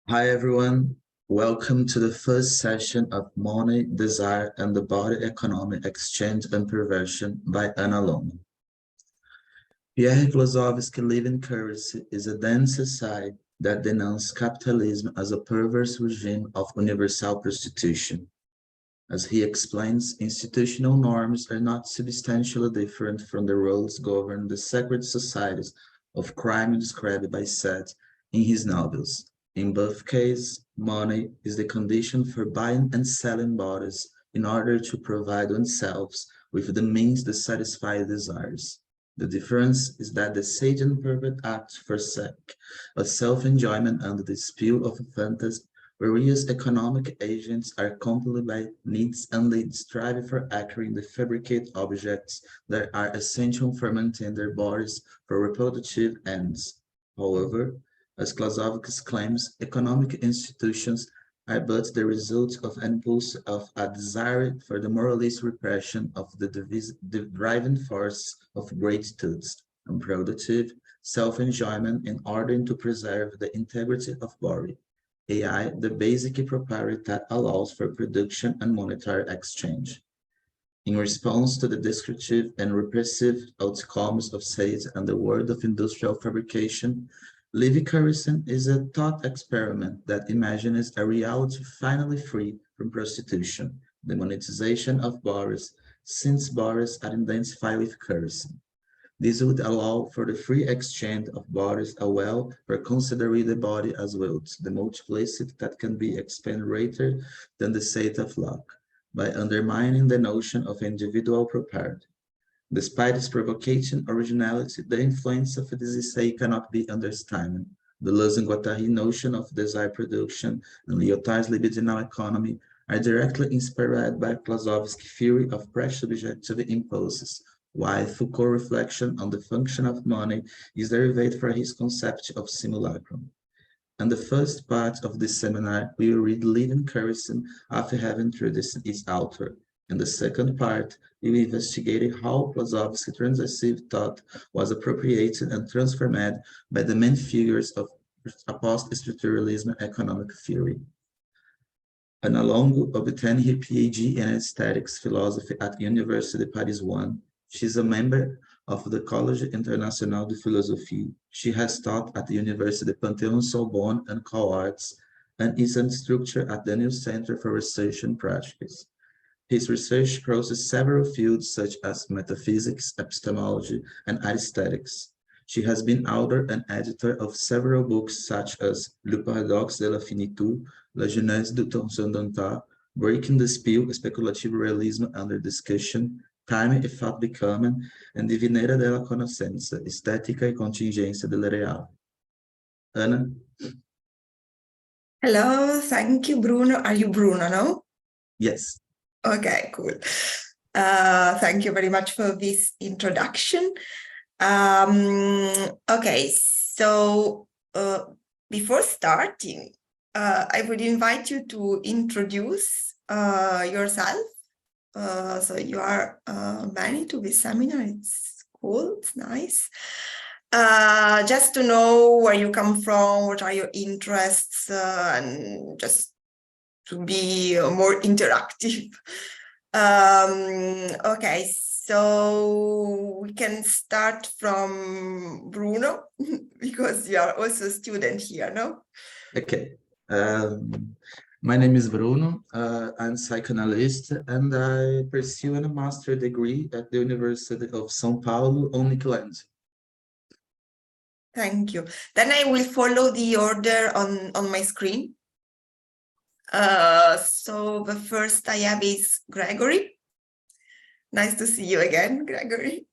Hi everyone, welcome to the first session of Money, Desire and the Body Economic Exchange and Perversion by Longo. Pierre Klossowski Living Currency is a dense society that denounces capitalism as a perverse regime of universal prostitution. As he explains, institutional norms are not substantially different from the rules governing the secret societies of crime described by Sade in his novels. In both cases, money is the condition for buying and selling bodies in order to provide oneself with the means to satisfy desires. The difference is that the Sadian pervert acts for sake of self-enjoyment under the spell of a phantasm, whereas economic agents are compelled by needs and they strive for acquiring the fabricated objects that are essential for maintaining their bodies for reproductive ends. However, as Klossowski claims, economic institutions are but the result of an impulse of a desire for the moralistic repression of the driving force of gratuitous, unproductive, self-enjoyment in order to preserve the integrity of body. AI, the basic property that allows for production and monetary exchange. In response to the destructive and repressive outcomes of sales and the world of industrial fabrication, Perversion is a thought experiment that imagines a reality finally free from prostitution, the monetization of bodies, since bodies are identified with currency. This would allow for the free exchange of bodies as well for considering the body as wealth, the multiplicity that can be expanded greater than the state of luck, by undermining the notion of individual property. Despite its provocative originality, the influence of this essay cannot be underestimated. The Guattari notion of desire production and Lyotard's libidinal economy are directly inspired by Klossowski's theory of pre-subjective impulses, while Foucault's reflection on the function of money is derived from his concept of simulacrum. In the first part of this seminar, we will read Living Currency after having introduced its author. In the second part, we will investigate how Klossowski's transgressive thought was appropriated and transformed by the main figures of post-structuralism economic theory. Ana Longo obtained her PhD in aesthetics philosophy at University Paris I. She is a member of the Collège International de Philosophie. She has taught at the University Panthéon-Sorbonne and Co-Arts and is an instructor at the New Center for Research and Practice. His research crosses several fields such as metaphysics, epistemology, and aesthetics. She has been author and editor of several books such as Le Paradoxe de la Finitude, La Genèse du Transcendantal, Breaking the Spell, Speculative Realism Under Discussion, Time e Fato Becoming, and Divinera della Conoscenza, Estética e Contingência del Real. Anna? Hello, thank you, Bruno. Are you Bruno, no? Yes. Okay, cool. Thank you very much for this introduction. Okay, so before starting, I would invite you to introduce yourself. So you are many to this seminar. It's cool, it's nice. Just to know where you come from, what are your interests, and just to be more interactive. Okay, so we can start from Bruno, because you are also a student here, no? Okay. My name is Bruno. I'm a psychoanalyst, and I pursue a master's degree at the University of São Paulo on Nicoland. Thank you. Then I will follow the order on my screen. So the first I have is Gregory. Nice to see you again, Gregory.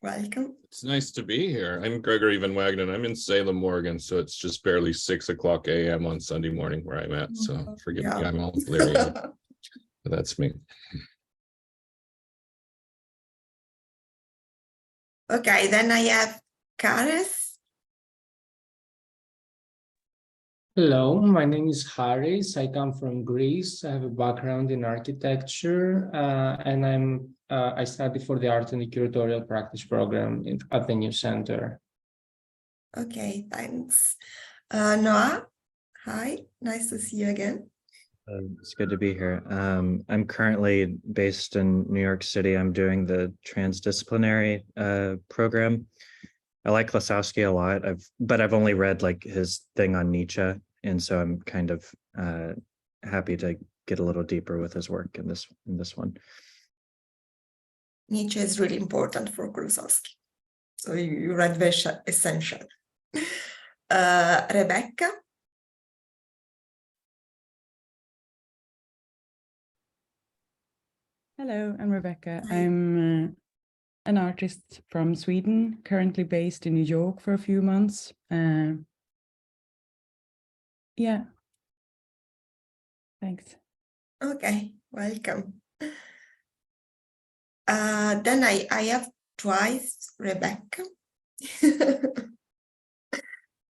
Welcome. It's nice to be here. I'm Gregory Van Wagenen. I'm in Salem, Oregon, so it's just barely 6:00 a.m. on Sunday morning where I'm at. So forgive me, I'm all delirious. But that's me. Okay, then I have Kareth. Hello, my name is Haris. I come from Greece. I have a background in architecture, and I study for the Art and the Curatorial Practice program at the New Center. Okay, thanks. Noah? Hi, nice to see you again. It's good to be here. I'm currently based in New York City. I'm doing the transdisciplinary program. I like Klossowski a lot. But I've only read like his thing on Nietzsche, and so I'm kind of happy to get a little deeper with his work in this one. Nietzsche is really important for Klossowski. So you read very essential. Rebecca. Hello, I'm Rebecca. I'm an artist from Sweden, currently based in New York for a few months. Yeah. Thanks. Okay, welcome. Then I have twice Rebecca.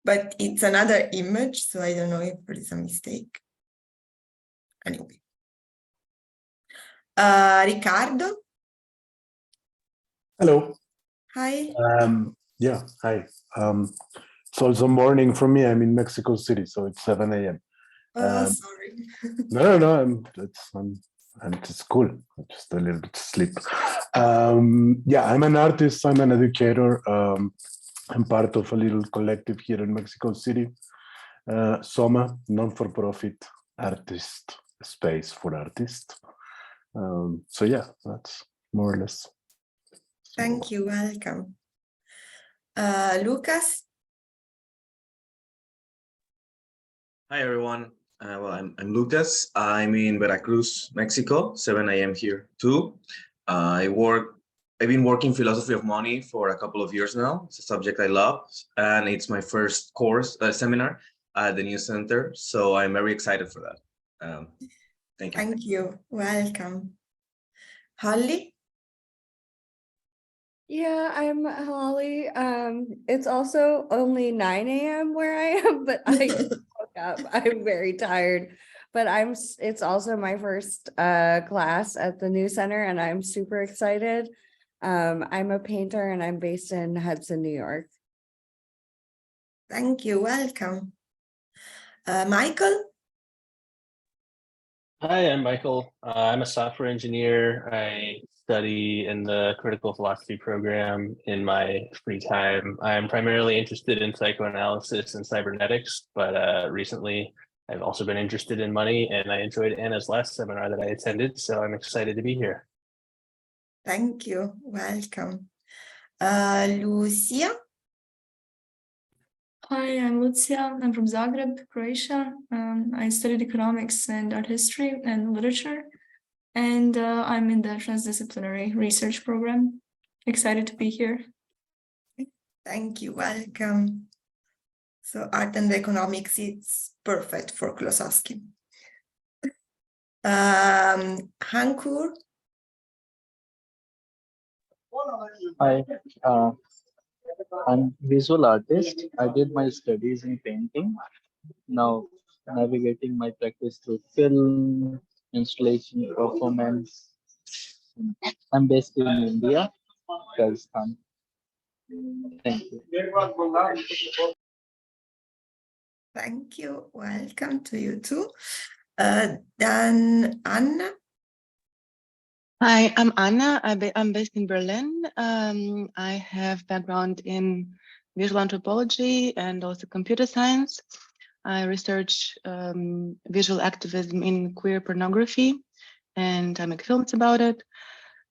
But it's another image, so I don't know if there is a mistake. Anyway. Ricardo. Hello. Hi. Yeah, hi. It's also morning for me. I'm in Mexico City, so it's 7 a.m. Sorry. No, it's cool. I'm just a little bit asleep. Yeah, I'm an artist. I'm an educator. I'm part of a little collective here in Mexico City. SOMA, non-for-profit artist space for artists. So yeah, that's more or less. Thank you. Welcome. Lucas. Hi everyone. Well, I'm Lucas. I'm in Veracruz, Mexico. 7 a.m. here too. I've been working philosophy of money for a couple of years now. It's a subject I love, and it's my first seminar at the new center. So I'm very excited for that. Thank you. Thank you. Welcome. Holly. Yeah, I'm Holly. It's also only 9 a.m. where I am, but I woke up. I'm very tired, but it's also my first class at the new center, and I'm super excited. I'm a painter and I'm based in Hudson, New York. Thank you. Welcome. Michael. Hi, I'm Michael. I'm a software engineer. I study in the critical philosophy program in my free time. I'm primarily interested in psychoanalysis and cybernetics, but recently I've also been interested in money, and I enjoyed Anna's last seminar that I attended, so I'm excited to be here. Thank you. Welcome. Lucia. Hi, I'm Lucia. I'm from Zagreb, Croatia. I studied economics and art history and literature, and I'm in the transdisciplinary research program. Excited to be here. Thank you. Welcome. So art and economics is perfect for Klossowski. Hankur. Hi, I'm visual artist. I did my studies in painting. Now navigating my practice through film, installation, performance. I'm based in India, Rajasthan. Thank you. Thank you. Welcome to you too. Then Anna. Hi, I'm Anna. I'm based in Berlin. I have background in visual anthropology and also computer science. I research visual activism in queer pornography, and I make films about it.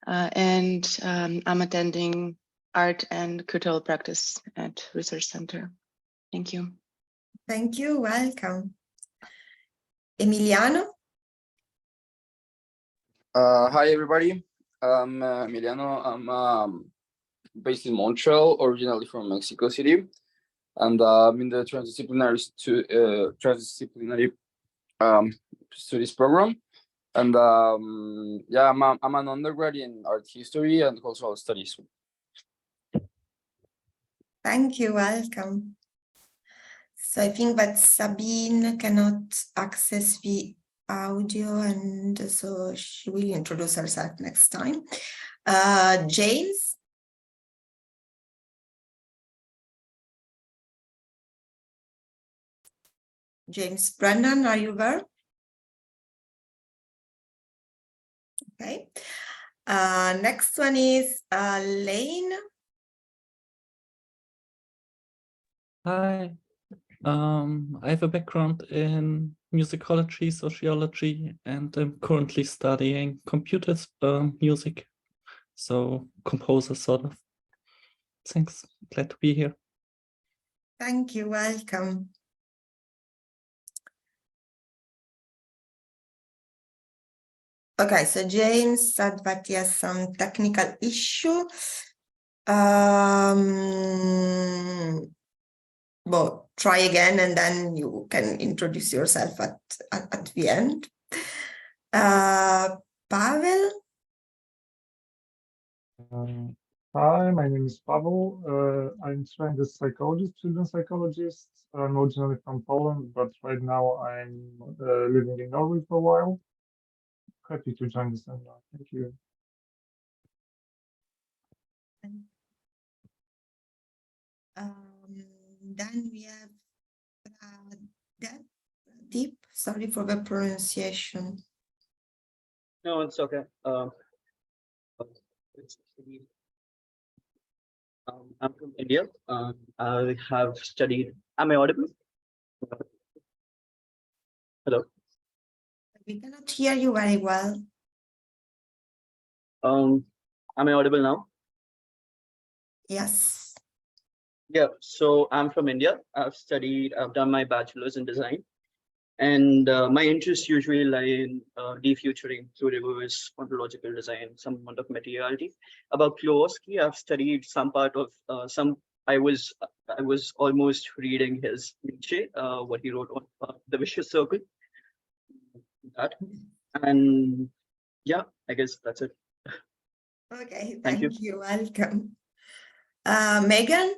I'm attending art and curatorial practice at Research Center. Thank you. Thank you. Welcome. Emiliano. Hi, everybody. I'm Emiliano. I'm based in Montreal, originally from Mexico City. And I'm in the transdisciplinary studies program. And yeah, I'm an undergrad in art history and cultural studies. Thank you. Welcome. So I think that Sabine cannot access the audio, and so she will introduce herself next time. James. James Brennan, are you there? Okay. Next one is Lane. Hi, I have a background in musicology, sociology, and I'm currently studying computers, music, so composer sort of. Thanks, glad to be here. Thank you, welcome. Okay, so James said that he has some technical issue. Well, try again and then you can introduce yourself at the end. Pavel? Hi, my name is Pavel. I'm trained as psychologist, children's psychologist. I'm originally from Poland, but right now I'm living in Norway for a while. Happy to join the seminar. Thank you. Then we have Deep. Sorry for the pronunciation. No, it's okay. I'm from India. I have studied. Am I audible? Hello. We cannot hear you very well. Am I audible now? Yes. Yeah. So I'm from India. I've done my bachelor's in design, and my interests usually lie in defuturing through reverse ontological design, some amount of materiality. About Klossowski, I've studied some part of I was almost reading his Nietzsche, what he wrote on the vicious circle. That, and yeah, I guess that's it. Okay, Thank you. you. Welcome. Megan?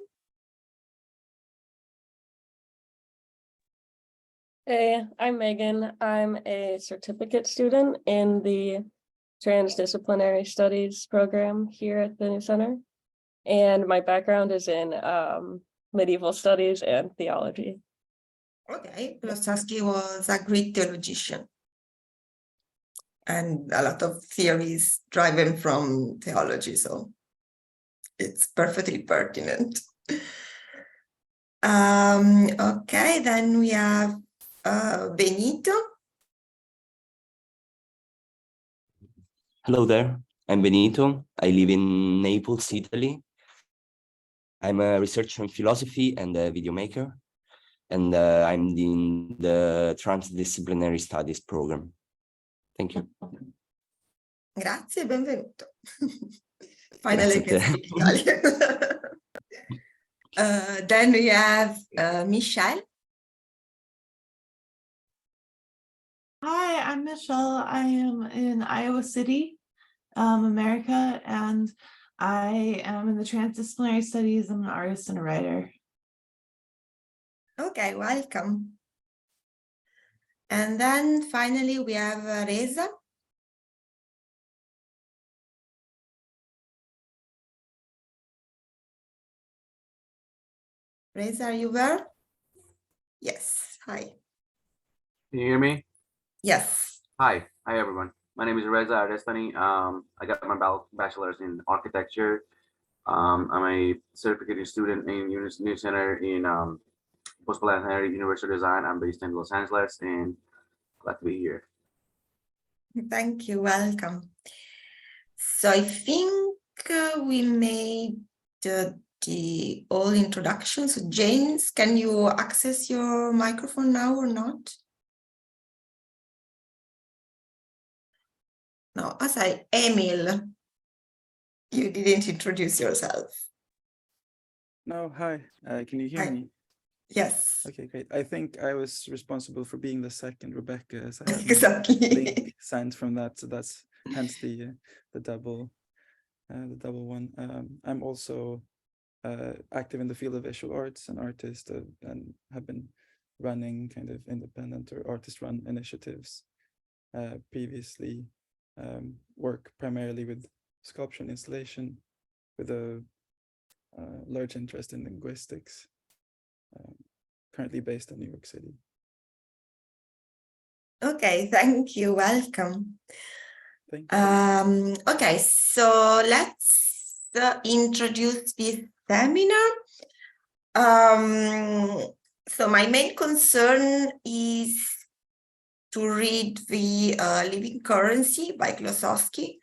Hey, I'm Megan. I'm a certificate student in the Transdisciplinary Studies program here at the New Center. And my background is in medieval studies and theology. Okay, Klossowski was a Greek theologian. And a lot of theories driven from theology, so it's perfectly pertinent. Okay, then we have Benito. Hello there, I'm Benito. I live in Naples, Italy. I'm a researcher in philosophy and a video maker, and I'm in the Transdisciplinary Studies program. Thank you. Grazie, benvenuto. Finally, I can Grazie speak Italian. Then we have Michelle. Hi, I'm Michelle. I am in Iowa City, America, and I am in the Transdisciplinary Studies. I'm an artist and a writer. Okay, welcome. And then finally we have Reza. Reza, are you there? Yes, hi. Can you hear me? Yes. Hi everyone. My name is Reza Arestani. I got my bachelor's in architecture. I'm a certificate student in New Center in post-planetary universal design. I'm based in Los Angeles and glad to be here. Thank you, welcome. So I think we made the all introductions. So James, can you access your microphone now or not? No, sorry, Emil, you didn't introduce yourself. No, hi. Can you hear me? Yes. Okay, great. I think I was responsible for being the second Rebecca, as I had exactly link sent from that. So that's hence the double one. I'm also active in the field of visual arts, an artist, and have been running kind of independent or artist-run initiatives previously. Work primarily with sculpture and installation, with a large interest in linguistics. Currently based in New York City. Okay, thank you. Welcome. Thank you. Okay, so let's introduce this seminar. So my main concern is to read the Living Currency by Klossowski,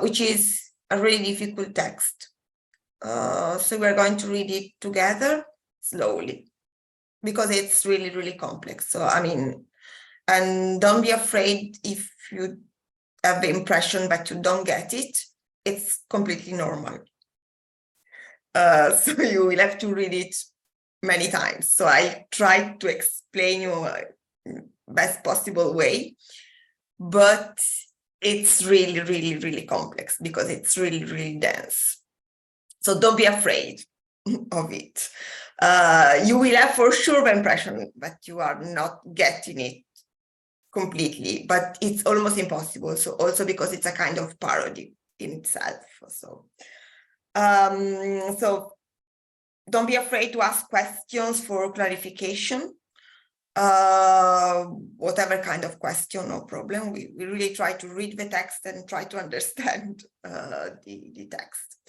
which is a really difficult text. So we're going to read it together slowly because it's really, really complex. So, I mean, and don't be afraid if you have the impression that you don't get it. It's completely normal. So you will have to read it many times. So I tried to explain you best possible way, but it's really, really, really complex because it's really, really dense. So don't be afraid of it. You will have for sure the impression that you are not getting it completely, but it's almost impossible. So also because it's a kind of parody in itself. So don't be afraid to ask questions for clarification. Whatever kind of question, no problem. We really try to read the text and try to understand the text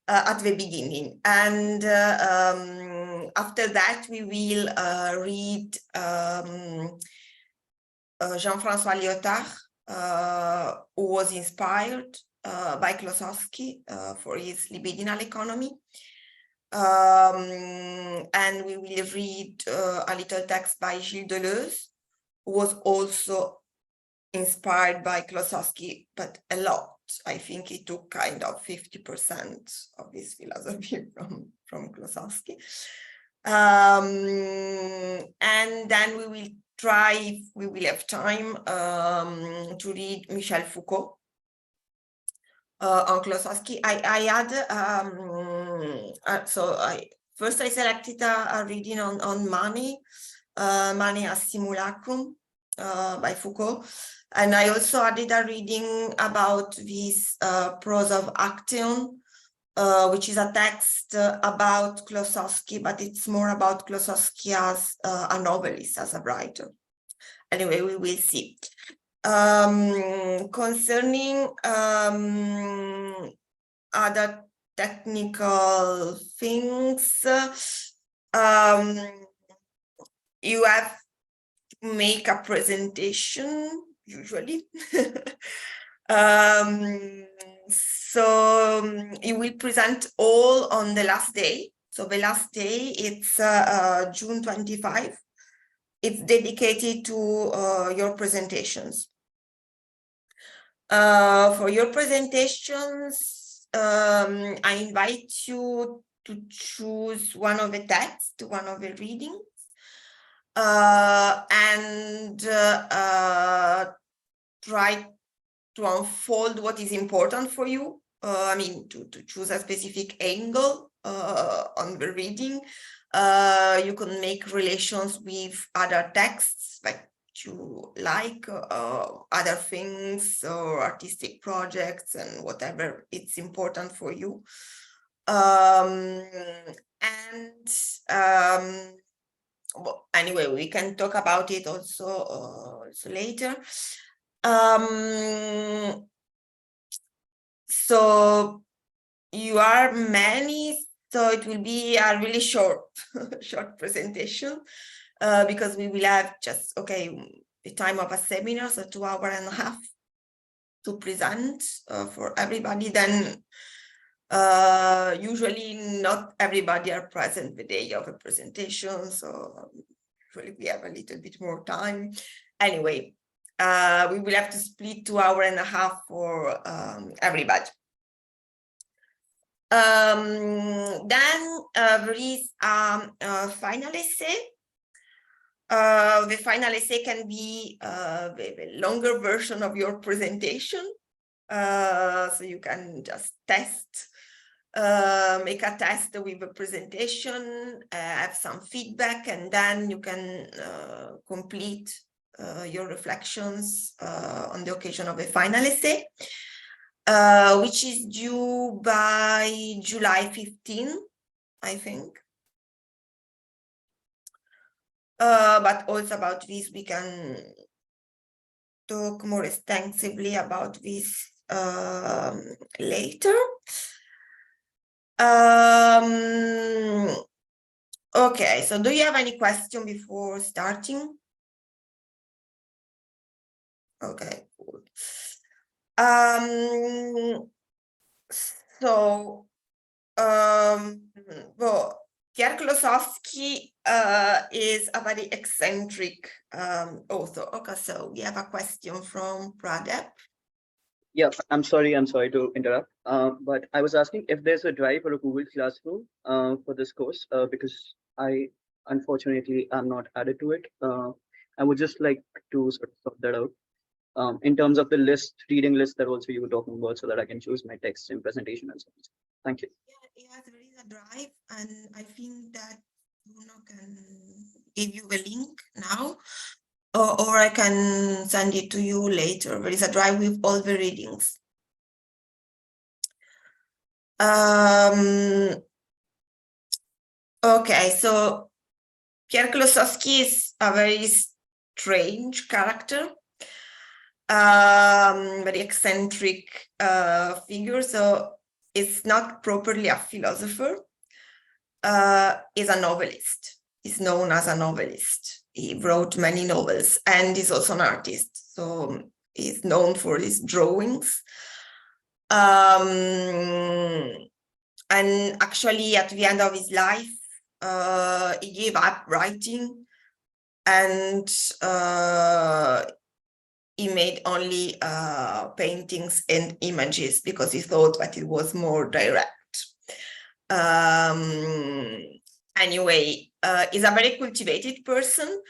at the beginning. And after that, we will read Jean-François Lyotard, who was inspired by Klossowski for his libidinal economy. And we will read a little text by Gilles Deleuze, who was also inspired by Klossowski, but a lot. I think he took kind of 50% of his philosophy from Klossowski. And then we will try, if we will have time, to read Michel Foucault on Klossowski. First I selected a reading on money, Money as Simulacrum by Foucault. And I also added a reading about this Prose of Action, which is a text about Klossowski, but it's more about Klossowski as a novelist, as a writer. Anyway, we will see. Concerning other technical things, you have to make a presentation, usually. So you will present all on the last day. So the last day, it's June 25. It's dedicated to your presentations. For your presentations, I invite you to choose one of the texts, one of the readings, and try to unfold what is important for you. I mean, to choose a specific angle on the reading. You can make relations with other texts that you like, other things or artistic projects and whatever it's important for you. Well, anyway, we can talk about it also later. So you are many, so it will be a really short presentation because we will have just, the time of a seminar, so 2.5 hours to present for everybody. Then usually not everybody are present the day of a presentation, so usually we have a little bit more time. Anyway, we will have to split 2.5 hours for everybody. Then there is a final essay. The final essay can be the longer version of your presentation. So you can just test, make a test with the presentation, have some feedback, and then you can complete your reflections on the occasion of a final essay, which is due by July 15, I think. But also about this, we can talk more extensively about this later. Okay, so do you have any question before starting? Okay, cool. Well, Pierre Klossowski is a very eccentric author. Okay, so we have a question from Pradep. Yeah, I'm sorry to interrupt. But I was asking if there's a drive or a Google Classroom for this course, because I unfortunately am not added to it. I would just like to sort of sort that out in terms of the reading list that also you were talking about, so that I can choose my text and presentation and so on. Thank you. Yeah, there is a drive, and I think that Bruno can give you a link now, or I can send it to you later. There is a drive with all the readings. Okay, so Pierre Klossowski is a very strange character, very eccentric figure. So it's not properly a philosopher. Is a novelist. He's known as a novelist. He wrote many novels, and he's also an artist. So he's known for his drawings. And actually, at the end of his life, he gave up writing, and he made only paintings and images because he thought that it was more direct. Anyway, he's a very cultivated person.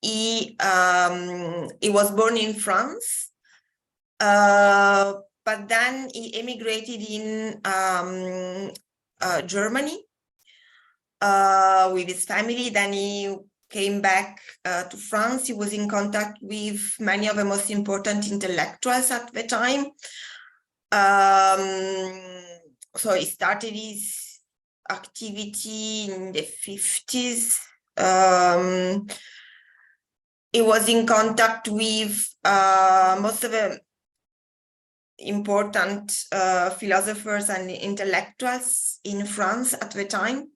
He was born in France, but then he emigrated in Germany with his family. Then he came back to France. He was in contact with many of the most important intellectuals at the time. So he started his activity in the 50s. He was in contact with most of the important philosophers and intellectuals in France at the time.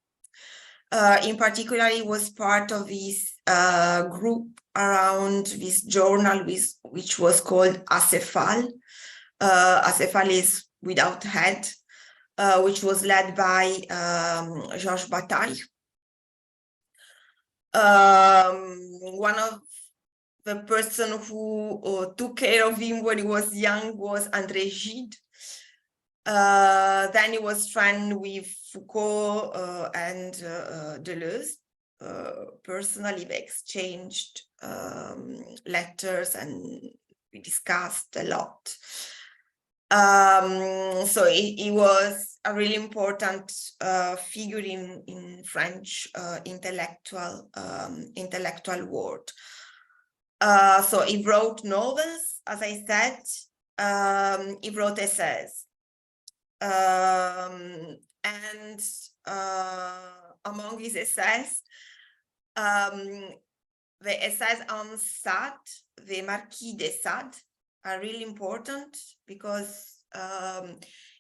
In particular, he was part of this group around this journal which was called Acephal. Acephal is without head, which was led by Georges Bataille. One of the person who took care of him when he was young was André Gide. Then he was friend with Foucault and Deleuze. Personally, they exchanged letters and we discussed a lot. So he was a really important figure in French intellectual world. So he wrote novels, as I said. He wrote essays, and among his essays, the essays on Sade, the Marquis de Sade, are really important because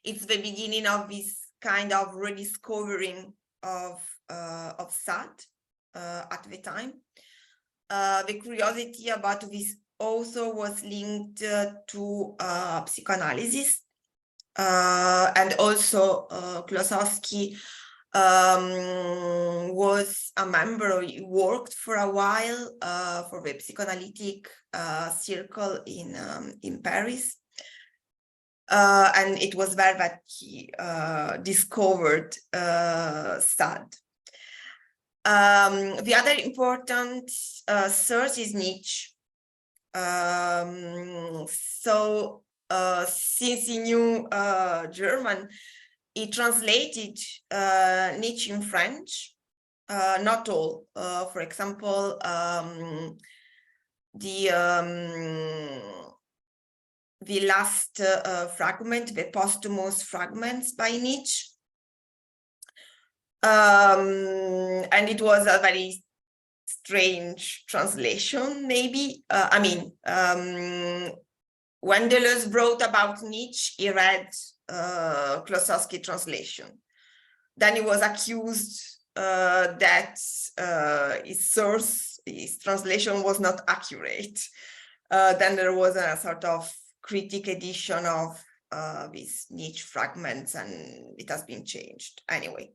it's the beginning of this kind of rediscovering of Sade at the time. The curiosity about this author was linked to psychoanalysis, and also Klossowski was a member, he worked for a while for the psychoanalytic circle in Paris. And it was there that he discovered Sade. The other important source is Nietzsche. So since he knew German, he translated Nietzsche in French, not all. For example, the last fragment, the posthumous fragments by Nietzsche. And it was a very strange translation, maybe. When Deleuze wrote about Nietzsche, he read Klossowski translation. Then he was accused that his translation was not accurate. Then there was a sort of critic edition of these Nietzsche fragments, and it has been changed. Anyway,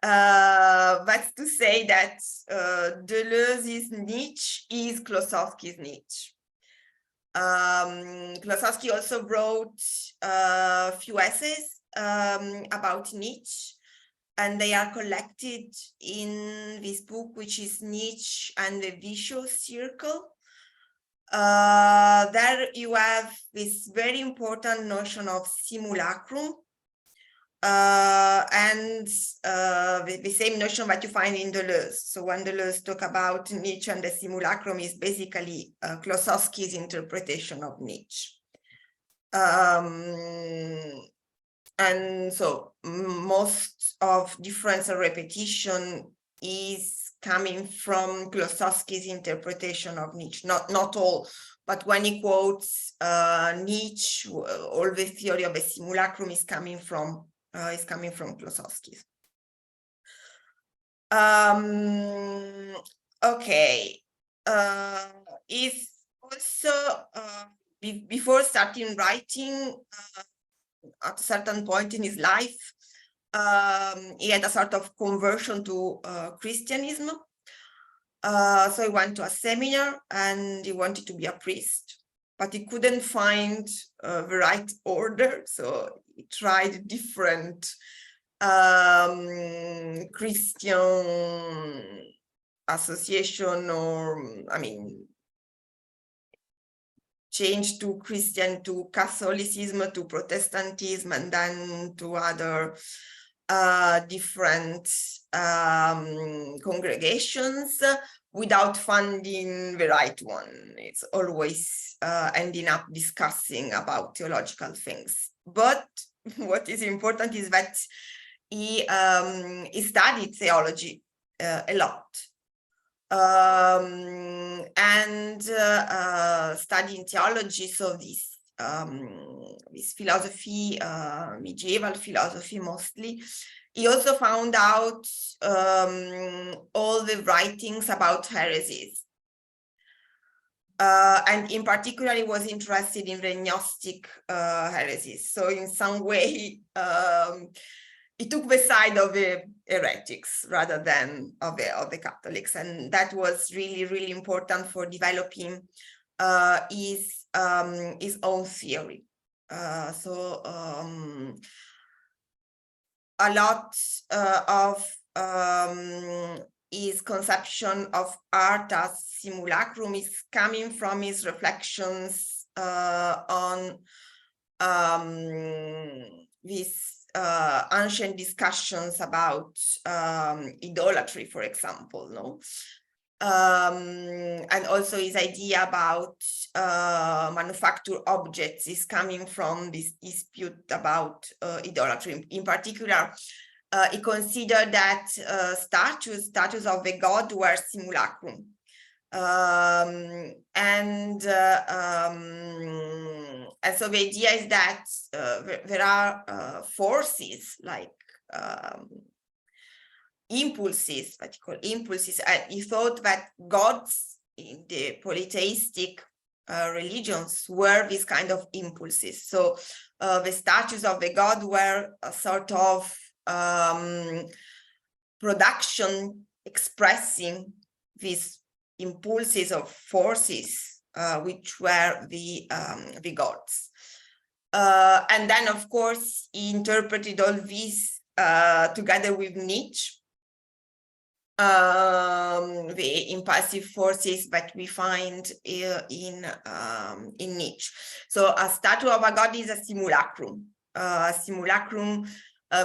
that's to say that Deleuze's Nietzsche is Klossowski's Nietzsche. Klossowski also wrote a few essays about Nietzsche, and they are collected in this book, which is Nietzsche and the Vicious Circle. There you have this very important notion of simulacrum, and the same notion that you find in Deleuze. So when Deleuze talk about Nietzsche and the simulacrum, is basically Klossowski's interpretation of Nietzsche. And so most of difference and repetition is coming from Klossowski's interpretation of Nietzsche. Not all, but when he quotes Nietzsche, all the theory of the simulacrum is coming from Klossowski's. Okay, is also before starting writing, at a certain point in his life, he had a sort of conversion to Christianism. So he went to a seminar and he wanted to be a priest, but he couldn't find the right order. So he tried different Christian association, or changed to Christian, to Catholicism, to Protestantism, and then to other different congregations without finding the right one. It's always ending up discussing about theological things. But what is important is that he studied theology a lot. And studying theology, so this philosophy, medieval philosophy mostly, he also found out all the writings about heresies. And in particular, he was interested in the Gnostic heresies. So in some way, he took the side of the heretics rather than of the Catholics, and that was really, really important for developing his own theory. So a lot of his conception of art as simulacrum is coming from his reflections on this ancient discussions about idolatry, for example, and also his idea about manufactured objects is coming from this dispute about idolatry. In particular, he considered that statues of the god were simulacrum. And so the idea is that there are forces like impulses, what you call impulses, and he thought that gods in the polytheistic religions were these kind of impulses. So the statues of the god were a sort of production expressing these impulses of forces, which were the gods. And then, of course, he interpreted all this together with Nietzsche, the impulsive forces that we find in Nietzsche. So a statue of a god is a simulacrum. A simulacrum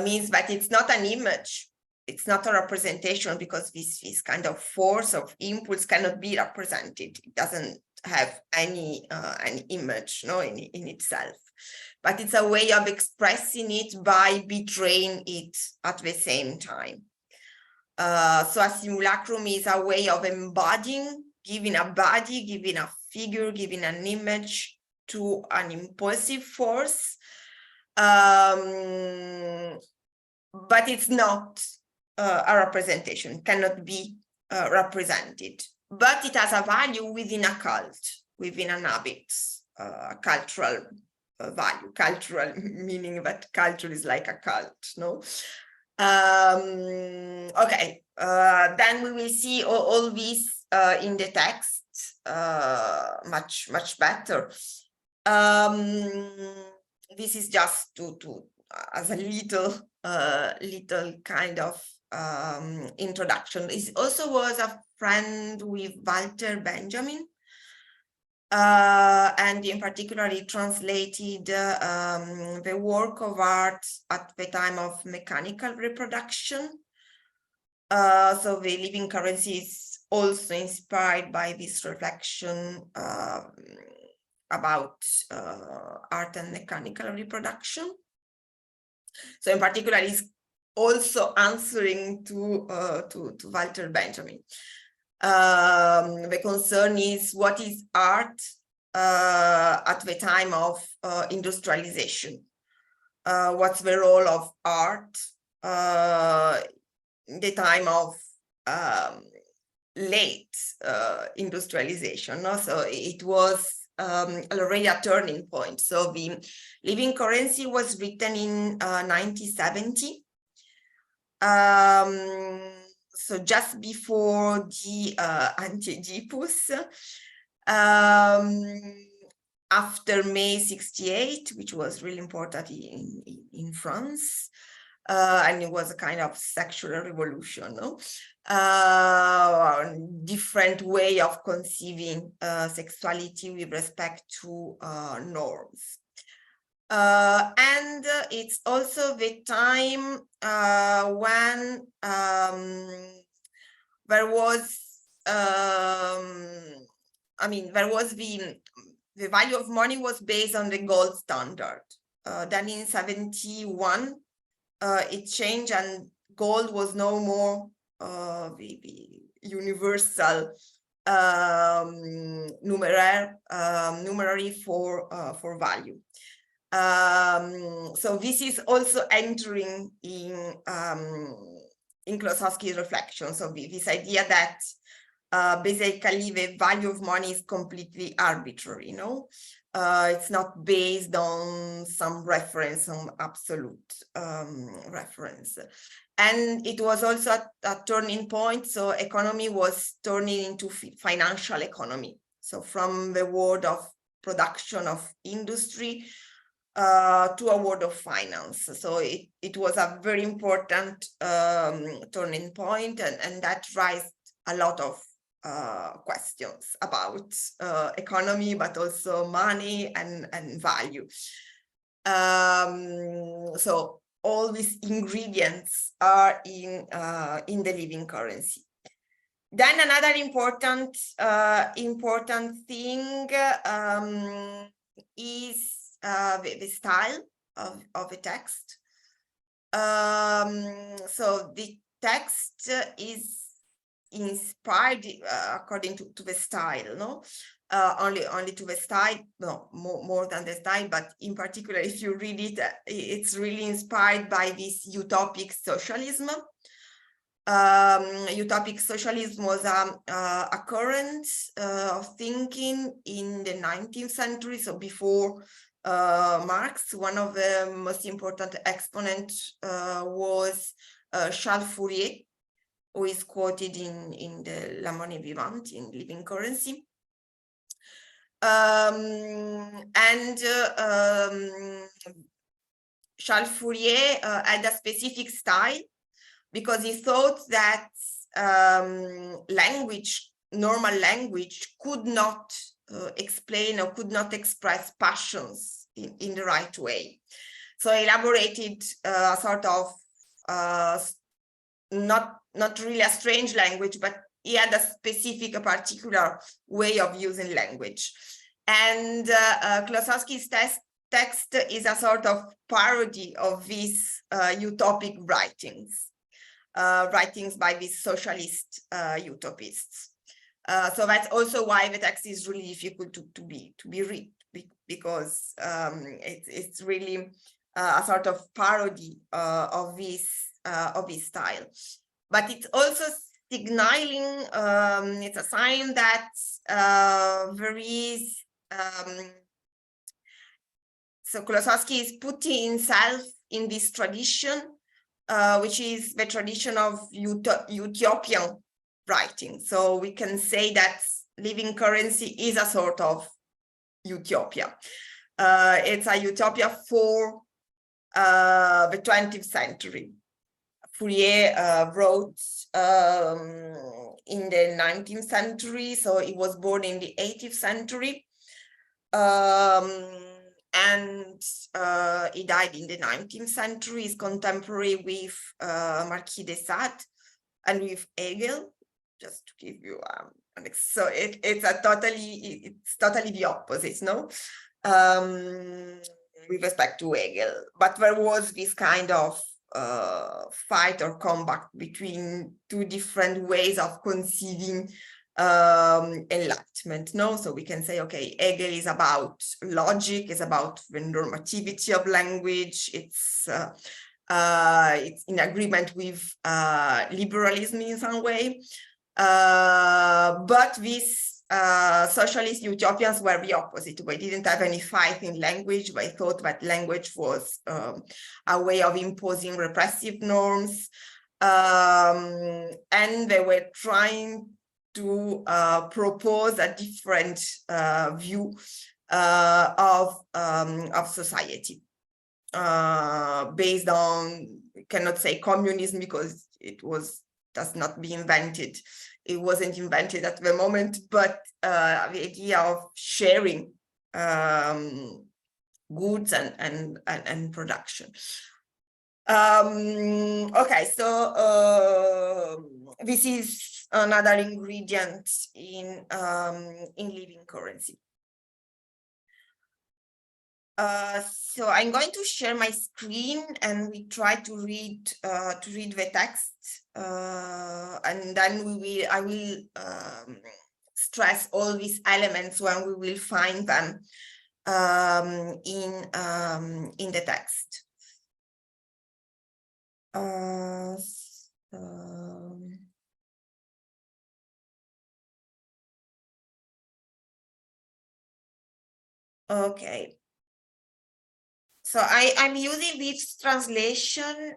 means that it's not an image. It's not a representation, because this kind of force of impulse cannot be represented. It doesn't have any image, in itself. But it's a way of expressing it by betraying it at the same time. So a simulacrum is a way of embodying, giving a body, giving a figure, giving an image to an impulsive force. But it's not a representation, cannot be represented. But it has a value within a cult, within an habit, a cultural value, cultural meaning that culture is like a cult, no? Okay, then we will see all this in the text much better. This is just to as a little kind of introduction. It also was a friend with Walter Benjamin, and in particular he translated the work of art at the time of mechanical reproduction. So the living currency is also inspired by this reflection about art and mechanical reproduction. So in particular, he's also answering to Walter Benjamin. The concern is, what is art at the time of industrialization? What's the role of art in the time of late industrialization? No? So it was already a turning point. So the living currency was written in 1970. So just bore the anti-Oedipus, after May 68, which was really important in France, and it was a kind of sexual revolution, no? Different way of conceiving sexuality with respect to norms. And it's also the time when there was, there was the value of money was based on the gold standard. Then in 71, it changed and gold was no more the universal numerary for value. So this is also entering in Klossowski's reflection. So this idea that basically the value of money is completely arbitrary, no? It's not based on some reference, some absolute reference. And it was also a turning point. So economy was turning into financial economy. So from the world of production of industry to a world of finance. So it was a very important turning point, and that raised a lot of questions about economy, but also money and value. So all these ingredients are in the living currency. Then another important thing is the style of the text. So the text is inspired according to the style, no? Only to the style, no, more than the style, but in particular, if you read it, it's really inspired by this utopic socialism. Utopic socialism was a current of thinking in the 19th century, so before Marx. One of the most important exponents was Charles Fourier, who is quoted in the La Monnaie Vivante, in Living Currency. Charles Fourier had a specific style because he thought that normal language could not explain or could not express passions in the right way. So he elaborated a sort of not really a strange language, but he had a specific, a particular way of using language. And Klossowski's text is a sort of parody of these utopic writings. writings by these socialist utopists. So that's also why the text is really difficult to be read, because it's really a sort of parody of this style. But it's also signaling, it's a sign that there is, so Klossowski is putting himself in this tradition, which is the tradition of utopian writing. So we can say that living currency is a sort of utopia. It's a utopia for the 20th century. Fourier wrote in the 19th century, so he was born in the 18th century. And he died in the 19th century. He's contemporary with Marquis de Sade and with Hegel, just to give you so it's totally the opposite, no? With respect to Hegel. But there was this kind of fight or combat between two different ways of conceiving enlightenment, no? So we can say, okay, Hegel is about logic, is about the normativity of language, it's in agreement with liberalism in some way, but these socialist utopians were the opposite. They didn't have any faith in language. They thought that language was a way of imposing repressive norms, and they were trying to propose a different view of society, based on, we cannot say communism because does not be invented. It wasn't invented at the moment, but the idea of sharing goods and production. Okay, so this is another ingredient in living currency. So I'm going to share my screen and we try to read the text, and then I will stress all these elements when we will find them in the text. Okay. So I'm using this translation,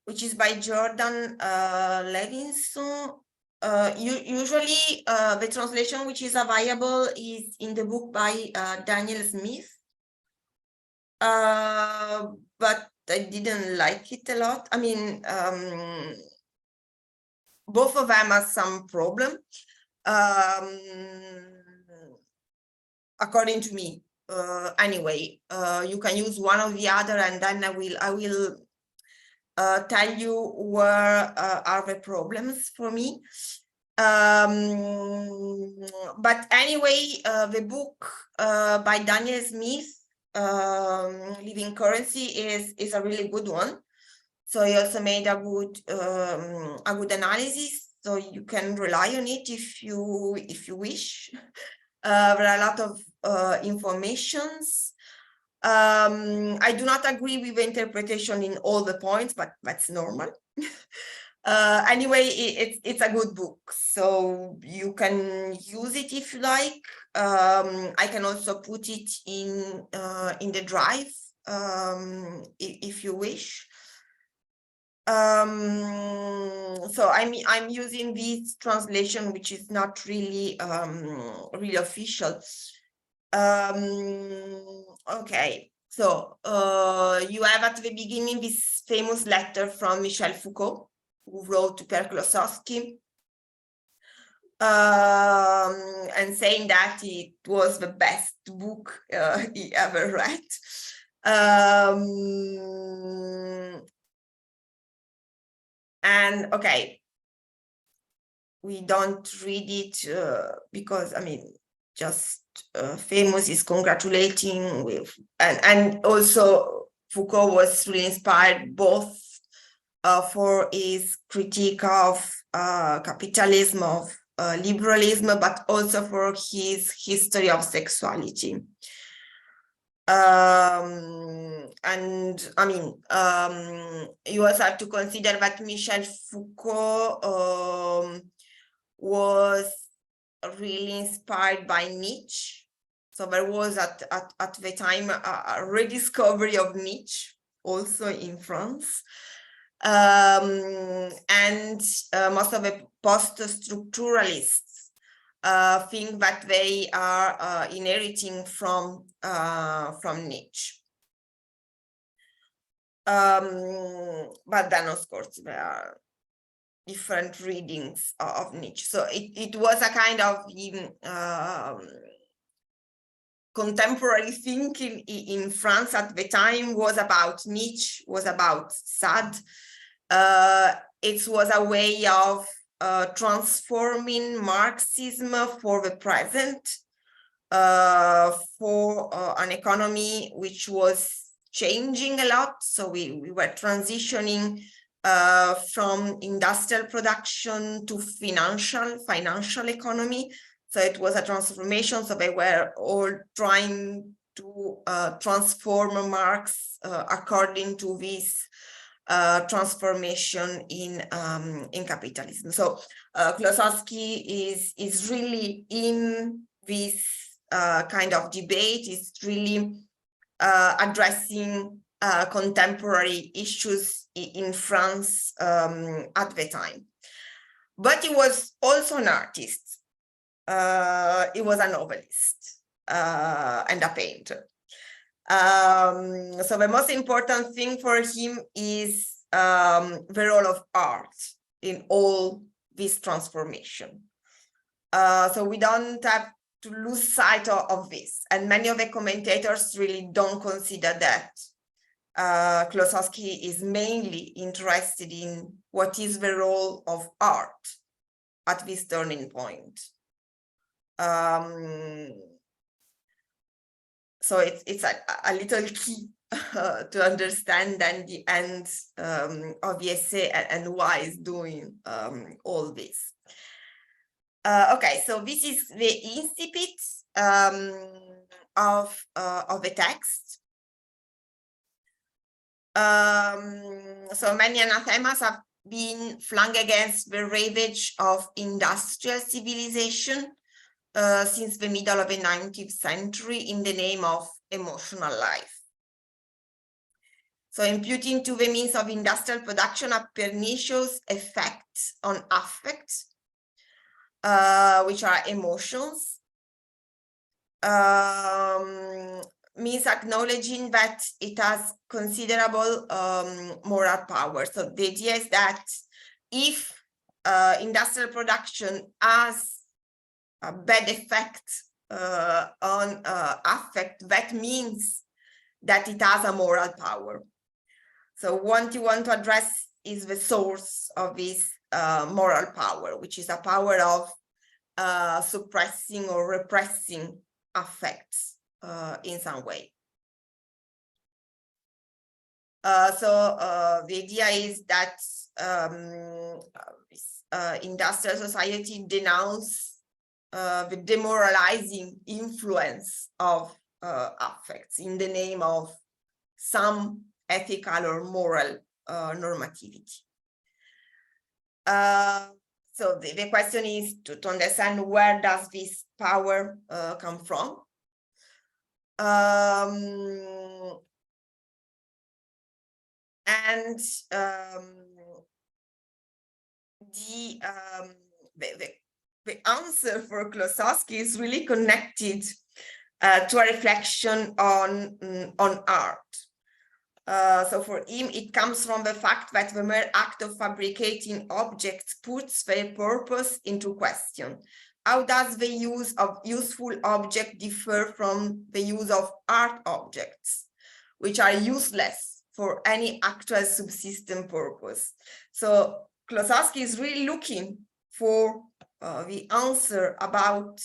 which is by Jordan Levinson. Usually the translation which is available is in the book by Daniel Smith, but I didn't like it a lot. I mean, both of them have some problem, according to me. Anyway, you can use one or the other, and then I will tell you where are the problems for me. But anyway, the book by Daniel Smith, Living Currency, is a really good one. So he also made a good analysis, so you can rely on it if you wish. There are a lot of informations. I do not agree with the interpretation in all the points, but that's normal. Anyway, it's a good book, so you can use it if you like. I can also put it in the drive if you wish. So I'm using this translation, which is not really really official. Okay, so you have at the beginning this famous letter from Michel Foucault, who wrote to Pierre Klossowski, and saying that it was the best book he ever read. And okay, we don't read it because, I mean, just famous is congratulating with, and also Foucault was really inspired both for his critique of capitalism, of liberalism, but also for his history of sexuality. And I mean, you also have to consider that Michel Foucault was really inspired by Nietzsche. So there was at the time a rediscovery of Nietzsche also in France. And most of the post-structuralists think that they are inheriting from Nietzsche. But then, of course, there are different readings of Nietzsche. So it was a kind of contemporary thinking in France at the time was about Nietzsche, was about Sade. It was a way of transforming Marxism for the present, for an economy which was changing a lot. So we were transitioning from industrial production to financial economy. So it was a transformation. So they were all trying to transform Marx according to this transformation in capitalism. So Klossowski is really in this kind of debate. Is really addressing contemporary issues in France at the time. But he was also an artist. He was a novelist and a painter. So the most important thing for him is the role of art in all this transformation. So we don't have to lose sight of this. And many of the commentators really don't consider that. Klossowski is mainly interested in what is the role of art at this turning point. So it's a little key to understand and the end of the essay and why it's doing all this. Okay, so this is the incipit of the text. So many anathemas have been flung against the ravage of industrial civilization since the middle of the 19th century in the name of emotional life. So imputing to the means of industrial production a pernicious effect on affect, which are emotions, means acknowledging that it has considerable moral power. So the idea is that if industrial production has a bad effect on affect, that means that it has a moral power. So what you want to address is the source of this moral power, which is a power of suppressing or repressing affects in some way. So the idea is that industrial society denounces the demoralizing influence of affects in the name of some ethical or moral normativity. So the question is to understand where does this power come from? And the answer for Klossowski is really connected to a reflection on art. So for him, it comes from the fact that the mere act of fabricating objects puts their purpose into question. How does the use of useful objects differ from the use of art objects, which are useless for any actual subsistent purpose? So Klossowski is really looking for the answer about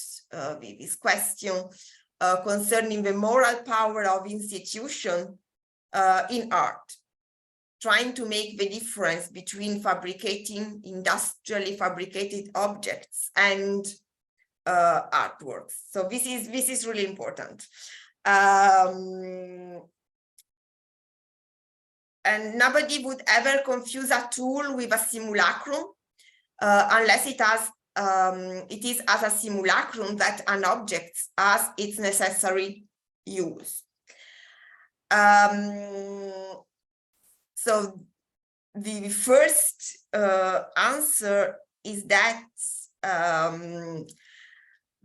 this question concerning the moral power of institution in art. trying to make the difference between fabricating industrially fabricated objects and artworks. So this is really important. And nobody would ever confuse a tool with a simulacrum unless it is as a simulacrum that an object has its necessary use. So the first answer is that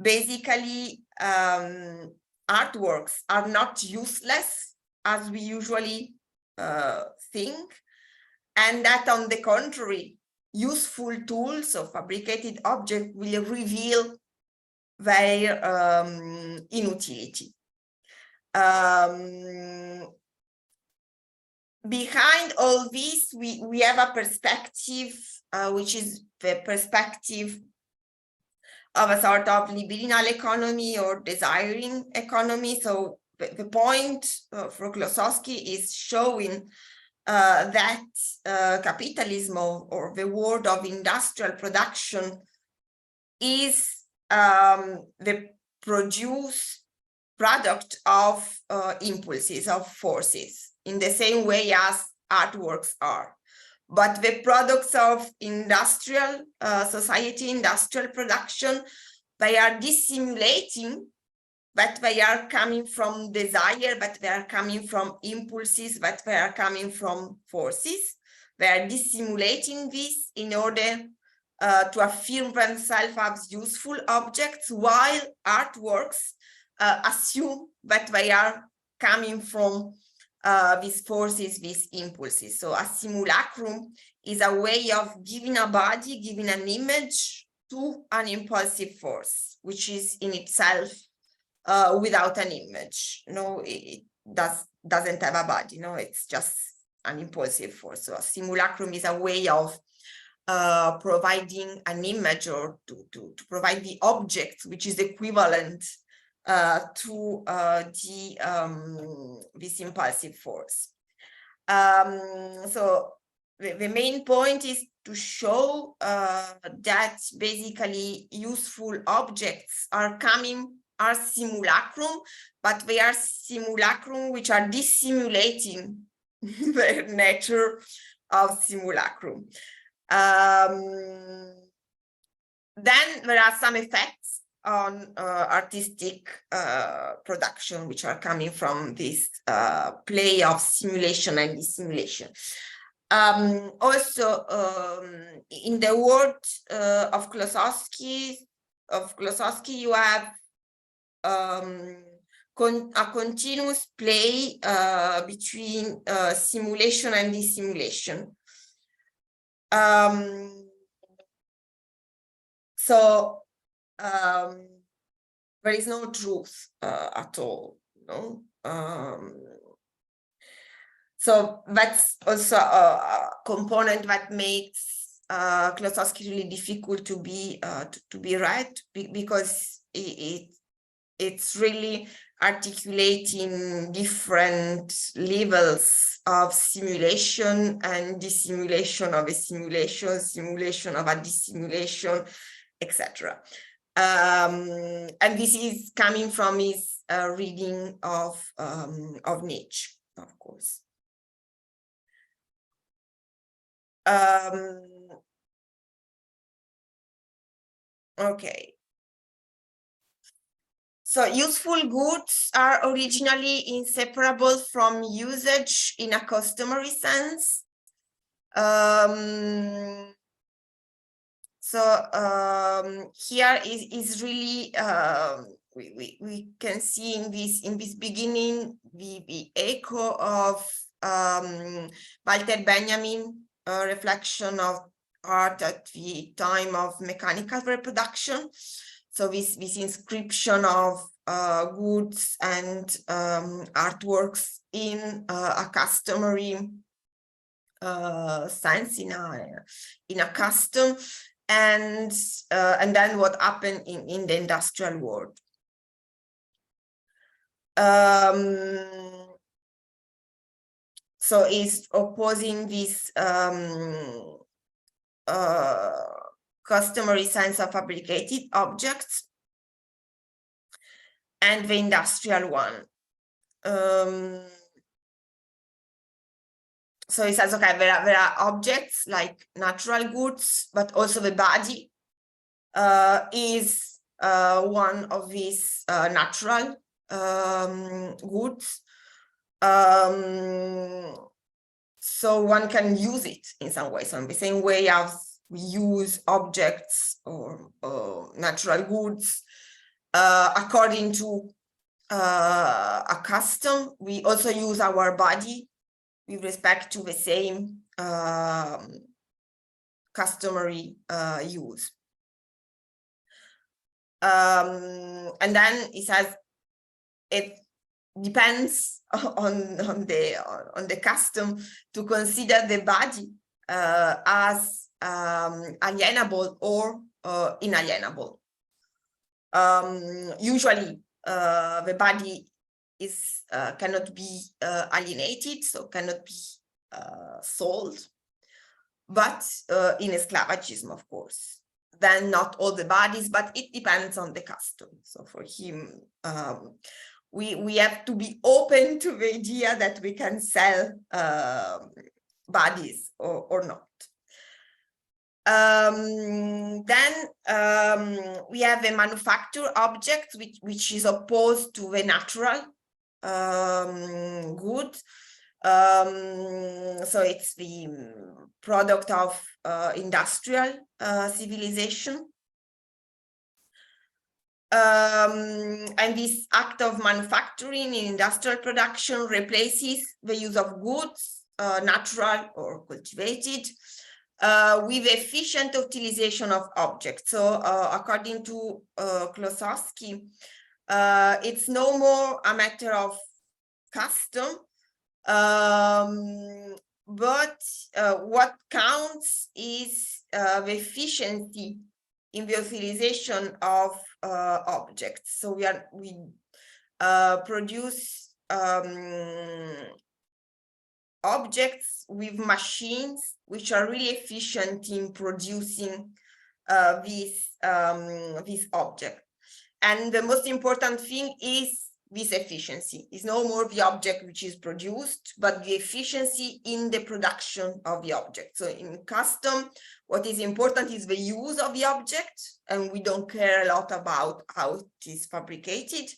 basically artworks are not useless as we usually think, and that on the contrary, useful tools or fabricated objects will reveal their inutility. Behind all this, we have a perspective, which is the perspective of a sort of libidinal economy or desiring economy. So the point for Klossowski is showing that capitalism or the world of industrial production is the product of impulses, of forces, in the same way as artworks are. But the products of industrial society, industrial production, they are dissimulating that they are coming from desire, that they are coming from impulses, that they are coming from forces. They are dissimulating this in order to affirm themselves as useful objects, while artworks assume that they are coming from these forces, these impulses. So a simulacrum is a way of giving a body, giving an image to an impulsive force, which is in itself without an image. No, it doesn't have a body. No, it's just an impulsive force. So a simulacrum is a way of providing an image, or to provide the object which is equivalent to this impulsive force. So the main point is to show that basically useful objects are simulacrum, but they are simulacrum which are dissimulating the nature of simulacrum. Then there are some effects on artistic production which are coming from this play of simulation and dissimulation. Also, in the work of Klossowski, you have a continuous play between simulation and dissimulation. So there is no truth at all, no? So that's also a component that makes Klossowski really difficult to be read, because it's really articulating different levels of simulation and dissimulation of a simulation, simulation of a dissimulation, etc. And this is coming from his reading of Nietzsche, of course. Okay. So useful goods are originally inseparable from usage in a customary sense. Here is really we can see in this beginning the echo of Walter Benjamin, reflection of art at the time of mechanical reproduction. So this inscription of goods and artworks in a customary sense, in a custom, and then what happened in the industrial world. So it's opposing this customary sense of fabricated objects and the industrial one. So it says, okay, there are objects like natural goods, but also the body is one of these natural goods. So one can use it in some way. So in the same way as we use objects or natural goods according to a custom, we also use our body with respect to the same customary use. And then it says it depends on the custom to consider the body as alienable or inalienable. Usually the body is cannot be alienated, so cannot be sold, but in esclavagism, of course. Then not all the bodies, but it depends on the custom. So for him, we have to be open to the idea that we can sell bodies or not. Then we have a manufactured object which is opposed to the natural good. So it's the product of industrial civilization. And this act of manufacturing in industrial production replaces the use of goods, natural or cultivated, with efficient utilization of objects. So according to Klossowski, it's no more a matter of custom, but what counts is the efficiency in the utilization of objects. So we produce objects with machines which are really efficient in producing this object. And the most important thing is this efficiency. It's no more the object which is produced, but the efficiency in the production of the object. So in custom, what is important is the use of the object, and we don't care a lot about how it is fabricated.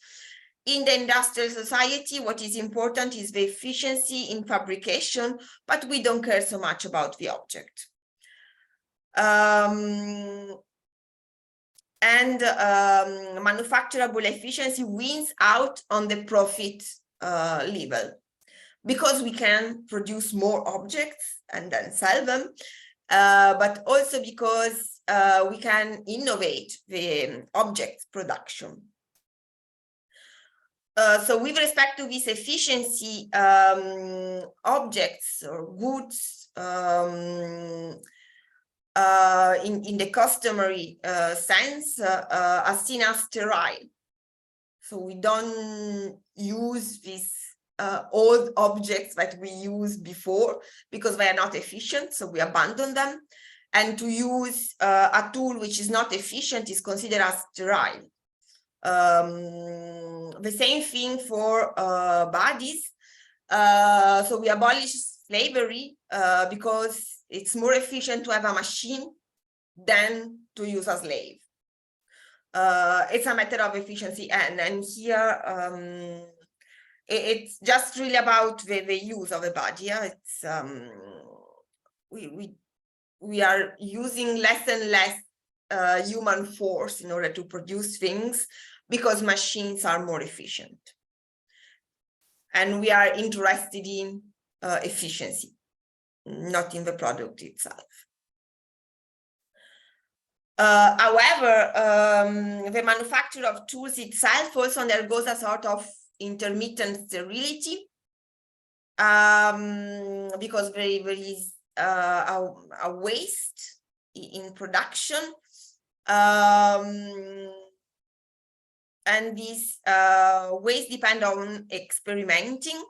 In the industrial society, what is important is the efficiency in fabrication, but we don't care so much about the object. And manufacturable efficiency wins out on the profit level, because we can produce more objects and then sell them, but also because we can innovate the object production. So with respect to this efficiency, objects or goods in the customary sense are seen as sterile. So we don't use these old objects that we used before because they are not efficient, so we abandon them. And to use a tool which is not efficient is considered as sterile. The same thing for bodies. So we abolish slavery because it's more efficient to have a machine than to use a slave. It's a matter of efficiency, and here it's just really about the use of the body. Yeah? It's we are using less and less human force in order to produce things because machines are more efficient, and we are interested in efficiency, not in the product itself. However, the manufacture of tools itself also undergoes a sort of intermittent sterility, because there is a waste in production, and this waste depends on experimenting.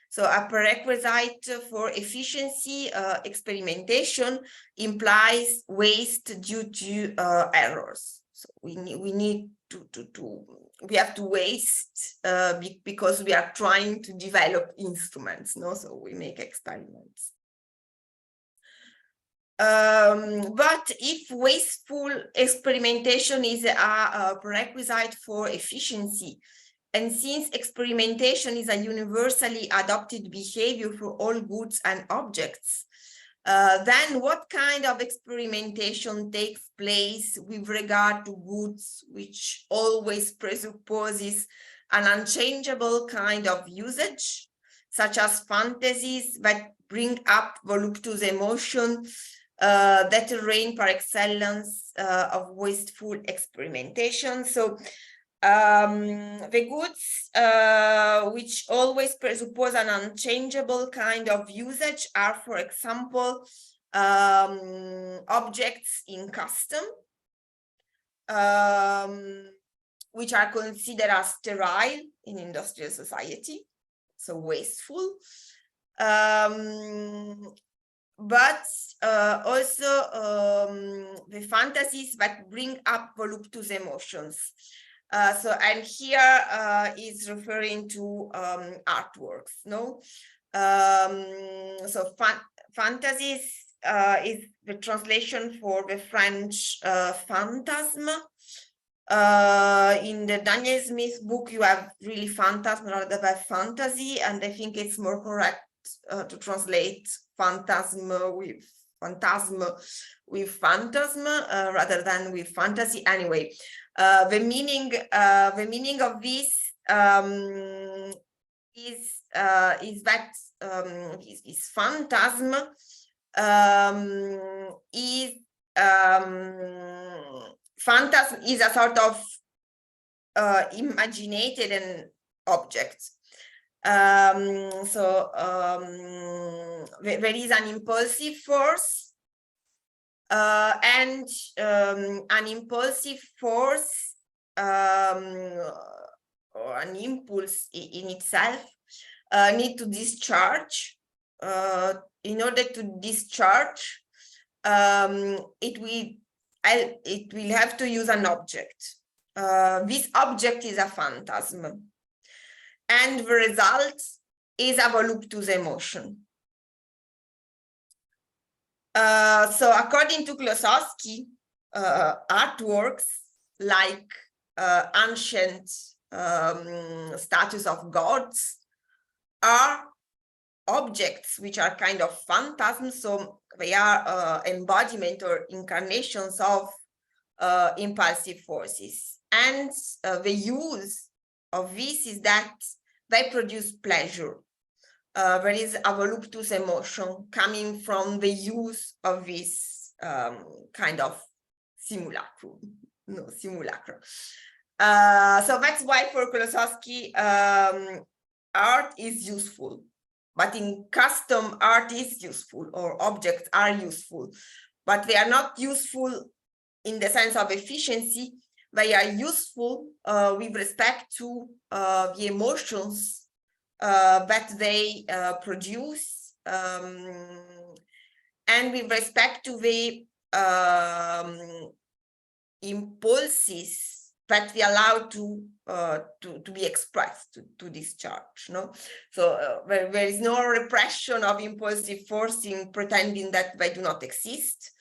So a prerequisite for efficiency experimentation implies waste due to errors. So we have to waste because we are trying to develop instruments, no? So we make experiments. But if wasteful experimentation is a prerequisite for efficiency, and since experimentation is a universally adopted behavior for all goods and objects, then what kind of experimentation takes place with regard to goods, which always presupposes an unchangeable kind of usage, such as fantasies that bring up voluptuous emotion, that reign par excellence of wasteful experimentation? So the goods which always presuppose an unchangeable kind of usage are, for example, objects in custom, which are considered as sterile in industrial society, so wasteful. But also the fantasies that bring up voluptuous emotions. And here is referring to artworks, no? So fantasies is the translation for the French phantasm. In the Daniel Smith book, you have really phantasm rather than fantasy, and I think it's more correct to translate phantasm with phantasm rather than with fantasy. Anyway, the meaning of this is that is phantasm phantasm is a sort of imaginated an object. There is an impulsive force, and an impulsive force or an impulse in itself need to discharge. In order to discharge, it will have to use an object. This object is a phantasm, and the result is a voluptuous emotion. So according to Klossowski, artworks like ancient statues of gods are objects which are kind of phantasms, so they are embodiment or incarnations of impulsive forces. And the use of this is that they produce pleasure. There is a voluptuous emotion coming from the use of this kind of simulacrum. So that's why for Klossowski, art is useful. But in custom, art is useful, or objects are useful, but they are not useful in the sense of efficiency. They are useful with respect to the emotions that they produce, and with respect to the impulses that we allow to be expressed, to discharge, no? So there is no repression of impulsive force in pretending that they do not exist.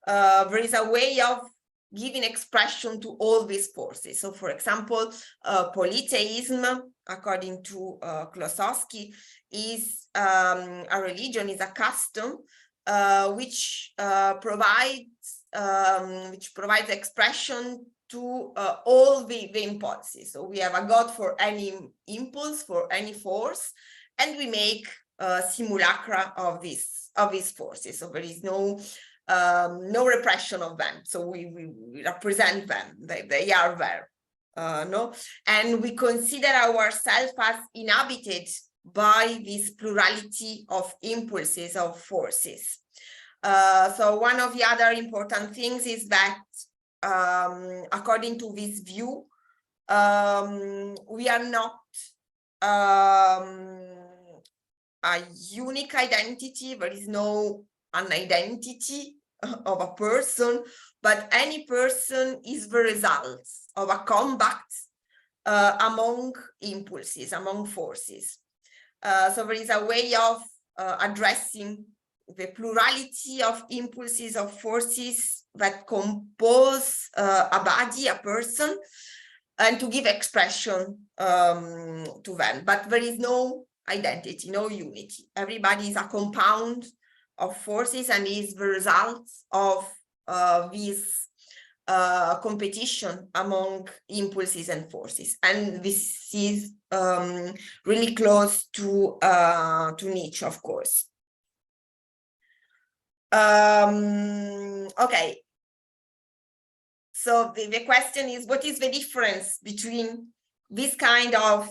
There is a way of giving expression to all these forces. So for example, polytheism, according to Klossowski, is a religion, is a custom which provides expression to all the impulses. So we have a God for any impulse, for any force, and we make simulacra of these forces. So there is no repression of them. So we represent them. They are there. No, and we consider ourselves as inhabited by this plurality of impulses, of forces. So one of the other important things is that according to this view, we are not a unique identity. There is no an identity of a person, but any person is the result of a combat among impulses, among forces. So there is a way of addressing the plurality of impulses, of forces that compose a body, a person, and to give expression to them. But there is no identity, no unity. Everybody is a compound of forces and is the result of this competition among impulses and forces. And this is really close to Nietzsche, of course. Okay. So the question is, what is the difference between this kind of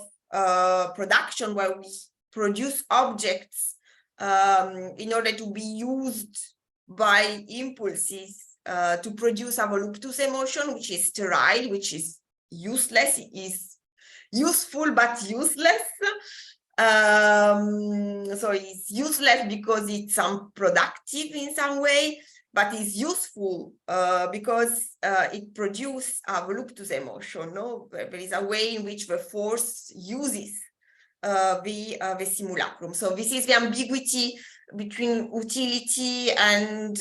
production where we produce objects in order to be used by impulses to produce a voluptuous emotion, which is sterile, which is useless, is useful but useless. So it's useless because it's unproductive in some way, but it's useful because it produces a voluptuous emotion. No, there is a way in which the force uses the simulacrum. So this is the ambiguity between utility and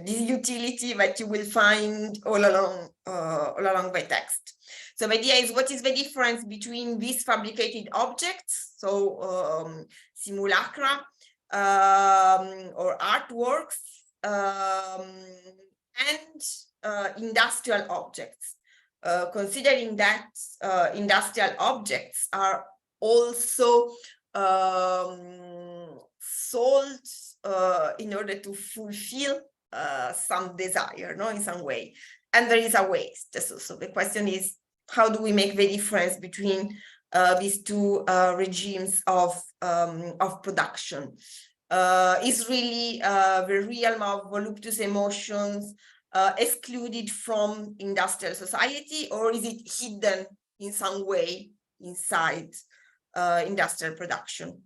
disutility that you will find all along the text. So the idea is, what is the difference between these fabricated objects, so simulacra or artworks, and industrial objects, considering that industrial objects are also sold in order to fulfill some desire, no, in some way, and there is a waste. So the question is, how do we make the difference between these two regimes of production? Is really the realm of voluptuous emotions excluded from industrial society, or is it hidden in some way inside industrial production?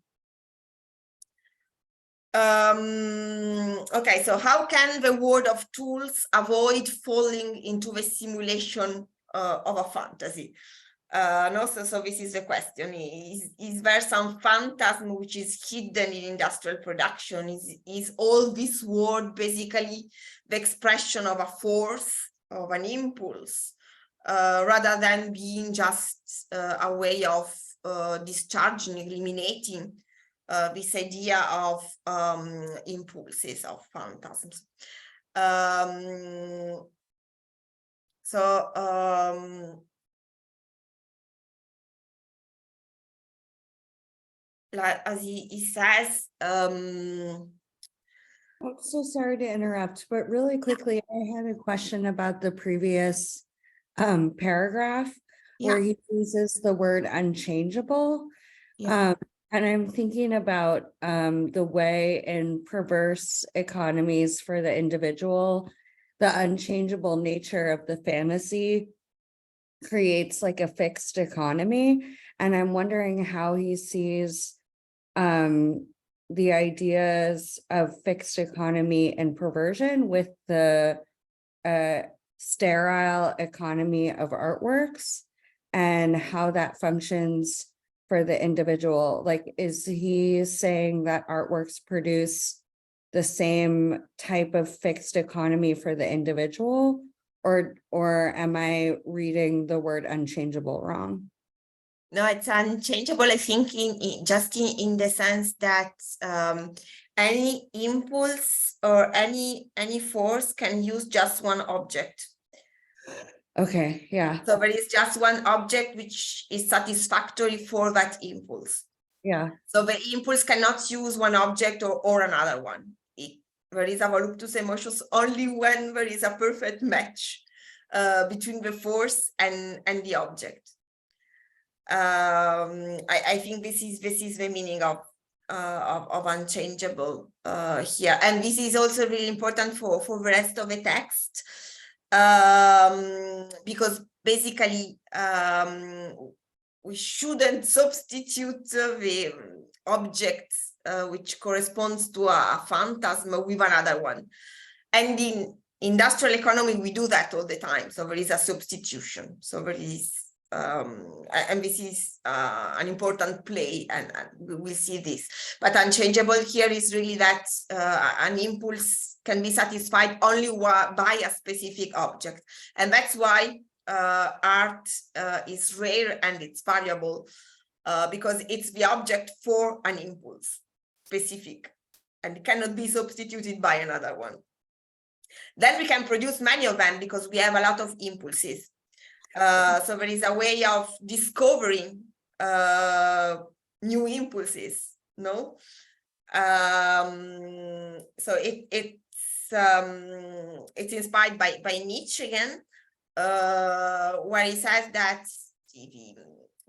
Okay, so how can the world of tools avoid falling into the simulation of a fantasy? No, so this is the question. Is there some phantasm which is hidden in industrial production? Is all this world basically the expression of a force, of an impulse, rather than being just a way of discharging, eliminating this idea of impulses, of phantasms? Like, as he says, I'm so sorry to interrupt, but really quickly, I had a question about the previous paragraph where he uses the word unchangeable. And I'm thinking about the way in perverse economies for the individual, the unchangeable nature of the fantasy creates like a fixed economy. And I'm wondering how he sees the ideas of fixed economy and perversion with the sterile economy of artworks, and how that functions for the individual. Like, is he saying that artworks produce the same type of fixed economy for the individual, or am I reading the word unchangeable wrong? No, it's unchangeable, I think, just in the sense that any impulse or any force can use just one object. Okay, yeah. So there is just one object which is satisfactory for that impulse. Yeah. So the impulse cannot use one object or another one. There is a voluptuous emotion only when there is a perfect match between the force and the object. I think this is the meaning of unchangeable here, and this is also really important for the rest of the text, because basically we shouldn't substitute object which corresponds to a phantasm with another one. And in industrial economy, we do that all the time. So there is a substitution. So there is, and this is an important play, and we will see this. But unchangeable here is really that an impulse can be satisfied only by a specific object. And that's why art is rare and it's variable, because it's the object for an impulse, specific, and it cannot be substituted by another one. Then we can produce many of them because we have a lot of impulses. So there is a way of discovering new impulses, no? So it's inspired by Nietzsche again, where he says that the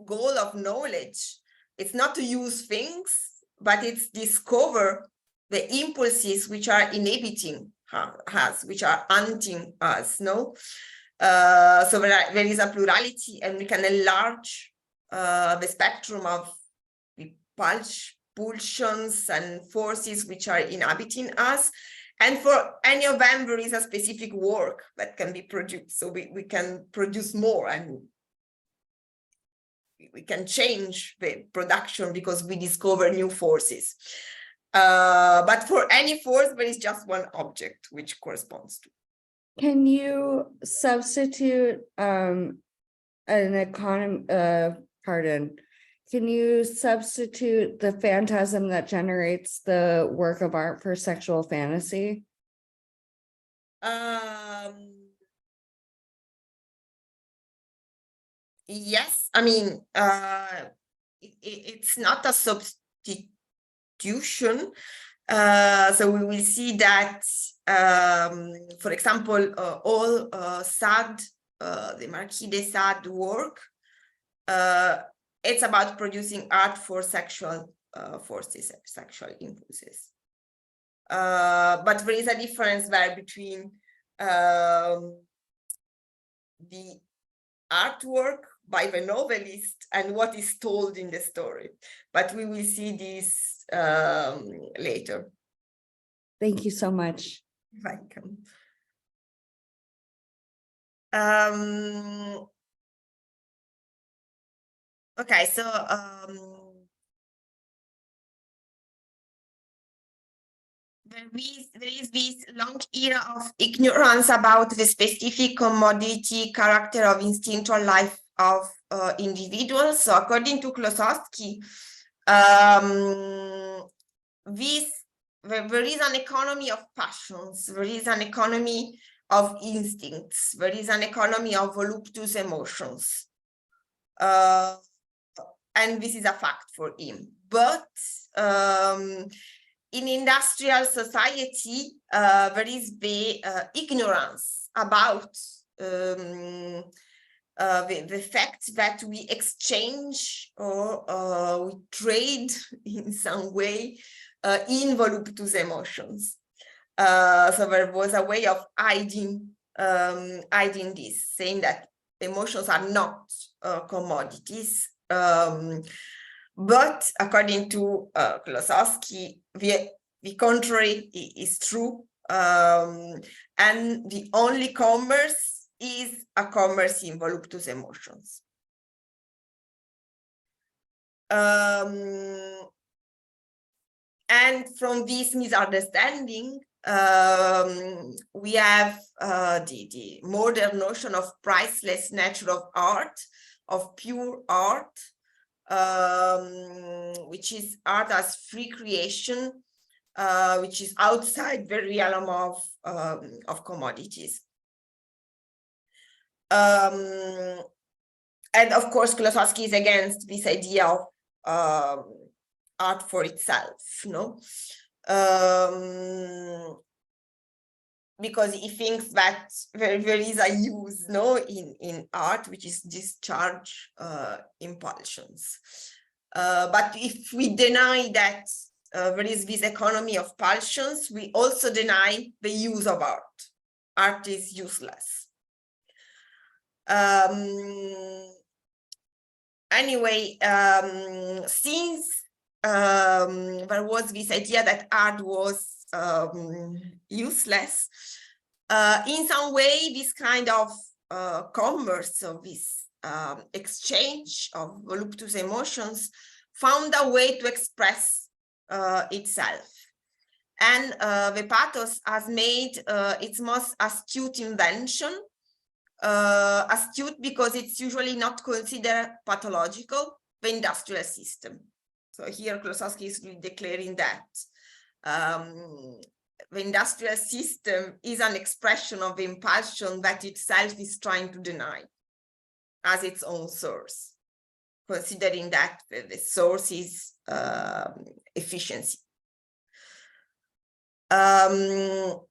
goal of knowledge, it's not to use things, but it's discover the impulses which are inhibiting us, which are hunting us, no? So there is a plurality, and we can enlarge the spectrum of pulsions and forces which are inhabiting us. And for any of them, there is a specific work that can be produced. So we can produce more, and we can change the production because we discover new forces. But for any force, there is just one object which corresponds to. Can you substitute an economy, can you substitute the phantasm that generates the work of art for sexual fantasy? Yes, I mean, it's not a substitution. So we will see that, for example, all Sade, the Marquis de Sade work, it's about producing art for sexual forces, sexual impulses. But there is a difference there between the artwork by the novelist and what is told in the story. But we will see this later. Thank you so much. Welcome. Okay, so there is this long era of ignorance about the specific commodity character of instinctual life of individuals. So according to Klossowski, there is an economy of passions, there is an economy of instincts, there is an economy of voluptuous emotions. And this is a fact for him. But in industrial society, there is the ignorance about the fact that we exchange or we trade in some way in voluptuous emotions. So there was a way of hiding this, saying that emotions are not commodities. But according to Klossowski, the contrary is true, and the only commerce is a commerce in voluptuous emotions. And from this misunderstanding, we have the modern notion of priceless nature of art, of pure art, which is art as free creation, which is outside the realm of commodities. And of course, Klossowski is against this idea of art for itself, no? Because he thinks that there is a use, no, in art, which is discharge impulsions. But if we deny that there is this economy of pulsions, we also deny the use of art. Art is useless. Anyway, since there was this idea that art was useless. In some way, this kind of commerce, of this exchange of voluptuous emotions, found a way to express itself. And the pathos has made its most astute invention, astute because it's usually not considered pathological, the industrial system. So here Klossowski is really declaring that the industrial system is an expression of the impulsion that itself is trying to deny as its own source, considering that the source is efficiency. So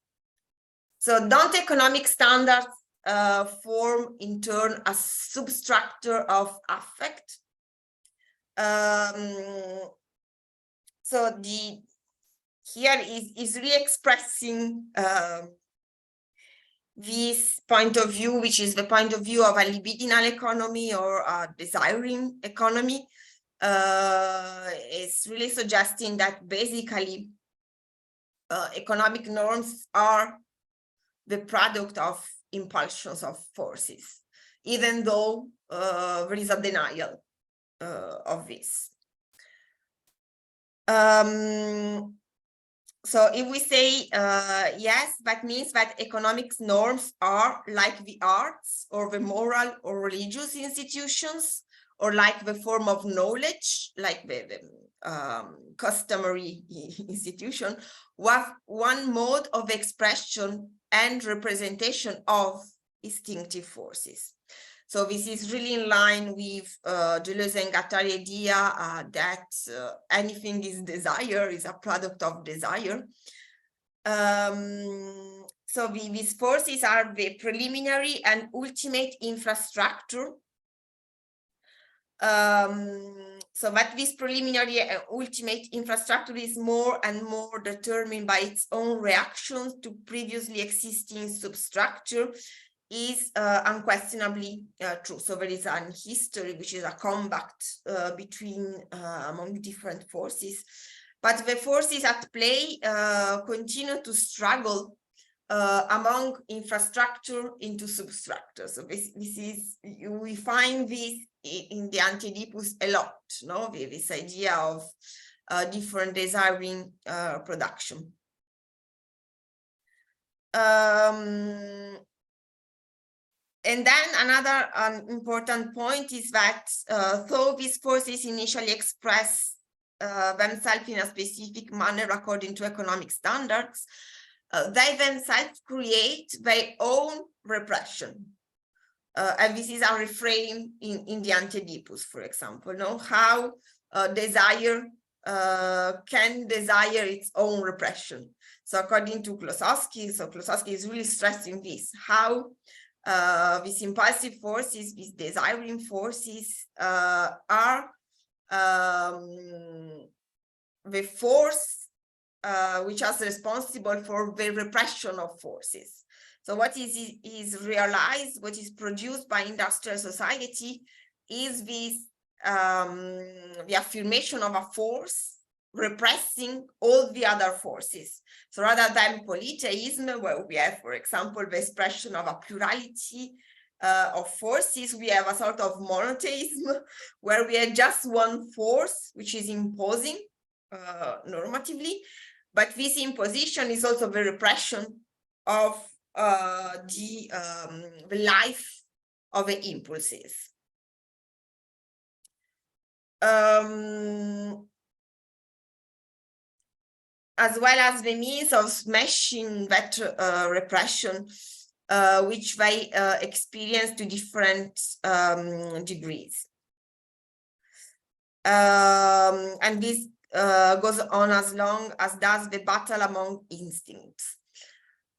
don't economic standards form in turn a substructure of affect. So here is re-expressing this point of view, which is the point of view of a libidinal economy or a desiring economy. It's really suggesting that basically economic norms are the product of impulsions of forces, even though there is a denial of this. So if we say yes, that means that economics norms are like the arts or the moral or religious institutions, or like the form of knowledge, like the customary institution, with one mode of expression and representation of instinctive forces. So this is really in line with Deleuze and Guattari idea that anything is desire, is a product of desire. So these forces are the preliminary and ultimate infrastructure. So that this preliminary and ultimate infrastructure is more and more determined by its own reactions to previously existing substructure is unquestionably true. So there is an history which is a combat between among different forces, but the forces at play continue to struggle among infrastructure into substructure. So this is, we find this in the Anti-Oedipus a lot, no? This idea of different desiring production. And then another important point is that though these forces initially express themselves in a specific manner according to economic standards, they themselves create their own repression. And this is a refrain in the Anti-Oedipus, for example, no? How desire can desire its own repression. So according to Klossowski, so Klossowski is really stressing this, how these impulsive forces, these desiring forces are the force which is responsible for the repression of forces. So what is realized, what is produced by industrial society is this, the affirmation of a force repressing all the other forces. So rather than polytheism, where we have, for example, the expression of a plurality of forces, we have a sort of monotheism, where we have just one force, which is imposing normatively, but this imposition is also the repression of the life of the impulses. As well as the means of smashing that repression, which they experience to different degrees. And this goes on as long as does the battle among instincts.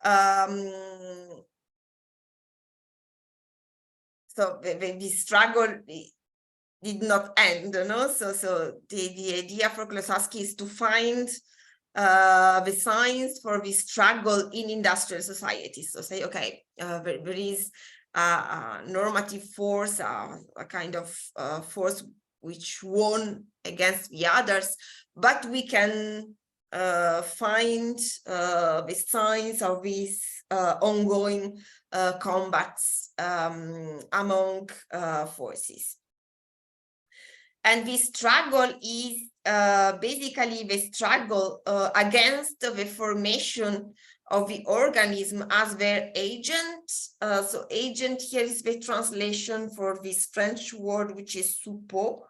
So the struggle did not end, no? So the idea for Klossowski is to find the signs for the struggle in industrial societies. So say, okay, there is a normative force, a kind of force which won against the others, but we can find the signs of these ongoing combats among forces. And this struggle is basically the struggle against the formation of the organism as their agent. So agent here is the translation for this French word, which is suppôt.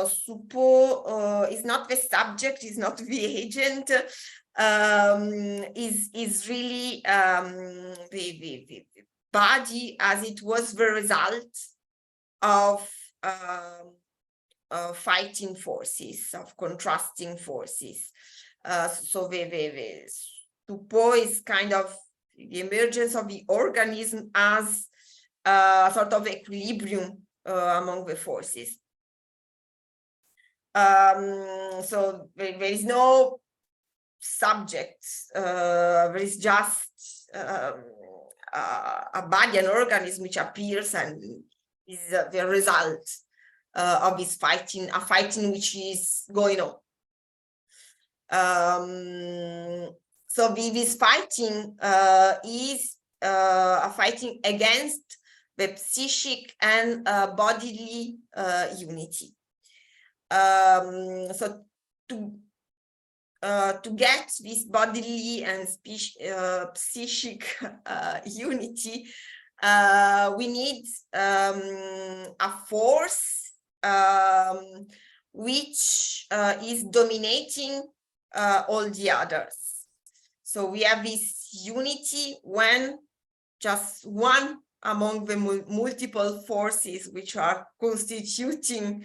Suppôt is not the subject, is not the agent, is really the body, as it was the result of fighting forces, of contrasting forces. So the suppôt is kind of the emergence of the organism as a sort of equilibrium among the forces. So there is no subject, there is just a body, an organism which appears and is the result of this fighting, a fighting which is going on. So this fighting is a fighting against the psychic and bodily unity. So to get this bodily and psychic unity, we need a force which is dominating all the others. So we have this unity when just one among the multiple forces which are constituting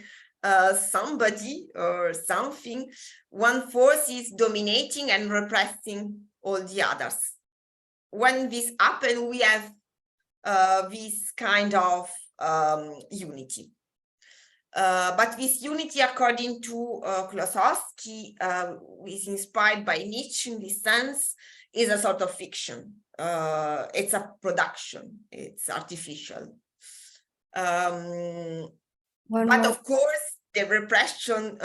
somebody or something, one force is dominating and repressing all the others. When this happens, we have this kind of unity. But this unity, according to Klossowski, is inspired by Nietzsche in this sense, is a sort of fiction. It's a production, it's artificial. But of course, the repression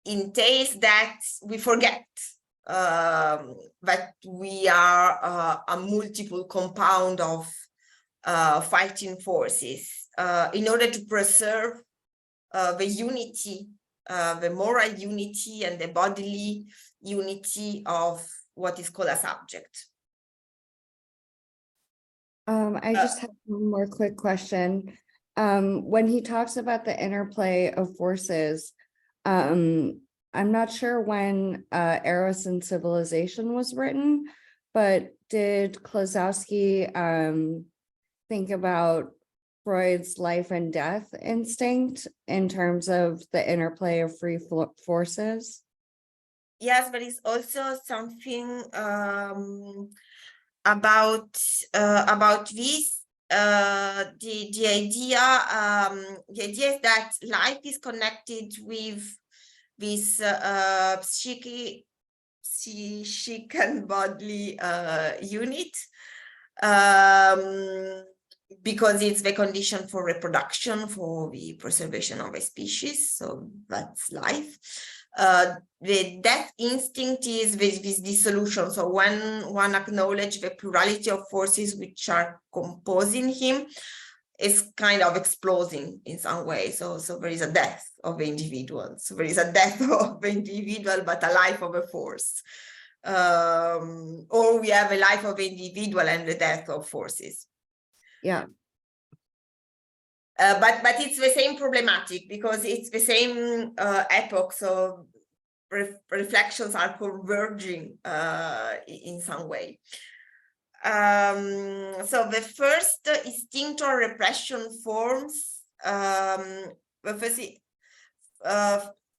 entails that we forget that we are a multiple compound of fighting forces in order to preserve the unity, the moral unity and the bodily unity of what is called a subject. I just have one more quick question. When he talks about the interplay of forces, I'm not sure when Eros and Civilization was written, but did Klossowski think about Freud's life and death instinct in terms of the interplay of free forces? Yes, there is also something about this. The idea is that life is connected with this psychic and bodily unit, because it's the condition for reproduction, for the preservation of a species. So that's life. The death instinct is this dissolution. So when one acknowledges the plurality of forces which are composing him, it's kind of exploding in some way. So there is a death of the individual. So there is a death of the individual, but a life of a force. Or we have a life of the individual and the death of forces. Yeah. But it's the same problematic because it's the same epoch. So reflections are converging in some way. So the first instinctual repression forms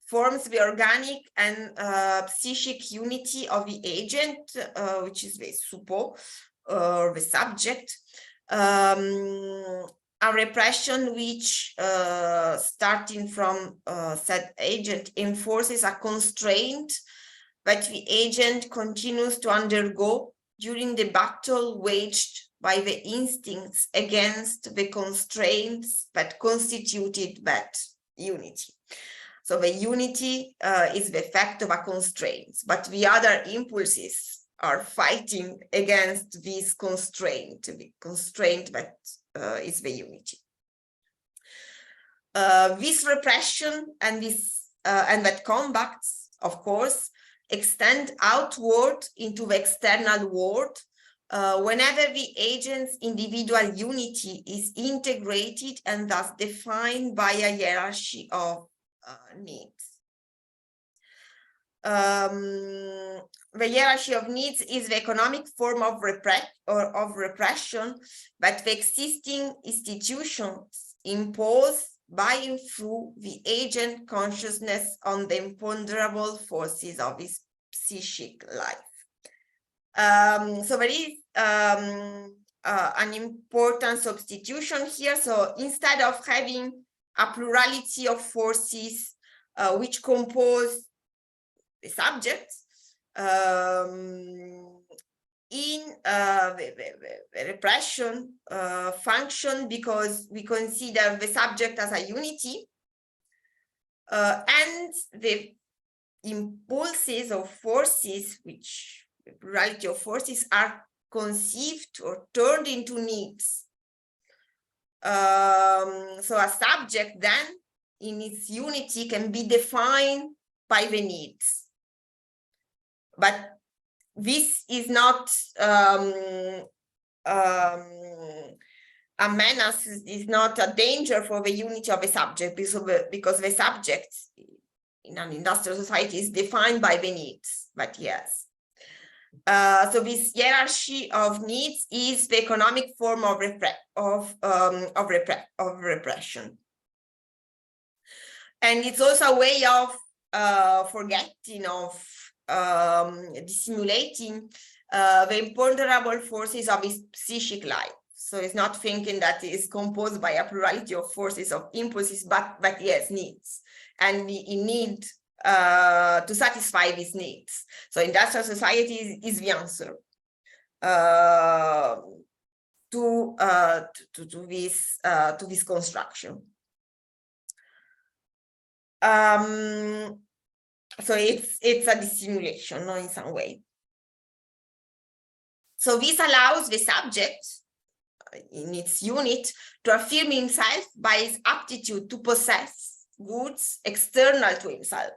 forms the organic and psychic unity of the agent, which is the suppôt or the subject. A repression which, starting from said agent, enforces a constraint that the agent continues to undergo during the battle waged by the instincts against the constraints that constituted that unity. So the unity is the effect of a constraint, but the other impulses are fighting against this constraint, the constraint that is the unity. This repression and that combats, of course, extend outward into the external world whenever the agent's individual unity is integrated and thus defined by a hierarchy of needs. The hierarchy of needs is the economic form of repression that the existing institutions impose by and through the agent consciousness on the imponderable forces of his psychic life. So there is an important substitution here. So instead of having a plurality of forces which compose the subject, in the repression function, because we consider the subject as a unity, and the impulses or forces, which the plurality of forces, are conceived or turned into needs. So a subject then in its unity can be defined by the needs. But this is not a menace, is not a danger for the unity of a subject, because the subject in an industrial society is defined by the needs. But yes, so this hierarchy of needs is the economic form of repression, and it's also a way of forgetting, of dissimulating the imponderable forces of his psychic life. So it's not thinking that it is composed by a plurality of forces, of impulses, but yes, needs, and he need to satisfy these needs. So industrial society is the answer to this construction. So it's a dissimulation, no, in some way. So this allows the subject in its unit to affirm himself by his aptitude to possess goods external to himself,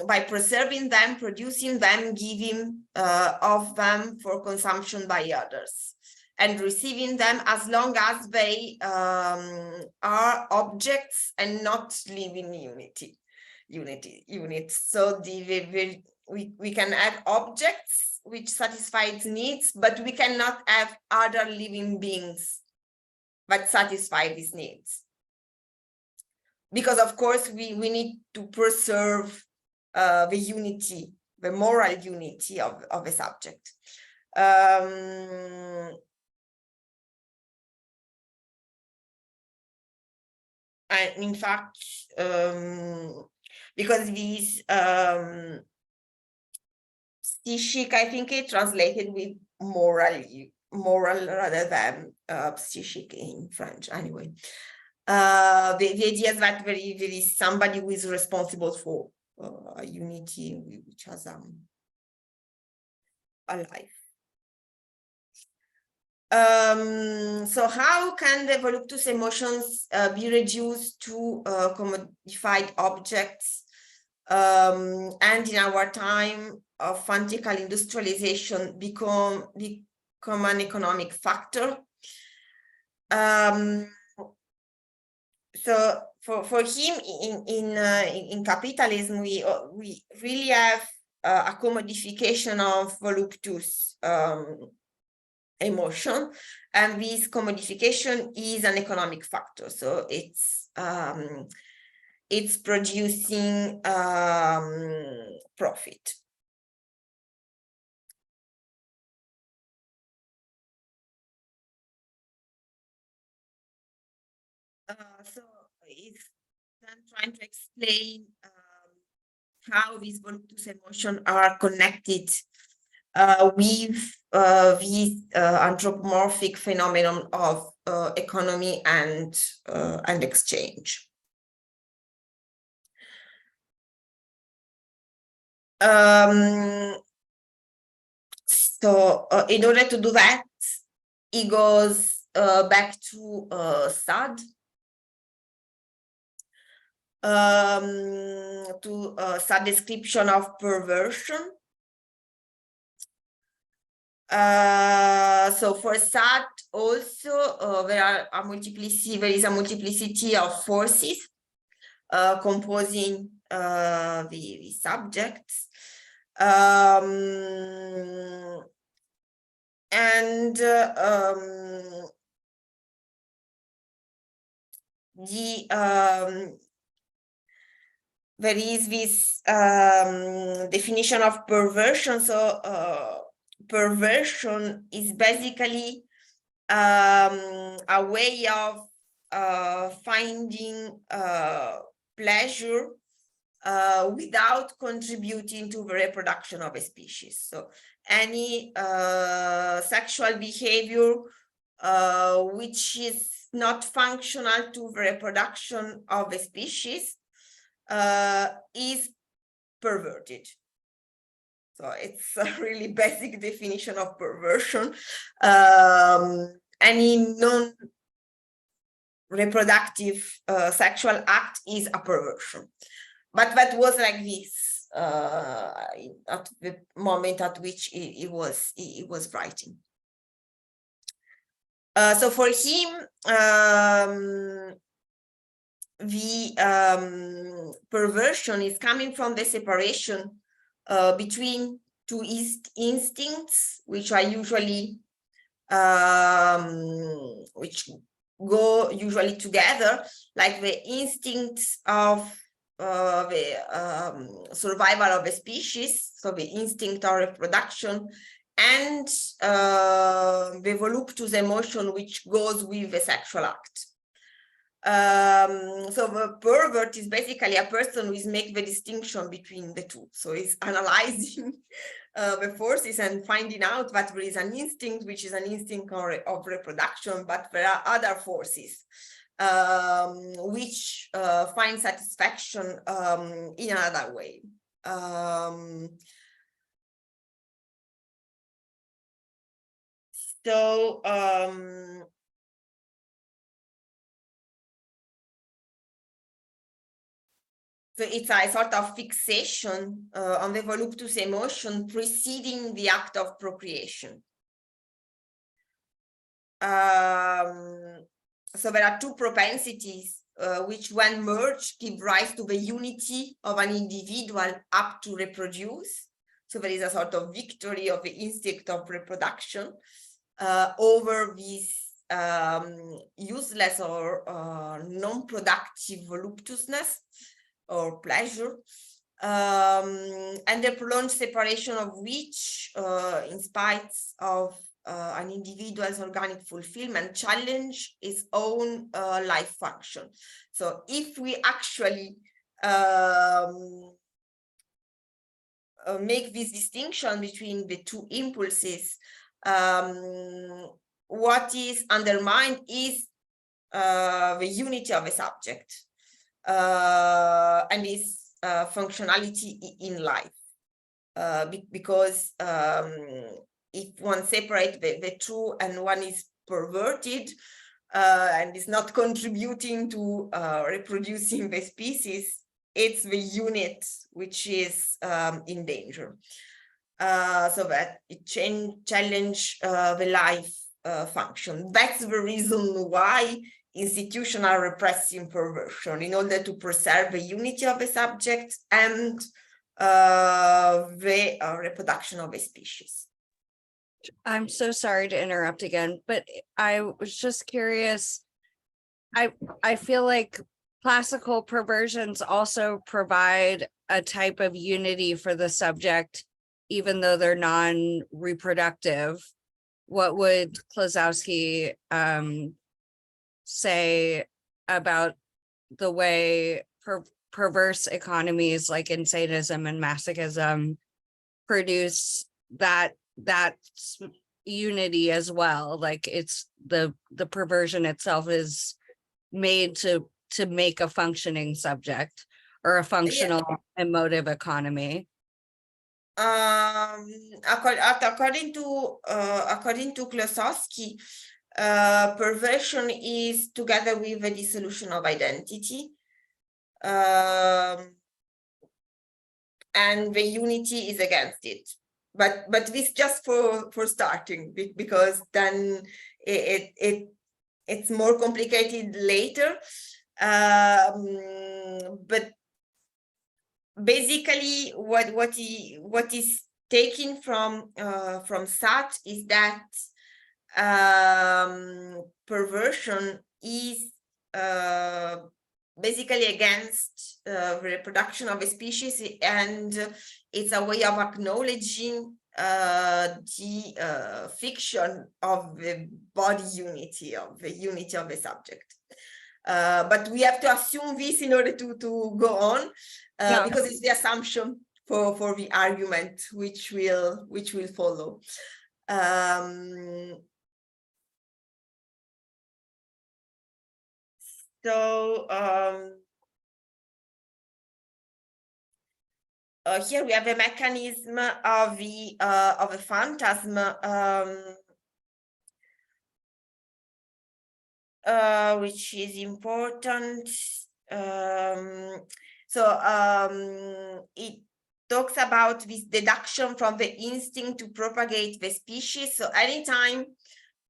by preserving them, producing them, giving of them for consumption by others, and receiving them as long as they are objects and not living units. So we can have objects which satisfy its needs, but we cannot have other living beings that satisfy these needs. Because of course we need to preserve the unity, the moral unity of a subject. And in fact, because these psychic, I think it translated with moral rather than psychic in French. Anyway, the idea is that there is somebody who is responsible for a unity which has a life. So how can the voluptuous emotions be reduced to commodified objects, and in our time of fanatical industrialization become an economic factor? So for him in capitalism, we really have a commodification of voluptuous emotion, and this commodification is an economic factor. So it's producing profit. So it's then trying to explain how these voluptuous emotions are connected with the anthropomorphic phenomenon of economy and exchange. So in order to do that, he goes back to Sade, to Sade's description of perversion. So for Sade also there is a multiplicity of forces composing the subjects, and there is this definition of perversion. So perversion is basically a way of finding pleasure without contributing to the reproduction of a species. So any sexual behavior which is not functional to the reproduction of a species is perverted. So it's a really basic definition of perversion. Any non-reproductive sexual act is a perversion. But that was like this at the moment at which he was writing. So for him, the perversion is coming from the separation between two instincts, which are usually which go usually together, like the instincts of the survival of a species, so the instinct of reproduction, and the voluptuous emotion which goes with the sexual act. So the pervert is basically a person who is making the distinction between the two. So he's analyzing the forces and finding out that there is an instinct which is an instinct of reproduction, but there are other forces which find satisfaction in another way. So it's a sort of fixation on the voluptuous emotion preceding the act of procreation. So there are two propensities which, when merged, give rise to the unity of an individual up to reproduce. So there is a sort of victory of the instinct of reproduction over this useless or non-productive voluptuousness or pleasure, and the prolonged separation of which, in spite of an individual's organic fulfillment, challenge its own life function. So if we actually make this distinction between the two impulses, what is undermined is the unity of a subject and its functionality in life, because if one separates the two and one is perverted and is not contributing to reproducing the species, it's the unit which is in danger. So that it challenge the life function. That's the reason why institutional repressing perversion, in order to preserve the unity of the subject and the reproduction of a species. I'm so sorry to interrupt again, but I was just curious. I feel like classical perversions also provide a type of unity for the subject, even though they're non-reproductive. What would Klossowski say about the way perverse economies like sadism and masochism produce that that's unity as well. Like it's the perversion itself is made to make a functioning subject or a functional emotive economy. According to Klossowski, perversion is together with the dissolution of identity, and the unity is against it. But this just for starting, because then it's more complicated later. But basically, what is taken from Sade is that perversion is basically against the reproduction of a species, and it's a way of acknowledging the fiction of the body unity, of the unity of the subject. But we have to assume this in order to go on, because it's the assumption for the argument which will follow. Here we have a mechanism of a phantasm, which is important. It talks about this deduction from the instinct to propagate the species. So anytime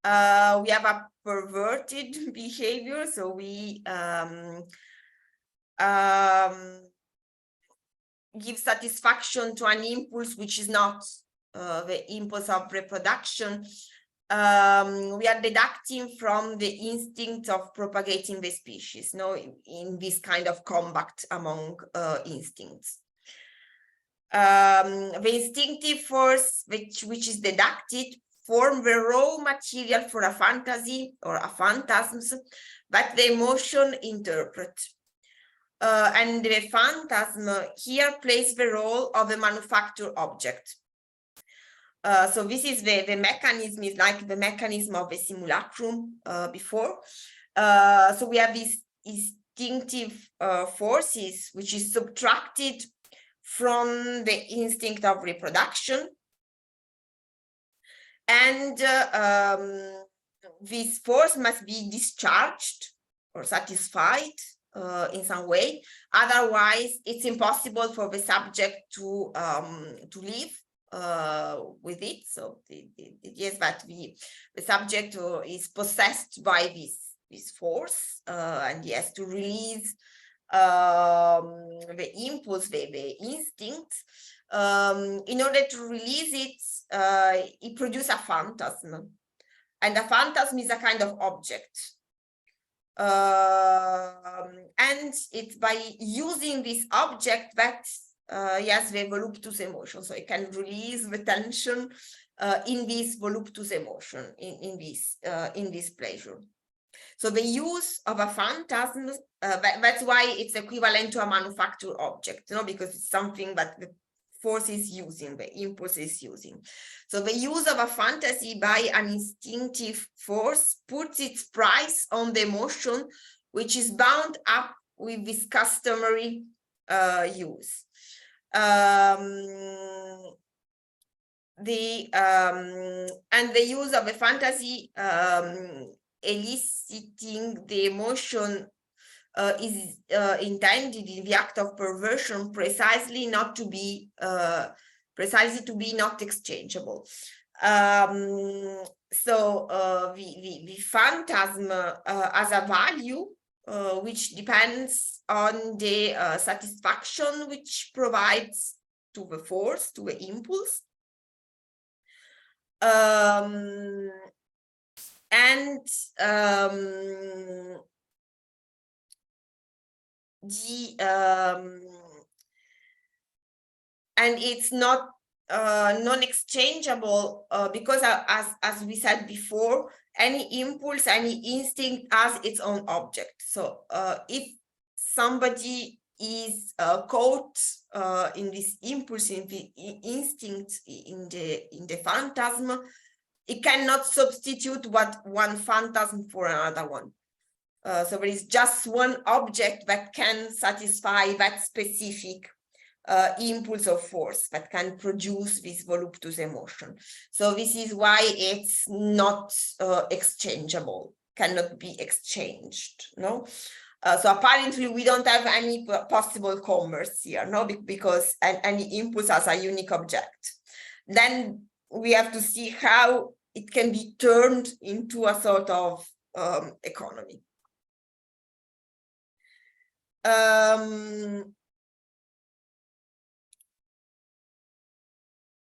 we have a perverted behavior, so we give satisfaction to an impulse which is not the impulse of reproduction, we are deducting from the instinct of propagating the species, in this kind of combat among instincts. The instinctive force which is deducted form the raw material for a fantasy or a phantasm that the emotion interpret. And the phantasm here plays the role of a manufactured object. So this is the mechanism, is like the mechanism of a simulacrum before. So we have these instinctive forces which is subtracted from the instinct of reproduction. And this force must be discharged or satisfied in some way. Otherwise, it's impossible for the subject to live with it. So the idea is that the subject is possessed by this force, and he has to release the impulse, the instinct. In order to release it, he produces a phantasm, and a phantasm is a kind of object. And it's by using this object that he has the voluptuous emotion, so he can release the tension in this voluptuous emotion, in this pleasure. So the use of a phantasm, that's why it's equivalent to a manufactured object, because it's something that the force is using, the impulse is using. So the use of a fantasy by an instinctive force puts its price on the emotion, which is bound up with this customary use. And the use of a fantasy eliciting the emotion is intended in the act of perversion precisely to be not exchangeable. So the phantasm has a value which depends on the satisfaction which provides to the force, to the impulse. And it's not non-exchangeable because as we said before, any impulse, any instinct has its own object. So if somebody is caught in this impulse, in the instinct, in the phantasm, it cannot substitute one phantasm for another one. So there is just one object that can satisfy that specific impulse of force that can produce this voluptuous emotion. So this is why it's not exchangeable, cannot be exchanged, no? So apparently we don't have any possible commerce here, no? Because any impulse has a unique object. Then we have to see how it can be turned into a sort of economy.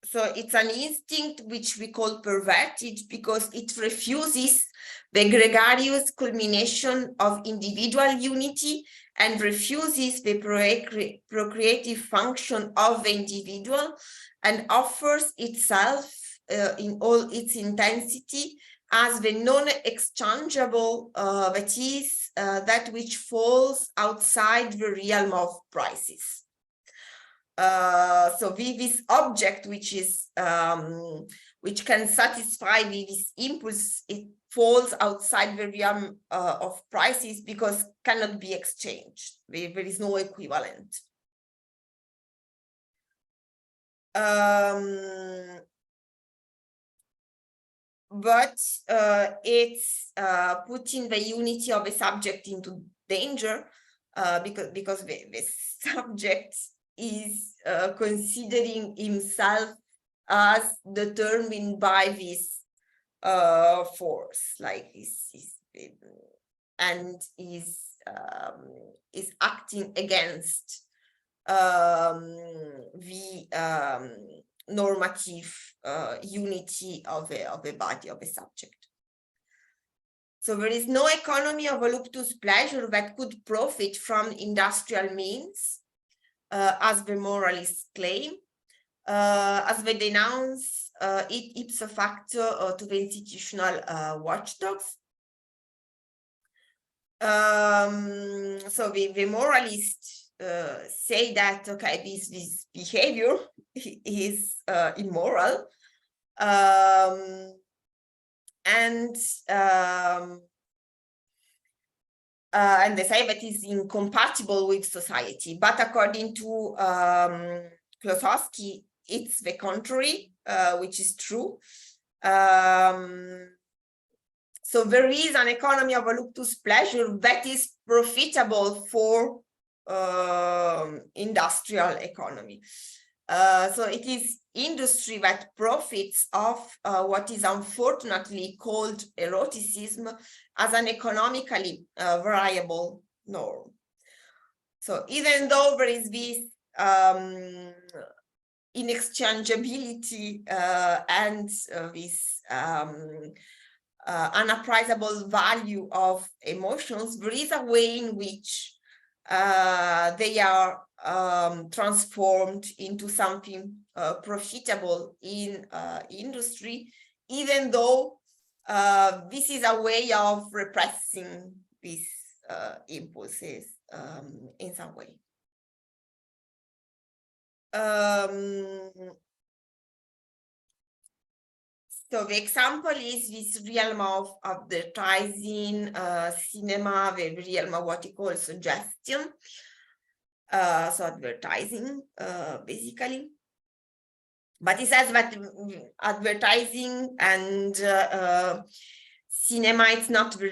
So it's an instinct which we call perverted because it refuses the gregarious culmination of individual unity and refuses the procreative function of the individual and offers itself in all its intensity as the non-exchangeable, that is, that which falls outside the realm of prices. So this object, which is which can satisfy this impulse, it falls outside the realm of prices because cannot be exchanged. There is no equivalent. But it's putting the unity of the subject into danger because the subject is considering himself as determined by this force, like and is acting against the normative unity of the body of the subject. So there is no economy of voluptuous pleasure that could profit from industrial means, as the moralists claim, as they denounce it ipso facto to the institutional watchdogs. So the moralists say that, okay, this behavior is immoral, and they say that is incompatible with society. But according to Klossowski, it's the contrary, which is true. So there is an economy of voluptuous pleasure that is profitable for industrial economy. So it is industry that profits of what is unfortunately called eroticism as an economically variable norm. So even though there is this inexchangeability and this unappraisable value of emotions, there is a way in which they are transformed into something profitable in industry, even though this is a way of repressing these impulses in some way. So the example is this realm of advertising, cinema, the realm of what you call suggestion. So advertising, basically. But he says that advertising and cinema, it's not the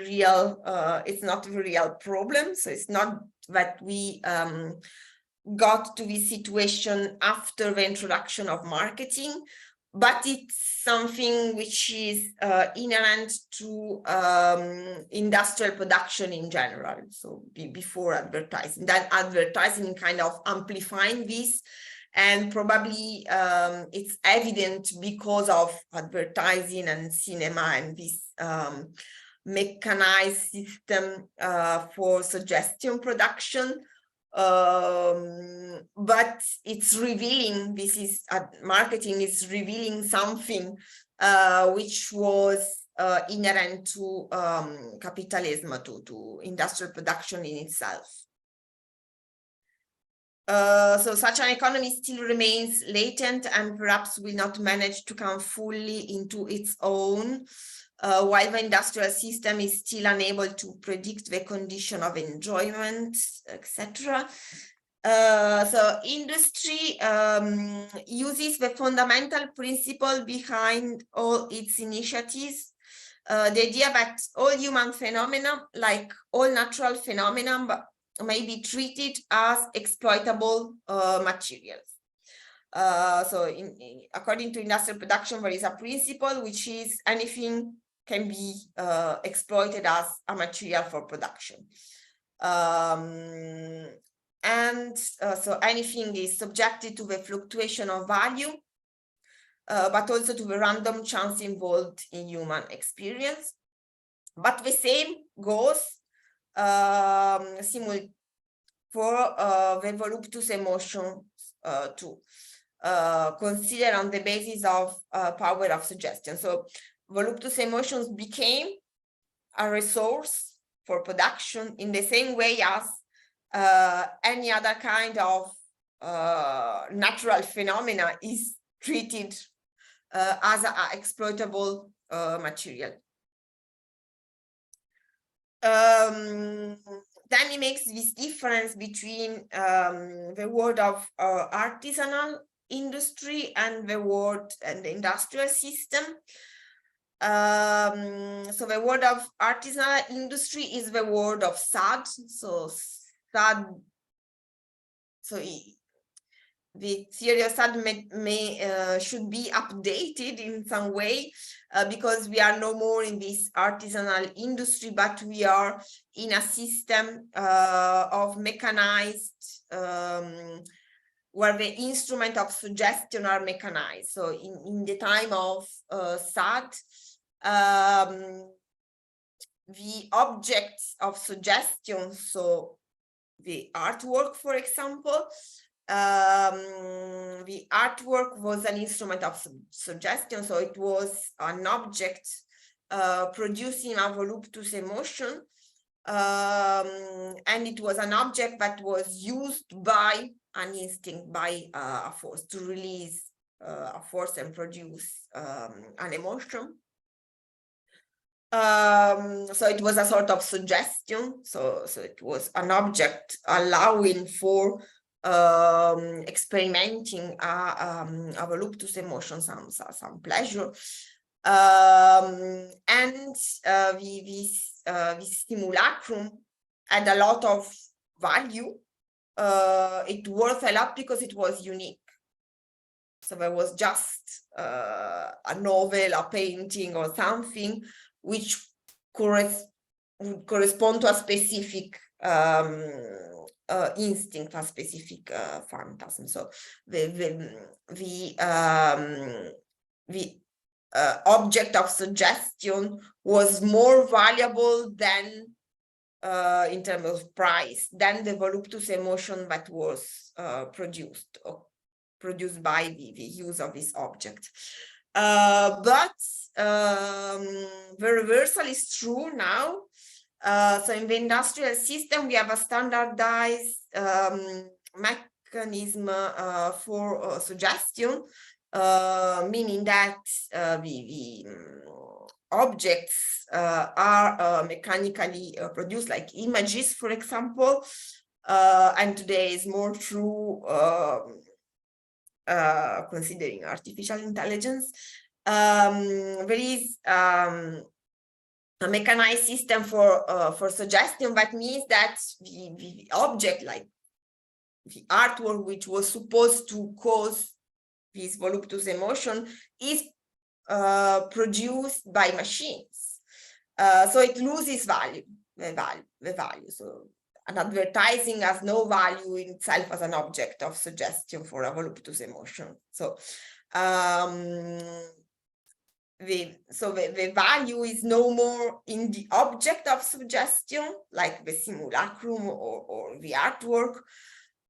real problem. So it's not that we got to this situation after the introduction of marketing, but it's something which is inherent to industrial production in general. So before advertising, that advertising kind of amplifying this, and probably it's evident because of advertising and cinema and this mechanized system for suggestion production. But it's revealing, this is marketing is revealing something which was inherent to capitalism, to industrial production in itself. So such an economy still remains latent and perhaps will not manage to come fully into its own, while the industrial system is still unable to predict the condition of enjoyment, etc. So industry uses the fundamental principle behind all its initiatives, the idea that all human phenomena, like all natural phenomena, may be treated as exploitable materials. So according to industrial production, there is a principle which is anything can be exploited as a material for production. So anything is subjected to the fluctuation of value, but also to the random chance involved in human experience. But the same goes for the voluptuous emotion too, considered on the basis of power of suggestion. So voluptuous emotions became a resource for production in the same way as any other kind of natural phenomena is treated as an exploitable material. Then he makes this difference between the world of artisanal industry and the world and the industrial system. So the world of artisanal industry is the world of Sade. So Sade, the theory of Sade should be updated in some way because we are no more in this artisanal industry, but we are in a system of mechanized, where the instrument of suggestion are mechanized. So in the time of Sade, the objects of suggestion, so the artwork, for example, the artwork was an instrument of suggestion, so it was an object producing a voluptuous emotion, and it was an object that was used by an instinct, by a force, to release a force and produce an emotion. So it was a sort of suggestion, so it was an object allowing for experimenting a voluptuous emotion, some pleasure, and this simulacrum had a lot of value. It worth a lot because it was unique. So there was just a novel, a painting, or something which would correspond to a specific instinct, a specific phantasm. So the object of suggestion was more valuable than in terms of price than the voluptuous emotion that was produced by the use of this object. But the reversal is true now. So in the industrial system, we have a standardized mechanism for suggestion, meaning that the objects are mechanically produced, like images, for example, and today is more true considering artificial intelligence. There is a mechanized system for suggestion. That means that the object, like the artwork, which was supposed to cause this voluptuous emotion, is produced by machines. So it loses value, the value. So an advertising has no value in itself as an object of suggestion for a voluptuous emotion. So the value is no more in the object of suggestion, like the simulacrum or the artwork,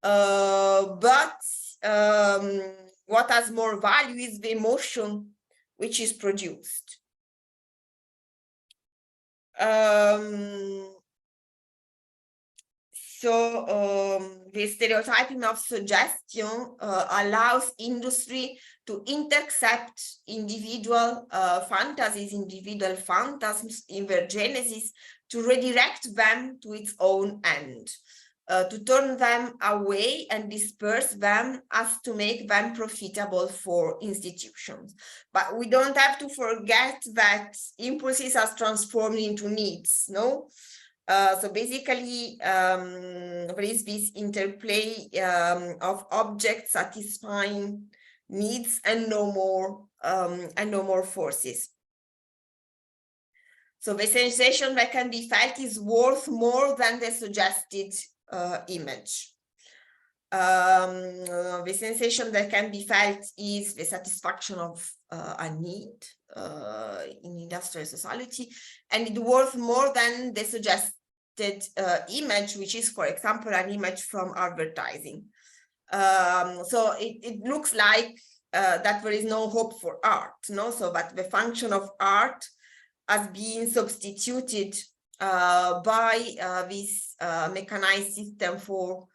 but what has more value is the emotion which is produced. The stereotyping of suggestion allows industry to intercept individual fantasies, individual phantasms in their genesis, to redirect them to its own end, to turn them away and disperse them as to make them profitable for institutions. But we don't have to forget that impulses are transformed into needs, no? So basically, there is this interplay of objects satisfying needs and no more forces. So the sensation that can be felt is worth more than the suggested image. The sensation that can be felt is the satisfaction of a need in industrial society, and it's worth more than the suggested image, which is, for example, an image from advertising. So it looks like that there is no hope for art, no? So that the function of art has been substituted by this mechanized system for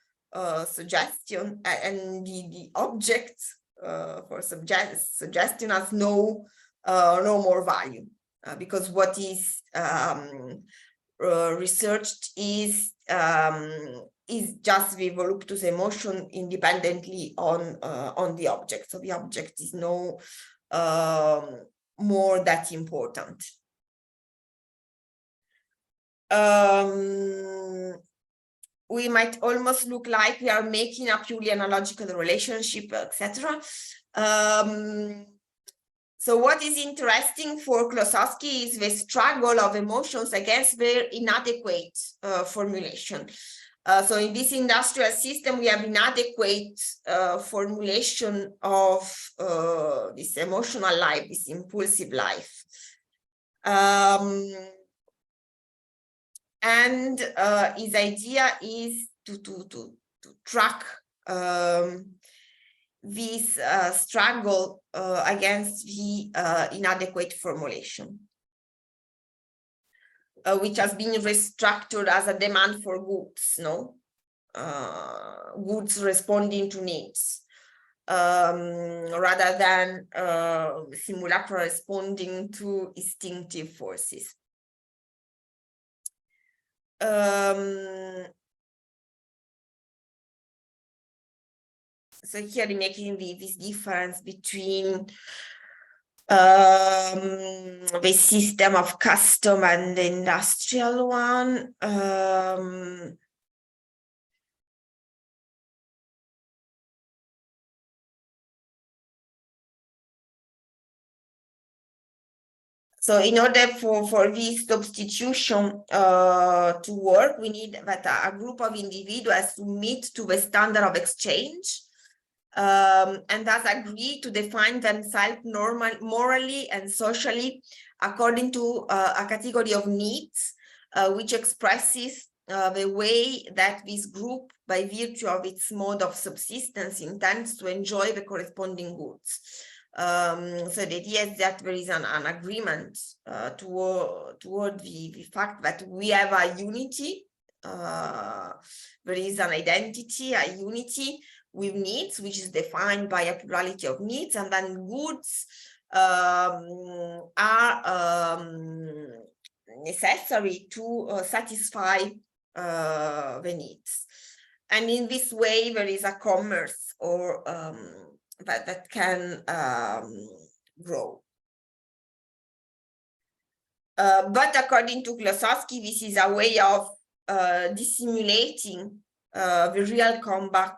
suggestion, and the object for suggestion has no more value, because what is researched is just the voluptuous emotion independently on the object. So the object is no more that important. We might almost look like we are making a purely analogical relationship, etc. So what is interesting for Klossowski is the struggle of emotions against their inadequate formulation. So in this industrial system, we have inadequate formulation of this emotional life, this impulsive life. And his idea is to track this struggle against the inadequate formulation, which has been restructured as a demand for goods, no? Goods responding to needs, rather than simulacra responding to instinctive forces. So here I'm making this difference between the system of custom and the industrial one. So in order for this substitution to work, we need that a group of individuals to meet to the standard of exchange, and thus agree to define themselves morally and socially according to a category of needs, which expresses the way that this group, by virtue of its mode of subsistence, intends to enjoy the corresponding goods. So the idea is that there is an agreement toward the fact that we have a unity, there is an identity, a unity with needs, which is defined by a plurality of needs, and then goods are necessary to satisfy the needs. And in this way, there is a commerce or that can grow. But according to Klossowski, this is a way of dissimulating the real combat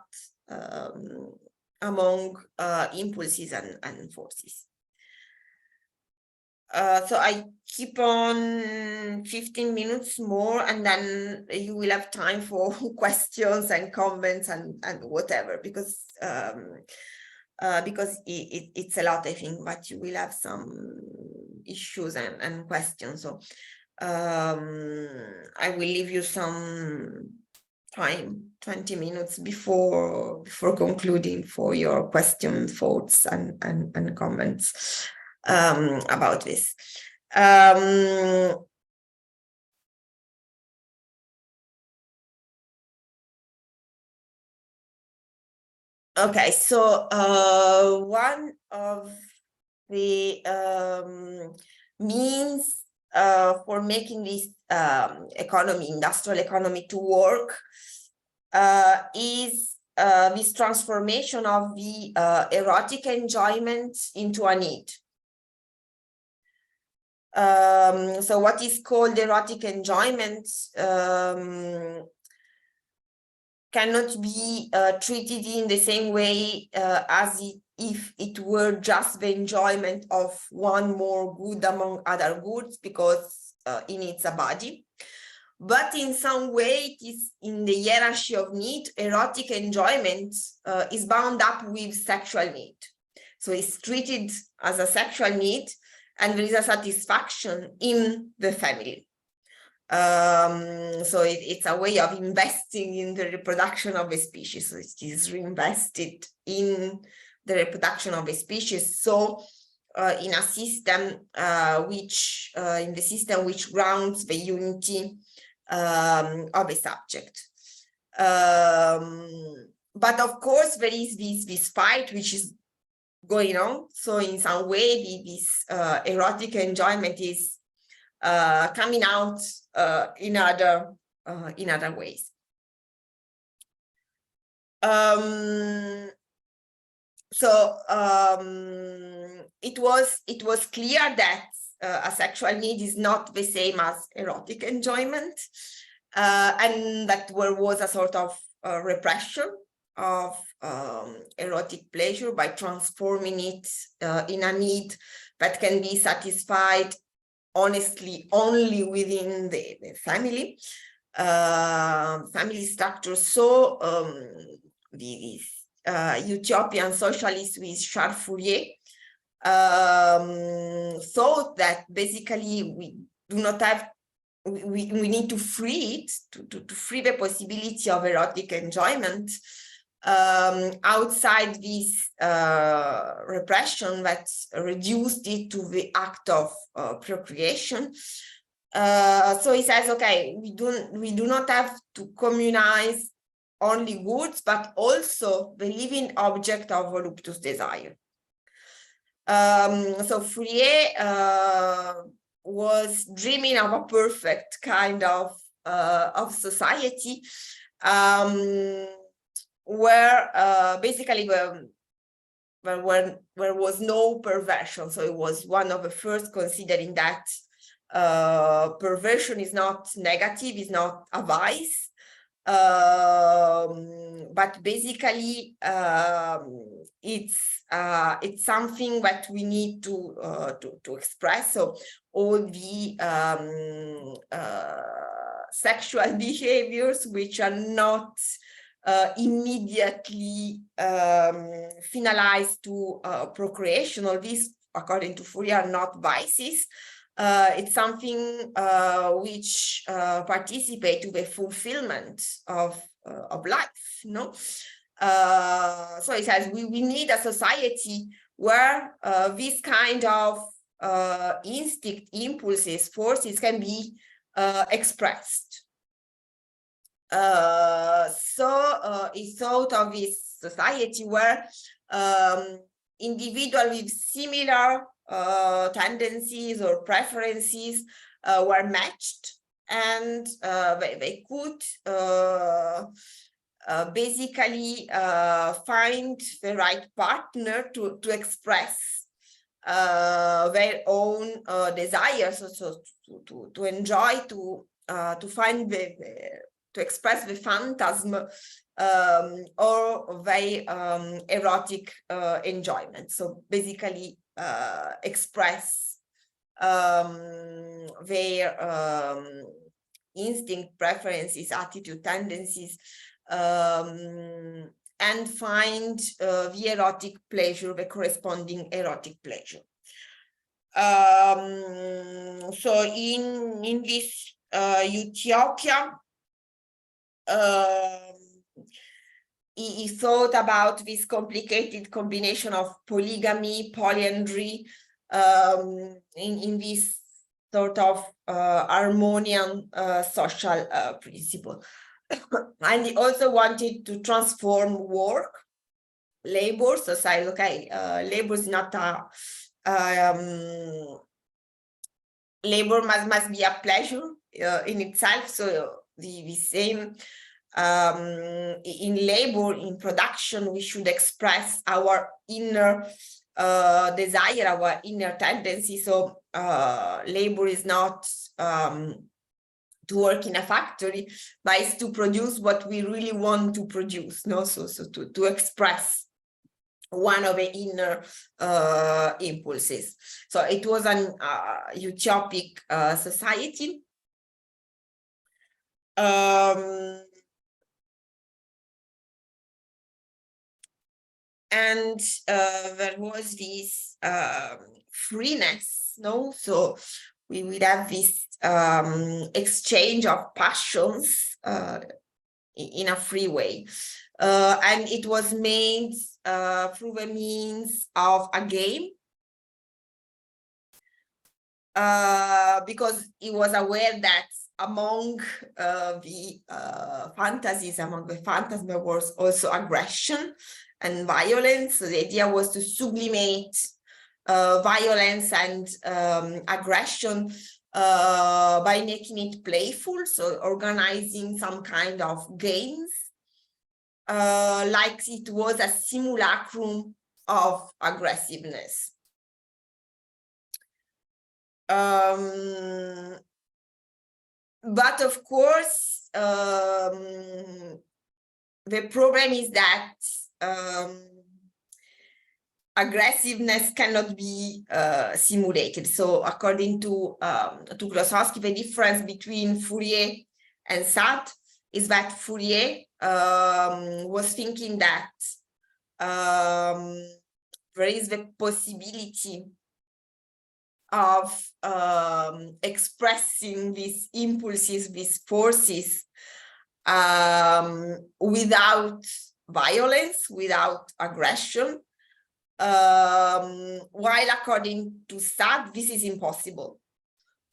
among impulses and forces. So I keep on 15 minutes more, and then you will have time for questions and comments and whatever, because it's a lot, I think, but you will have some issues and questions. So I will leave you some time, 20 minutes before concluding, for your questions, thoughts, and comments about this. Okay, so one of the means for making this industrial economy to work is this transformation of the erotic enjoyment into a need. So what is called erotic enjoyment cannot be treated in the same way as if it were just the enjoyment of one more good among other goods, because it needs a body. But in some way, it is in the hierarchy of need, erotic enjoyment is bound up with sexual need. So it's treated as a sexual need, and there is a satisfaction in the family. So it's a way of investing in the reproduction of a species. So it is reinvested in the reproduction of a species. So in a system which grounds the unity of a subject. But of course, there is this fight which is going on. So in some way, this erotic enjoyment is coming out in other ways. It was clear that a sexual need is not the same as erotic enjoyment, and that there was a sort of repression of erotic pleasure by transforming it in a need that can be satisfied honestly only within the family structure. So the utopian socialist with Charles Fourier thought that basically we do not have, we need to free it, to free the possibility of erotic enjoyment outside this repression that reduced it to the act of procreation. So he says, okay, we do not have to communize only goods, but also the living object of voluptuous desire. So Fourier was dreaming of a perfect kind of society where basically there was no perversion. So it was one of the first considering that perversion is not negative, is not a vice, but basically it's something that we need to express. So all the sexual behaviors which are not immediately finalized to procreation, all these, according to Fourier, are not vices. It's something which participate to the fulfillment of life, no? So it says we need a society where this kind of instinct, impulses, forces can be expressed. So he thought of this society where individuals with similar tendencies or preferences were matched, and they could basically find the right partner to express their own desires, so to enjoy, to find to express the phantasm or the erotic enjoyment. So basically express their instinct, preferences, attitude, tendencies, and find the erotic pleasure, the corresponding erotic pleasure. So in this utopia, he thought about this complicated combination of polygamy, polyandry, in this sort of harmonious social principle. And he also wanted to transform work labor. So say, okay, labor is not a labor must be a pleasure in itself. So the same in labor, in production, we should express our inner desire, our inner tendency. So labor is not to work in a factory, but it's to produce what we really want to produce. No, so to express one of the inner impulses. So it was an utopic society. And there was this freeness, no? So we would have this exchange of passions in a free way. And it was made through the means of a game, because he was aware that among the fantasies, among the phantasm, there was also aggression and violence. So the idea was to sublimate violence and aggression by making it playful, so organizing some kind of games, like it was a simulacrum of aggressiveness. But of course, the problem is that aggressiveness cannot be simulated. So according to Klossowski, the difference between Fourier and Sade is that Fourier was thinking that there is the possibility of expressing these impulses, these forces, without violence, without aggression, while according to Sade, this is impossible.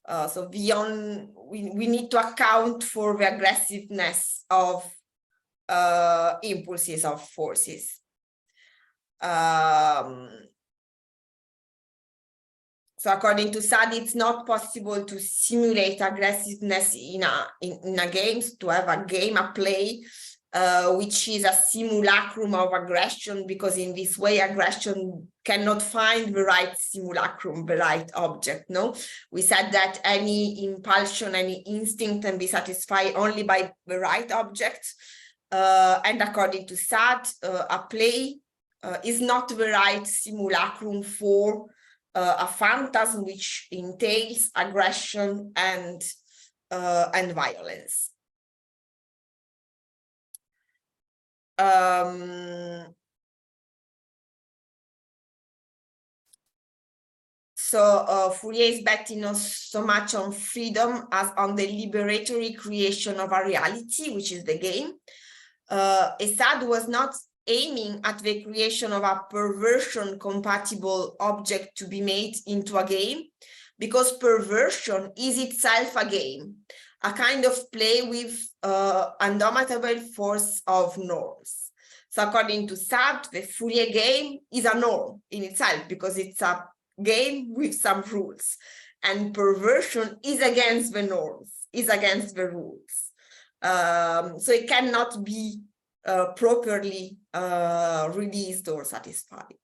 So beyond, we need to account for the aggressiveness of impulses, of forces. So according to Sade, it's not possible to simulate aggressiveness in a game, to have a game, a play, which is a simulacrum of aggression, because in this way aggression cannot find the right simulacrum, the right object. No, we said that any impulsion, any instinct can be satisfied only by the right object, and according to Sade, a play is not the right simulacrum for a phantasm which entails aggression and violence. So Fourier is betting not so much on freedom as on the liberatory creation of a reality, which is the game. Sade was not aiming at the creation of a perversion compatible object to be made into a game, because perversion is itself a game, a kind of play with undoubtable force of norms. So according to Sade, the Fourier game is a norm in itself, because it's a game with some rules, and perversion is against the norms, is against the rules. So it cannot be properly released or satisfied.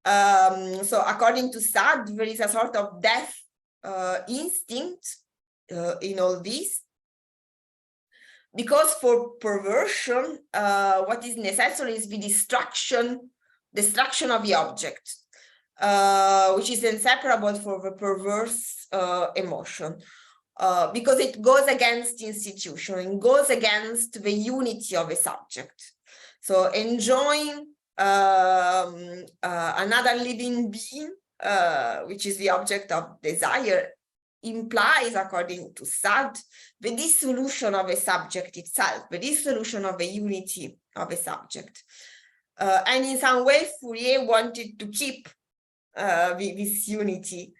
So according to Sade, there is a sort of death instinct in all this, because for perversion, what is necessary is the destruction of the object, which is inseparable for the perverse emotion. Because it goes against institution, it goes against the unity of a subject. So enjoying another living being, which is the object of desire, implies, according to Sade, the dissolution of a subject itself, the dissolution of the unity of a subject. And in some way, Fourier wanted to keep this unity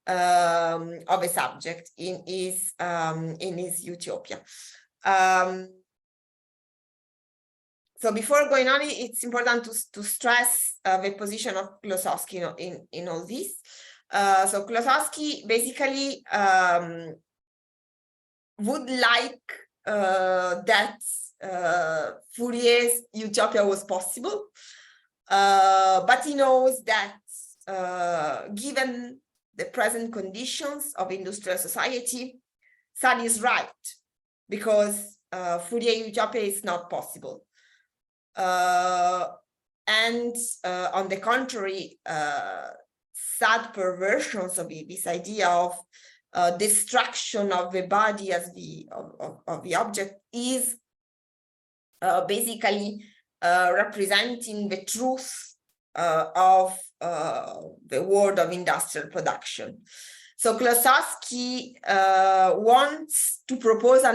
of a subject in his Utopia. So before going on, it's important to stress the position of Klossowski in all this. So Klossowski basically would like that Fourier's utopia was possible, but he knows that given the present conditions of industrial society, Sade is right, because Fourier utopia is not possible. And on the contrary, sad perversions of this idea of destruction of the body as the object is basically representing the truth of the world of industrial production. So Klossowski wants to propose a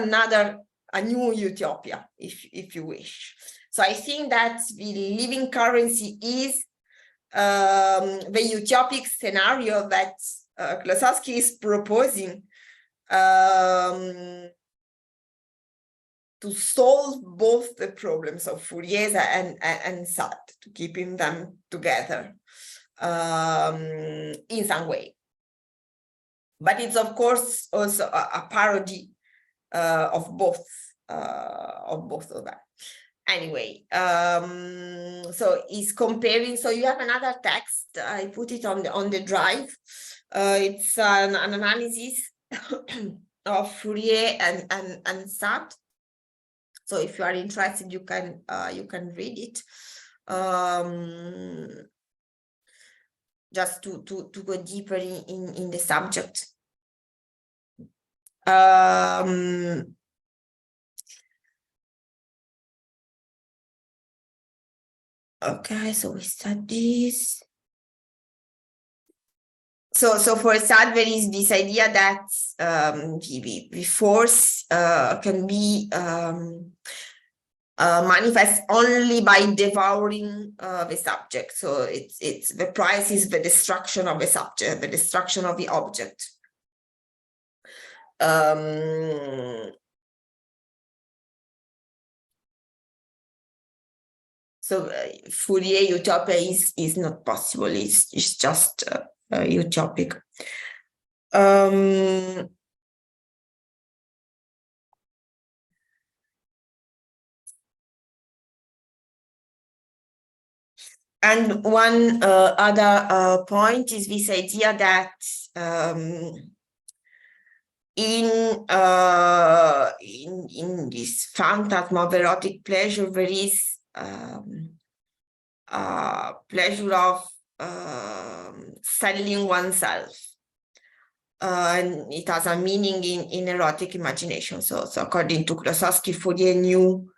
new utopia, if you wish. So I think that the living currency is the utopic scenario that Klossowski is proposing to solve both the problems of Fourier and Sade, to keeping them together in some way. But it's of course also a parody of both of them. Anyway, so he's comparing. So you have another text. I put it on the drive. It's an analysis of Fourier and Sade. So if you are interested, you can read it. Just to go deeper in the subject. Okay, so we start this. So for Sade, there is this idea that the force can be manifest only by devouring the subject. So it's the price is the destruction of the subject, the destruction of the object. So Fourier utopia is not possible. It's just utopic. And one other point is this idea that in this phantasm of erotic pleasure, there is pleasure of selling oneself, and it has a meaning in erotic imagination. So according to Klossowski, Fourier knew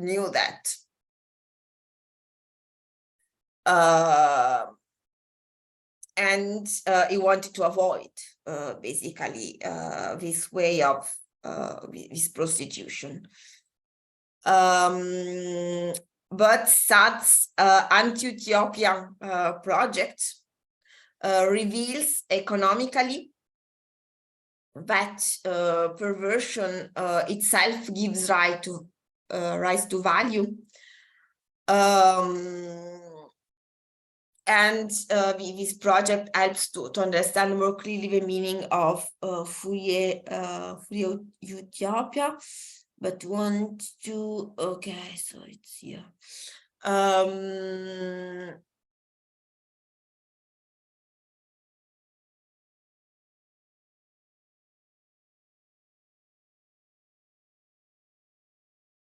that. And he wanted to avoid basically this way of this prostitution. But Sade's anti-Utopia project reveals economically that perversion itself gives rise to value. And this project helps to understand more clearly the meaning of Fourier utopia, but want to, okay, so it's here.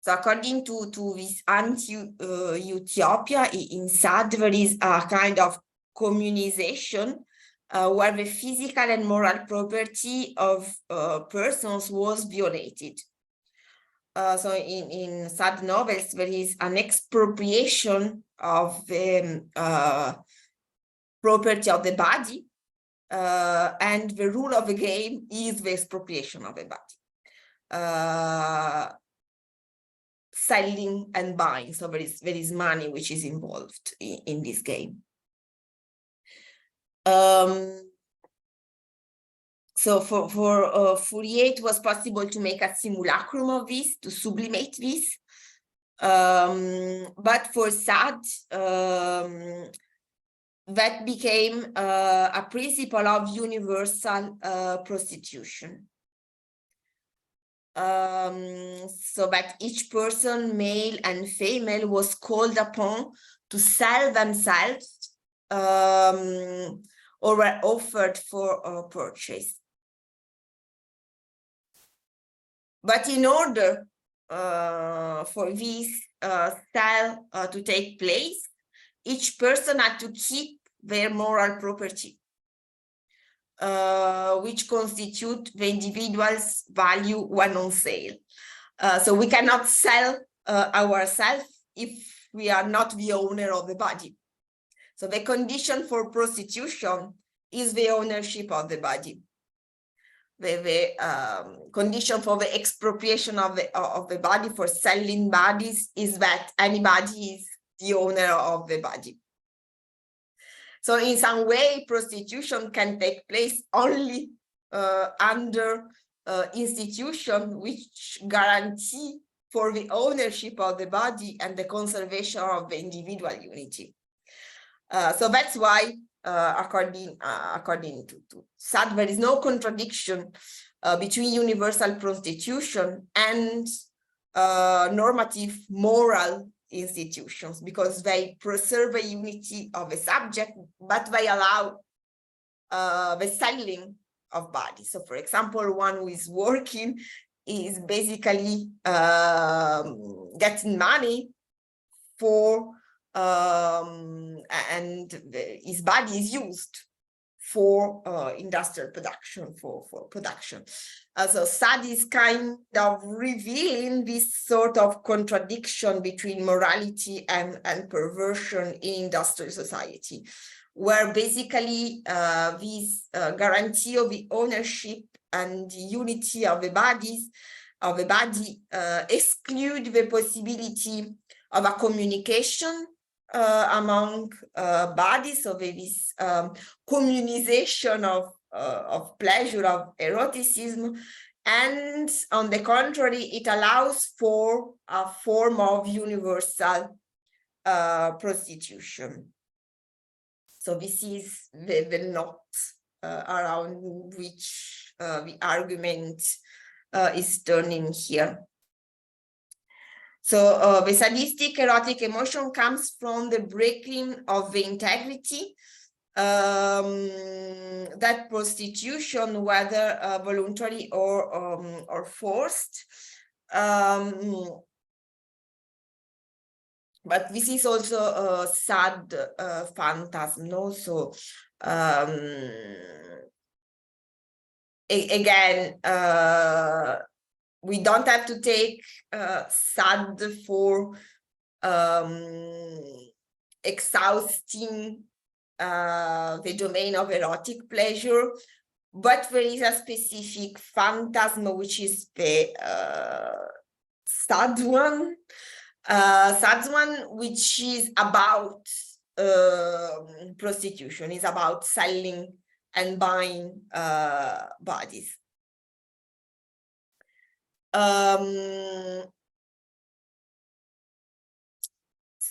So according to this anti-utopia in Sade, there is a kind of communization where the physical and moral property of persons was violated. So in Sade novels, there is an expropriation of the property of the body, and the rule of the game is the expropriation of the body. Selling and buying, so there is money which is involved in this game. So for Fourier, it was possible to make a simulacrum of this, to sublimate this. But for Sade, that became a principle of universal prostitution. So that each person, male and female, was called upon to sell themselves or were offered for purchase. But in order for this sale to take place, each person had to keep their moral property, which constitute the individual's value when on sale. So we cannot sell ourselves if we are not the owner of the body. So the condition for prostitution is the ownership of the body. The condition for the expropriation of the body, for selling bodies, is that anybody is the owner of the body. So in some way, prostitution can take place only under institutions which guarantee for the ownership of the body and the conservation of the individual unity. So that's why, according to Sade, there is no contradiction between universal prostitution and normative moral institutions, because they preserve the unity of the subject, but they allow the selling of bodies. So, for example, one who is working is basically getting money for and his body is used for industrial production, for production. So Sade is kind of revealing this sort of contradiction between morality and perversion in industrial society, where basically this guarantee of the ownership and the unity of the body exclude the possibility of a communication among bodies, so there is communization of pleasure, of eroticism, and on the contrary, it allows for a form of universal prostitution. So this is the knot around which the argument is turning here. So the sadistic erotic emotion comes from the breaking of the integrity that prostitution, whether voluntary or forced. But this is also a sad phantasm, no? So again, we don't have to take Sade for exhausting the domain of erotic pleasure, but there is a specific phantasm, which is the sad one, which is about prostitution, is about selling and buying bodies.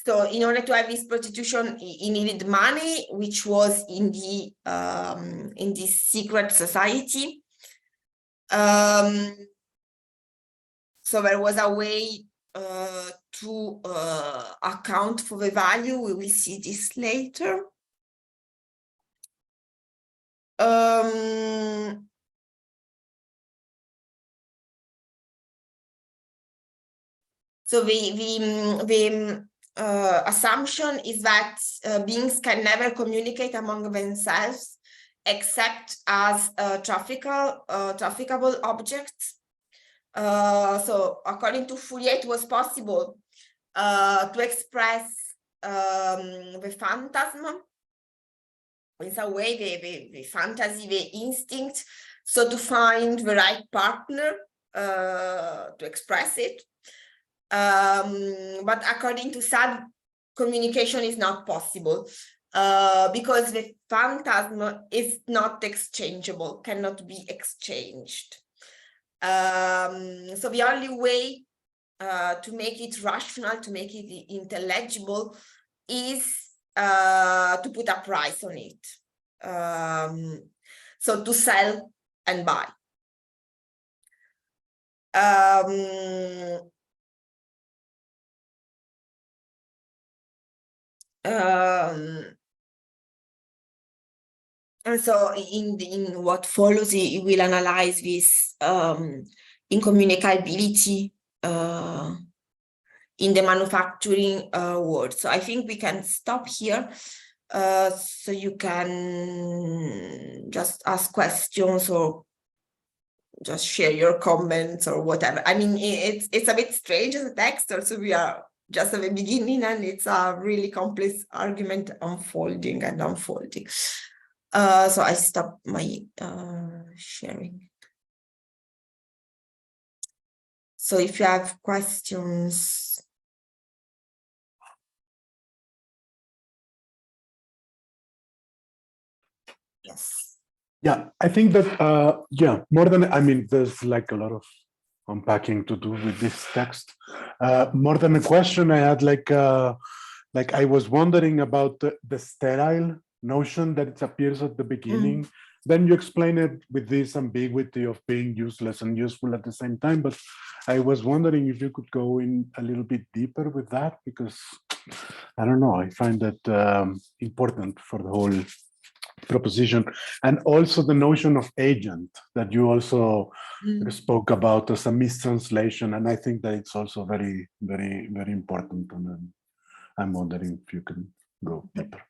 So in order to have this prostitution, he needed money, which was in this secret society. So there was a way to account for the value. We will see this later. So the assumption is that beings can never communicate among themselves except as trafficable objects. So according to Fourier, it was possible to express the phantasm, in some way, the fantasy, the instinct, so to find the right partner to express it. But according to Sade, communication is not possible because the phantasm is not exchangeable, cannot be exchanged. So the only way to make it rational, to make it intelligible, is to put a price on it. So to sell and buy. And so in what follows, it will analyze this incommunicability in the manufacturing world. So I think we can stop here. So you can just ask questions or just share your comments or whatever. I mean, it's a bit strange as a text. Also, we are just at the beginning, and it's a really complex argument unfolding and unfolding. So I stop my sharing. So if you have questions. Yes. Yeah, I think that, yeah, more than, I mean, there's like a lot of unpacking to do with this text. More than a question, I had like I was wondering about the sterile notion that it appears at the beginning. Then you explain it with this ambiguity of being useless and useful at the same time. But I was wondering if you could go in a little bit deeper with that, because I don't know, I find that important for the whole proposition. And also the notion of agent that you also spoke about as a mistranslation. And I think that it's also very, very, very important. And I'm wondering if you can go deeper.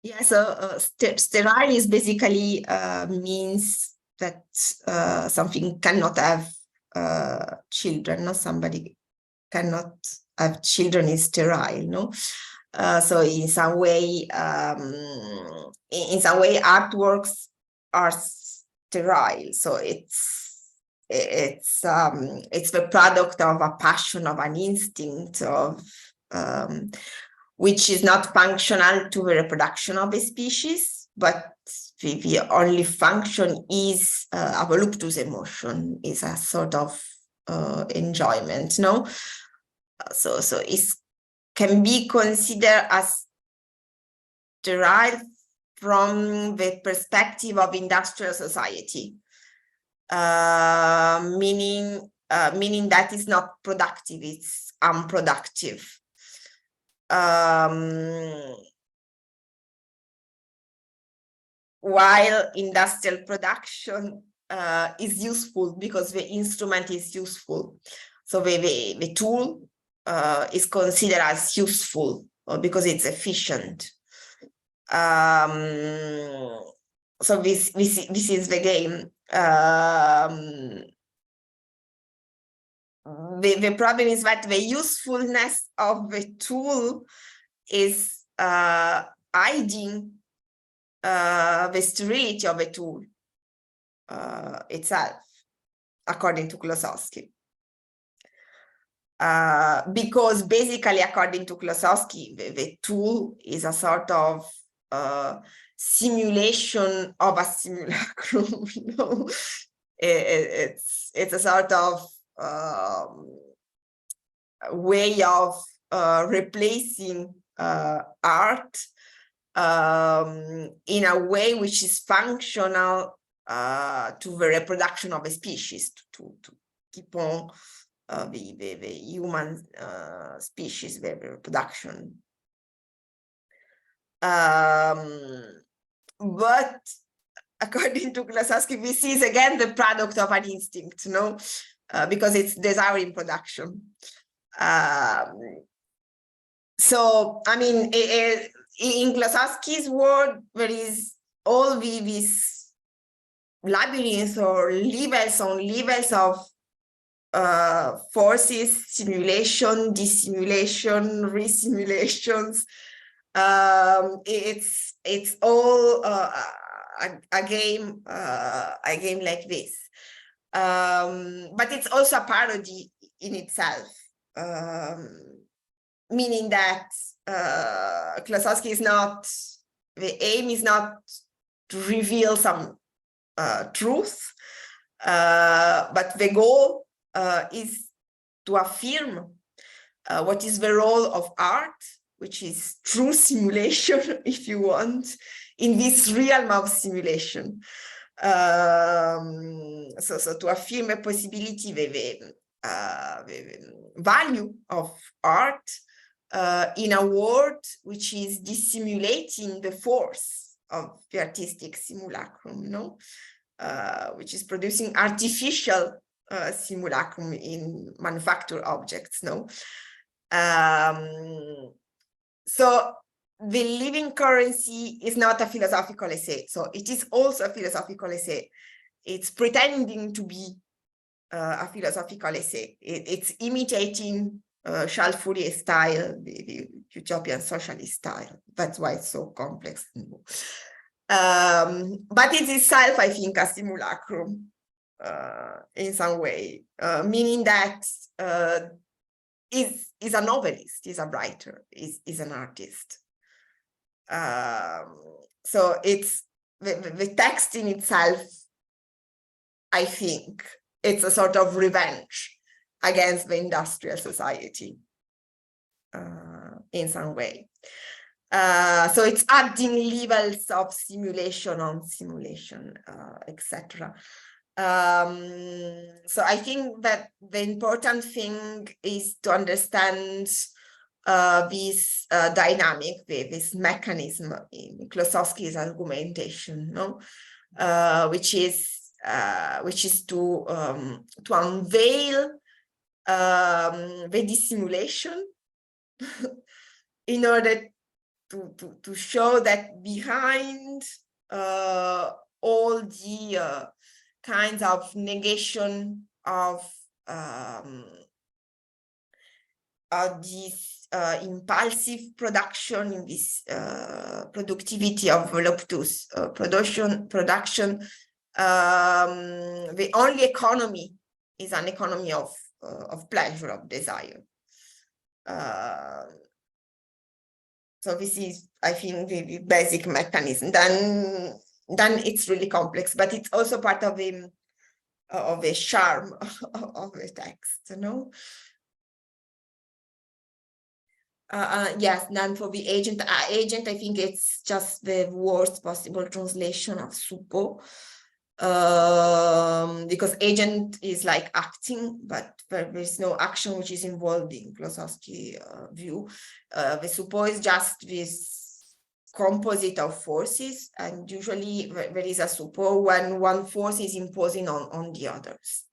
Yeah, so sterile is basically means that something cannot have children, no? Somebody cannot have children is sterile, no? So in some way, artworks are sterile. So it's the product of a passion, of an instinct, of which is not functional to the reproduction of a species, but the only function is a voluptuous emotion, is a sort of enjoyment, no? So it can be considered as derived from the perspective of industrial society, meaning that it's not productive, it's unproductive. While industrial production is useful because the instrument is useful. So the tool is considered as useful because it's efficient. So this is the game. The problem is that the usefulness of the tool is hiding the sterility of the tool itself, according to Klossowski. Because basically, according to Klossowski, the tool is a sort of simulation of a simulacrum. You know? It's a sort of way of replacing art in a way which is functional to the reproduction of a species, to keep on the human species, the reproduction. But according to Klossowski, this is again the product of an instinct, no? Because it's desiring production. So, I mean, in Klossowski's world, there is all these labyrinths or levels on levels of forces, simulation, dissimulation, resimulations. It's all a game like this. But it's also a parody in itself, meaning that Klossowski is not, the aim is not to reveal some truth, but the goal is affirm what is the role of art, which is true simulation, if you want, in this realm of simulation. So to affirm a possibility, the value of art in a world which is dissimulating the force of the artistic simulacrum, no? Which is producing artificial simulacrum in manufactured objects, no? So the living currency is not a philosophical essay. So it is also a philosophical essay. It's pretending to be a philosophical essay. It's imitating Charles Fourier's style, the utopian socialist style. That's why it's so complex. But it is itself, I think, a simulacrum in some way, meaning that is a novelist, is a writer, is an artist. So it's the text in itself, I think, it's a sort of revenge against the industrial society in some way. So it's adding levels of simulation on simulation, etc. So I think that the important thing is to understand this dynamic, this mechanism in Klossowski's argumentation, no? Which is to unveil the dissimulation in order to show that behind all the kinds of negation of this impulsive production, in this productivity of voluptuous production, the only economy is an economy of pleasure, of desire. So this is, I think, the basic mechanism. Then it's really complex, but it's also part of the charm of the text, you know. Yes, then for the agent, I think it's just the worst possible translation of suppo, because agent is like acting, but there is no action which is involved in Klossowski's view. The suppo is just this composite of forces, and usually there is a suppo when one force is imposing on the others.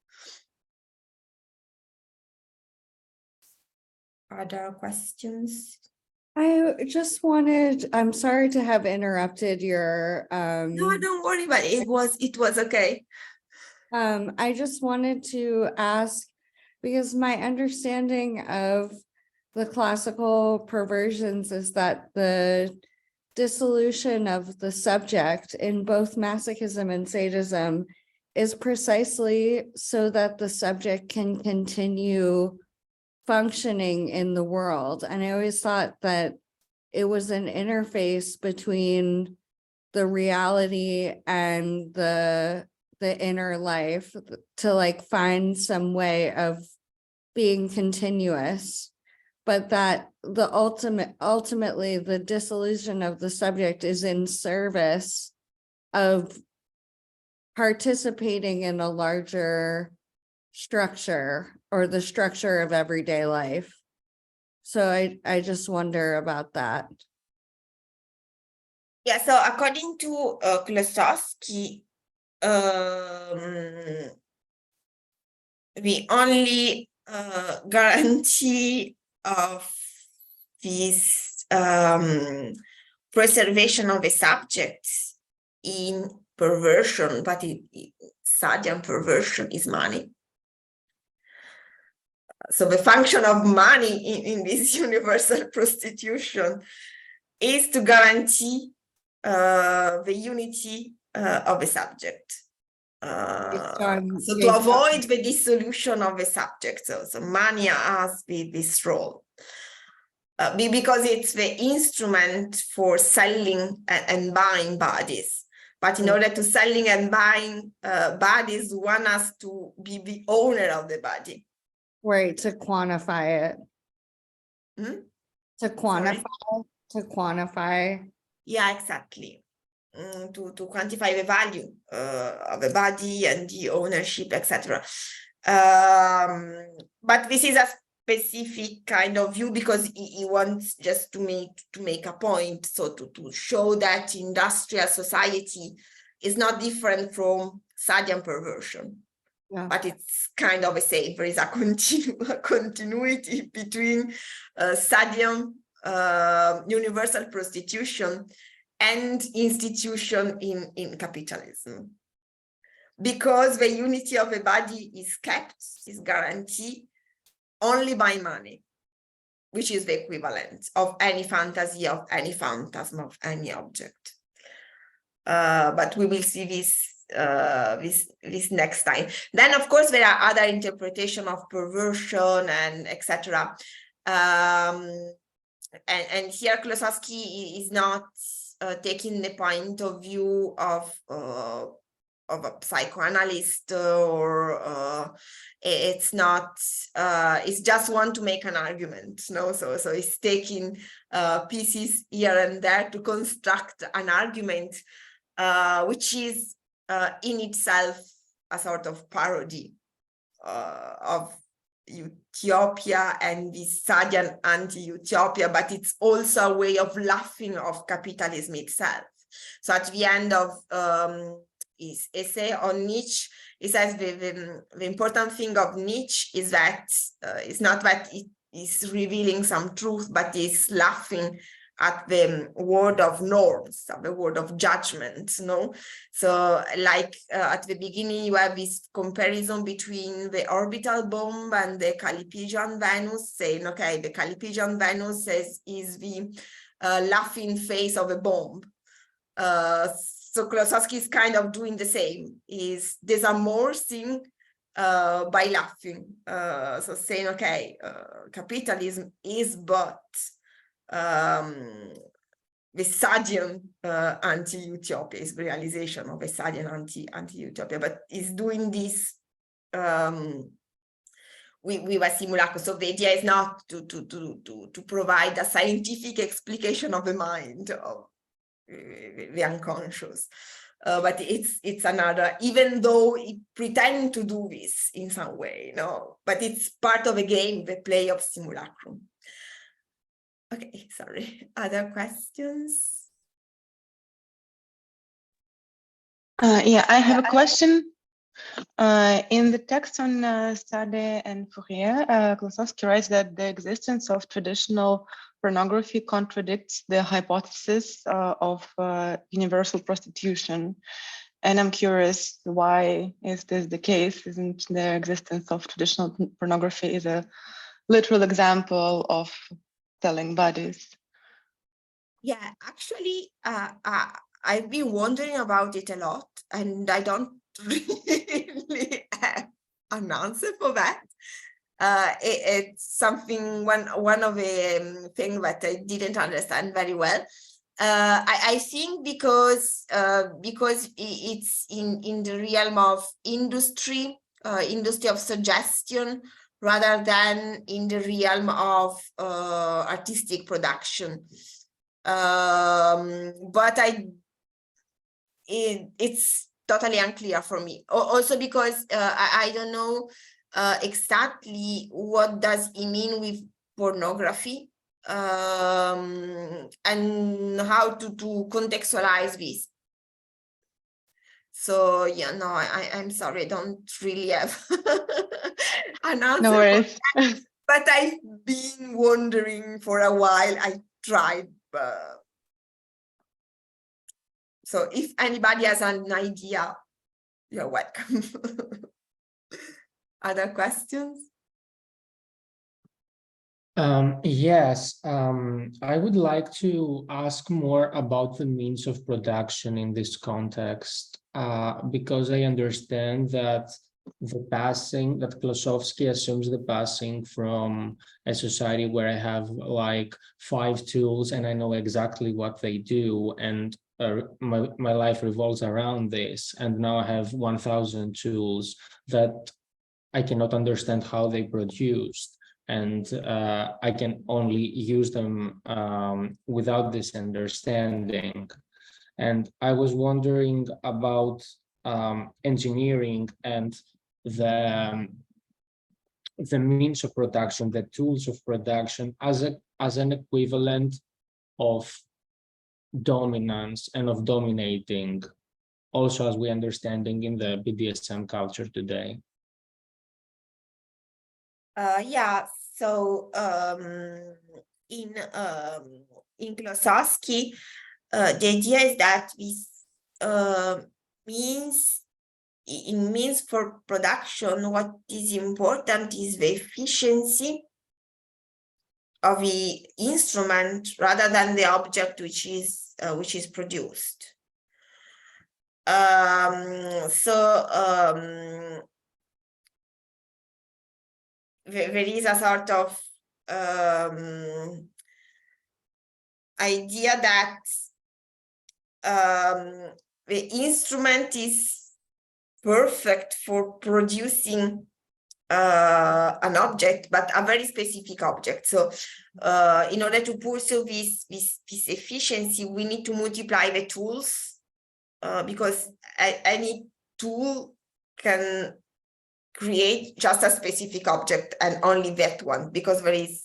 Other questions? I just wanted, I'm sorry to have interrupted your No, don't worry about it. It was okay. I just wanted to ask, because my understanding of the classical perversions is that the dissolution of the subject in both masochism and sadism is precisely so that the subject can continue functioning in the world. And I always thought that it was an interface between the reality and the inner life to like find some way of being continuous, but that the ultimately the dissolution of the subject is in service of participating in a larger structure, or the structure of everyday life. So I just wonder about that. Yeah, so according to Klossowski, the only guarantee of this preservation of the subject in perversion, but Sadian perversion, is money. So the function of money in this universal prostitution is to guarantee the unity of the subject. So to avoid the dissolution of the subject. So money has this role. Because it's the instrument for selling and buying bodies. But in order to selling and buying bodies, one has to be the owner of the body. Right, to quantify it. To quantify. Yeah, exactly. To quantify the value of a body and the ownership, etc. But this is a specific kind of view because he wants just to make a point, so to show that industrial society is not different from Sadian perversion. Yeah. But it's kind of the same. There is a continuity between Sadian universal prostitution and institution in capitalism. Because the unity of the body is kept, is guaranteed only by money, which is the equivalent of any fantasy, of any phantasm, of any object. But we will see this next time. Then, of course, there are other interpretations of perversion and etc. And here Klossowski is not taking the point of view of a psychoanalyst, or it's not. It's just want to make an argument, no? So it's taking pieces here and there to construct an argument, which is in itself a sort of parody of Utopia and the Sadian anti-Utopia, but it's also a way of laughing of capitalism itself. So at the end of his essay on Nietzsche, he says the important thing of Nietzsche is that it's not that it is revealing some truth, but it's laughing at the word of norms, at the word of judgment, no? So like at the beginning, you have this comparison between the orbital bomb and the Callipygian Venus, saying, okay, the Callipygian Venus is the laughing face of a bomb. So Klossowski is kind of doing the same, is disamorphing by laughing. So saying, okay, capitalism is but the Sadian anti-Utopia, is the realization of a Sadian anti-Utopia, but is doing this with a simulacrum. So the idea is not to provide a scientific explication of the mind, of the unconscious, but it's another, even though it pretends to do this in some way, no, but it's part of a game, the play of simulacrum. Okay, sorry. Other questions? Yeah, I have a question. In the text on Sade and Fourier, Klossowski writes that the existence of traditional pornography contradicts the hypothesis of universal prostitution. And I'm curious, why is this the case? Isn't the existence of traditional pornography is a literal example of selling bodies? Yeah, actually, I've been wondering about it a lot, and I don't really have an answer for that. It's something, one of the things that I didn't understand very well. I think because it's in the realm of industry of suggestion, rather than in the realm of artistic production. But it's totally unclear for me. Also because I don't know exactly what does he mean with pornography, and how to contextualize this. So yeah, no, I'm sorry, I don't really have an answer. No worries. But I've been wondering for a while. I tried. So if anybody has an idea, you're welcome. Other questions? Yes, I would like to ask more about the means of production in this context, because I understand that that Klossowski assumes the passing from a society where I have like 5 tools and I know exactly what they do, and my life revolves around this, and now I have 1,000 tools that I cannot understand how they produced, and I can only use them without this understanding. And I was wondering about engineering and the means of production, the tools of production as an equivalent of dominance and of dominating, also as we understanding in the BDSM culture today. Yeah, so in Klossowski, the idea is that this means for production, what is important is the efficiency of the instrument rather than the object which is produced. There is a sort of idea that the instrument is perfect for producing an object, but a very specific object. So in order to pursue this efficiency, we need to multiply the tools because any tool can create just a specific object and only that one, because there is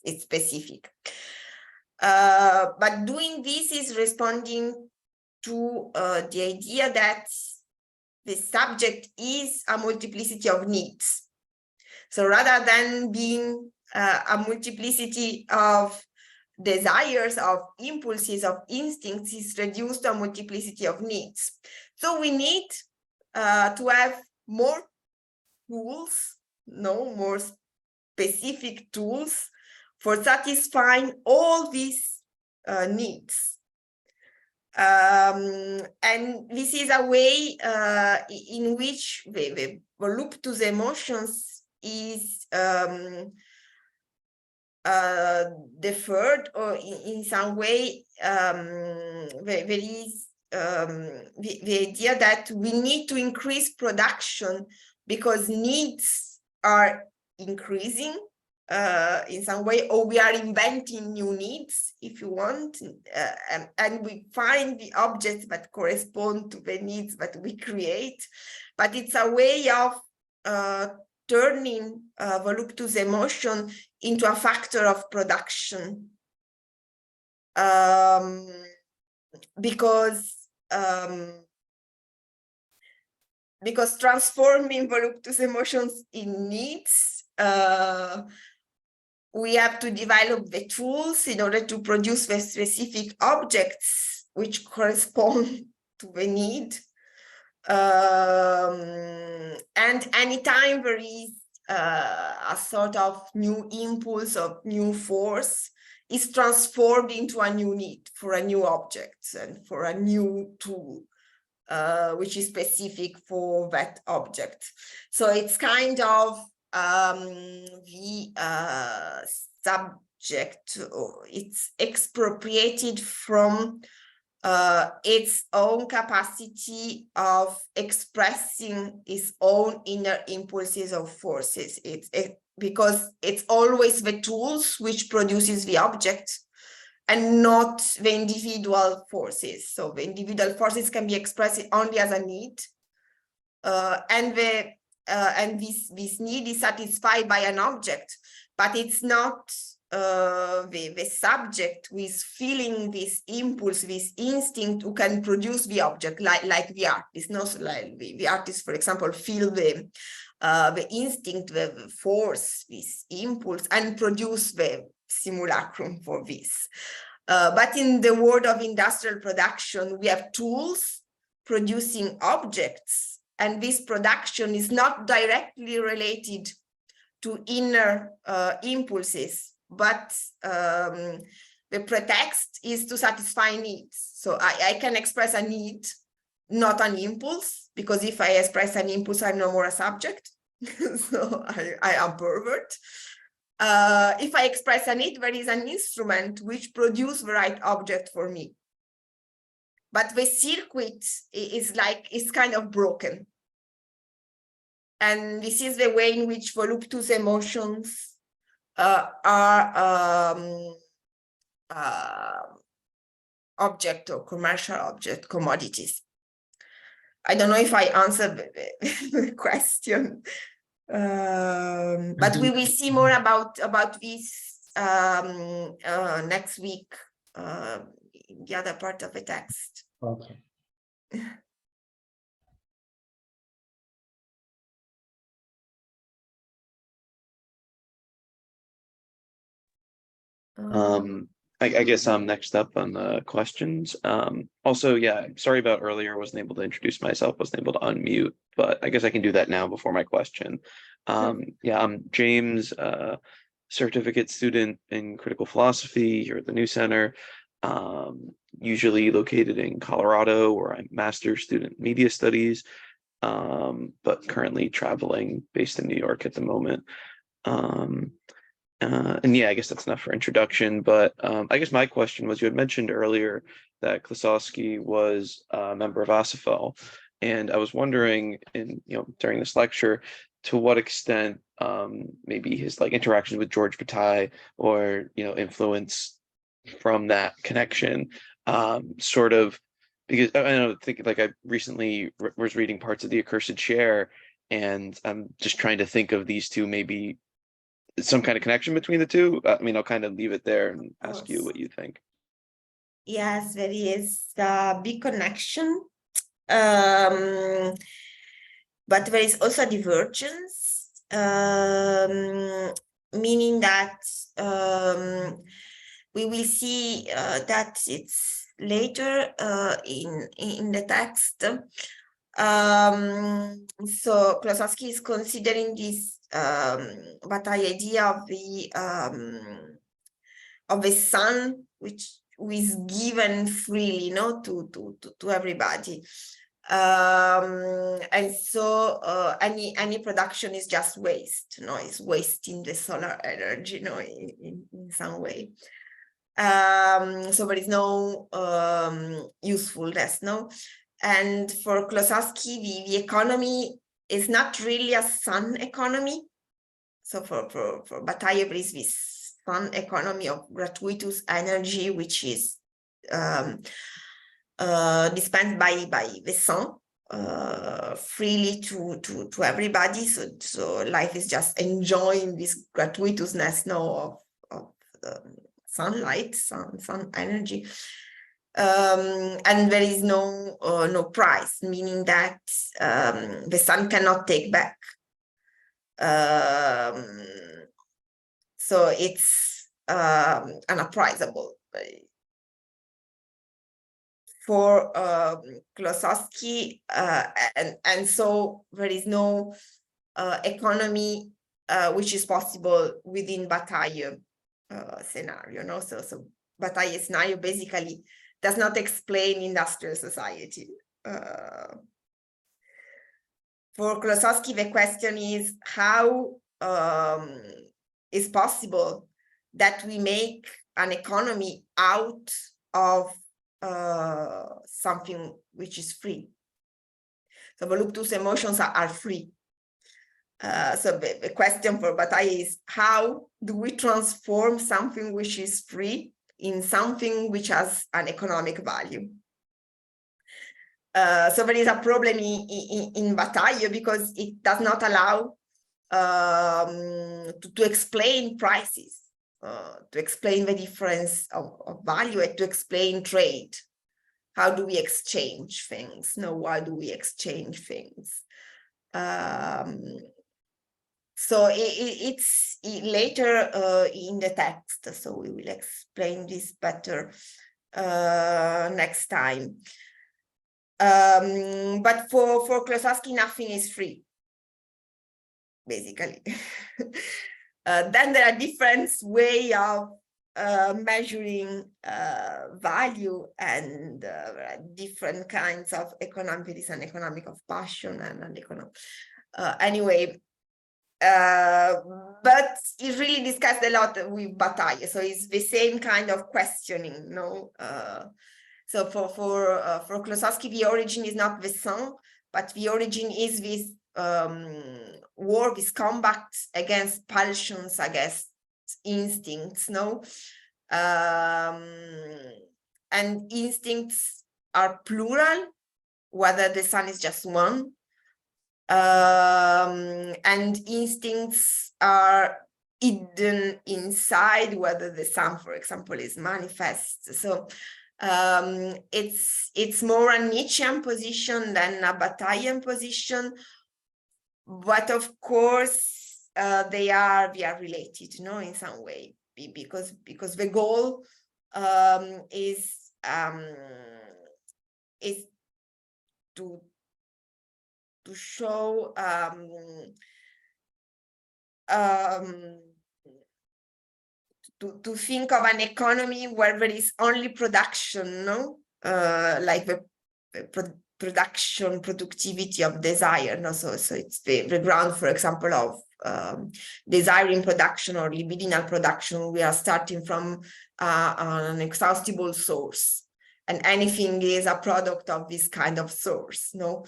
it's specific. But doing this is responding to the idea that the subject is a multiplicity of needs. So rather than being a multiplicity of desires, of impulses, of instincts, is reduced to a multiplicity of needs. So we need to have more tools, more specific tools for satisfying all these needs. And this is a way in which the voluptuous emotions is deferred, or in some way there is the idea that we need to increase production because needs are increasing in some way, or we are inventing new needs, if you want, and we find the objects that correspond to the needs that we create. But it's a way of turning voluptuous emotion into a factor of production, because transforming voluptuous emotions in needs, we have to develop the tools in order to produce the specific objects which correspond to the need. And anytime there is a sort of new impulse or new force, is transformed into a new need for a new object and for a new tool, which is specific for that object. So it's kind of the subject, or it's expropriated from its own capacity of expressing its own inner impulses or forces. Because it's always the tools which produces the object and not the individual forces. So the individual forces can be expressed only as a need, and this need is satisfied by an object, but it's not the subject who is feeling this impulse, this instinct, who can produce the object, like the artist. Not like the artist, for example, feel the instinct, the force, this impulse, and produce the simulacrum for this. But in the world of industrial production, we have tools producing objects, and this production is not directly related to inner impulses, but the pretext is to satisfy needs. So I can express a need, not an impulse, because if I express an impulse, I'm no more a subject. So I am pervert. If I express a need, there is an instrument which produces the right object for me. But the circuit is kind of broken. And this is the way in which voluptuous emotions are object or commercial object, commodities. I don't know if I answered the question, but we will see more about this next week in the other part of the text. Okay. I guess I'm next up on the questions. Also, yeah, sorry about earlier, wasn't able to introduce myself, wasn't able to unmute, but I guess I can do that now before my question. Yeah, I'm James, certificate student in critical philosophy here at the New Center, usually located in Colorado, where I'm master's student in media studies, but currently traveling based in New York at the moment. And yeah, I guess that's enough for introduction, but I guess my question was, you had mentioned earlier that Klossowski was a member of ASFL, and I was wondering, during this lecture, to what extent maybe his interactions with George Bataille or influence from that connection, sort of, because I recently was reading parts of The Accursed Share, and I'm just trying to think of these two, maybe some kind of connection between the two. I mean, I'll kind of leave it there and ask you what you think. Yes, there is a big connection, but there is also divergence, meaning that we will see that it's later in the text. So Klossowski is considering this Bataille idea of the sun, which is given freely, to everybody, and so any production is just waste, it's wasting the solar energy, in some way. So there is no usefulness, And for Klossowski, the economy is not really a sun economy. So for Bataille, there is this sun economy of gratuitous energy, which is dispensed by the sun freely to everybody. So life is just enjoying this gratuitousness of sunlight, sun energy. And there is no price, meaning that the sun cannot take back. So it's unappraisable. For Klossowski, and so there is no economy which is possible within Bataille scenario. So Bataille scenario basically does not explain industrial society. For Klossowski, the question is how is possible that we make an economy out of something which is free. So voluptuous emotions are free. So the question for Bataille is, how do we transform something which is free in something which has an economic value? So there is a problem in Bataille because it does not allow to explain prices, to explain the difference of value, and to explain trade. How do we exchange things? Why do we exchange things? So it's later in the text, so we will explain this better next time. But for Klossowski, nothing is free, basically. Then there are different ways of measuring value, and different kinds of economic. There is an economic of passion and an economic. Anyway, but it really discussed a lot with Bataille, so it's the same kind of questioning, So for Klossowski, the origin is not the sun, but the origin is this war, this combat against pulsions, against instincts, no? And instincts are plural, whether the sun is just one. And instincts are hidden inside, whether the sun, for example, is manifest. So it's more a Nietzschean position than a Bataillean position, but of course we are related, you know, in some way, because the goal is to show to think of an economy where there is only production, no? Like the production, productivity of desire, no? So it's the ground, for example, of desiring production or libidinal production. We are starting from an exhaustible source, and anything is a product of this kind of source, no?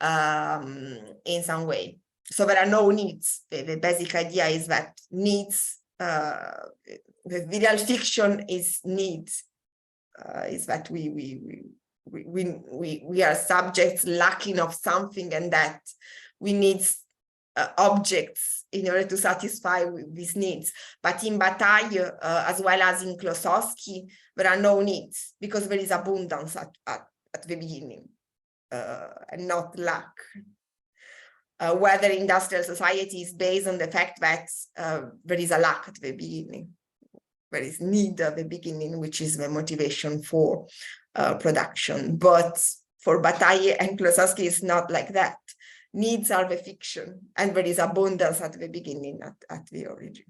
In some way. So there are no needs. The basic idea is that needs, the real fiction is needs, is that we are subjects lacking of something, and that we need objects in order to satisfy these needs. But in Bataille, as well as in Klossowski, there are no needs, because there is abundance at the beginning, and not lack. Whether industrial society is based on the fact that there is a lack at the beginning, there is need at the beginning, which is the motivation for production. But for Bataille and Klossowski, it's not like that. Needs are the fiction, and there is abundance at the beginning, at the origin.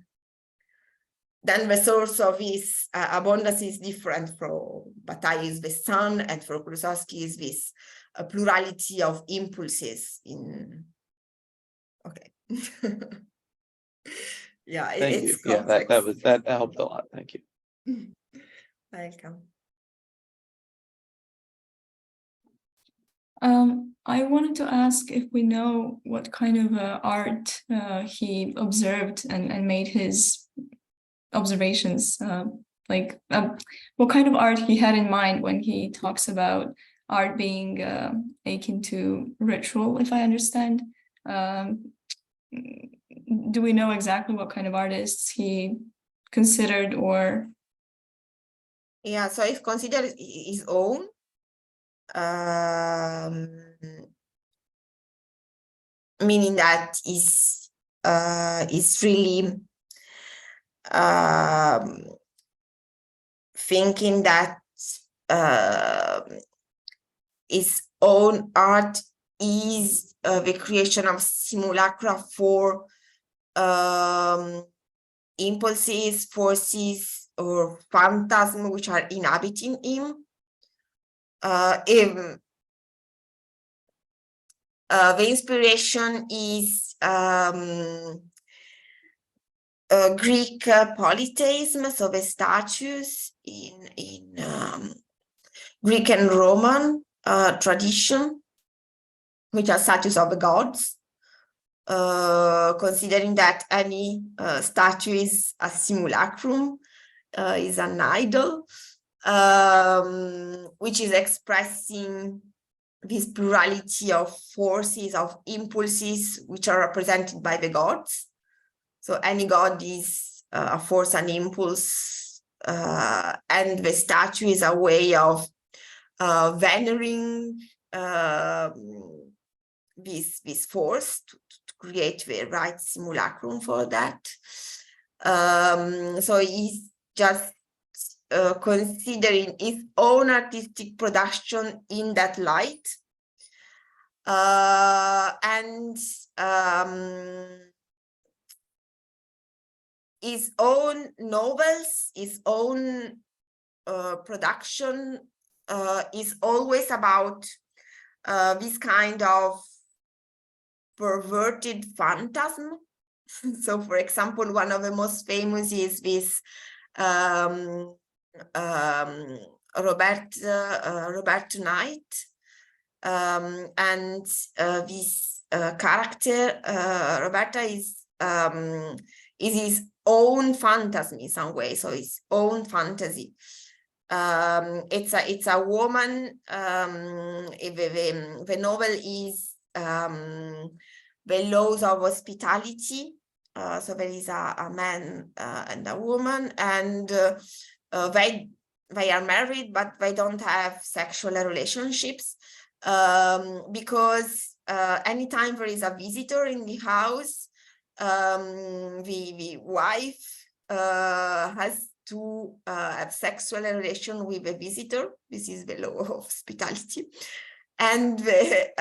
Then the source of this abundance is different. For Bataille is the sun, and for Klossowski is this a plurality of impulses in. Okay. Yeah, Thank it's you. Yeah, complex. that helped a lot. Thank you. Welcome. I wanted to ask if we know what kind of art he observed and made his observations, like what kind of art he had in mind when he talks about art being akin to ritual, if I understand. Do we know exactly what kind of artists he considered, or? Yeah, so if considered his own, meaning that is really thinking that his own art is the creation of simulacra for impulses, forces, or phantasm which are inhabiting him. The inspiration is Greek polytheism, so the statues in Greek and Roman tradition, which are statues of the gods, considering that any statue is a simulacrum, is an idol, which is expressing this plurality of forces, of impulses, which are represented by the gods. So any god is a force, an impulse, and the statue is a way of venerating this force to create the right simulacrum for that. So he's just considering his own artistic production in that light, and his own novels, his own production is always about this kind of perverted phantasm. So, for example, one of the most famous is this Roberto Knight, and this character, Roberta, is his own phantasm in some way, so his own fantasy. It's a woman. The novel is the laws of hospitality. So there is a man and a woman, and they are married, but they don't have sexual relationships because anytime there is a visitor in the house, the wife has to have sexual relation with a visitor. This is the law of hospitality, and the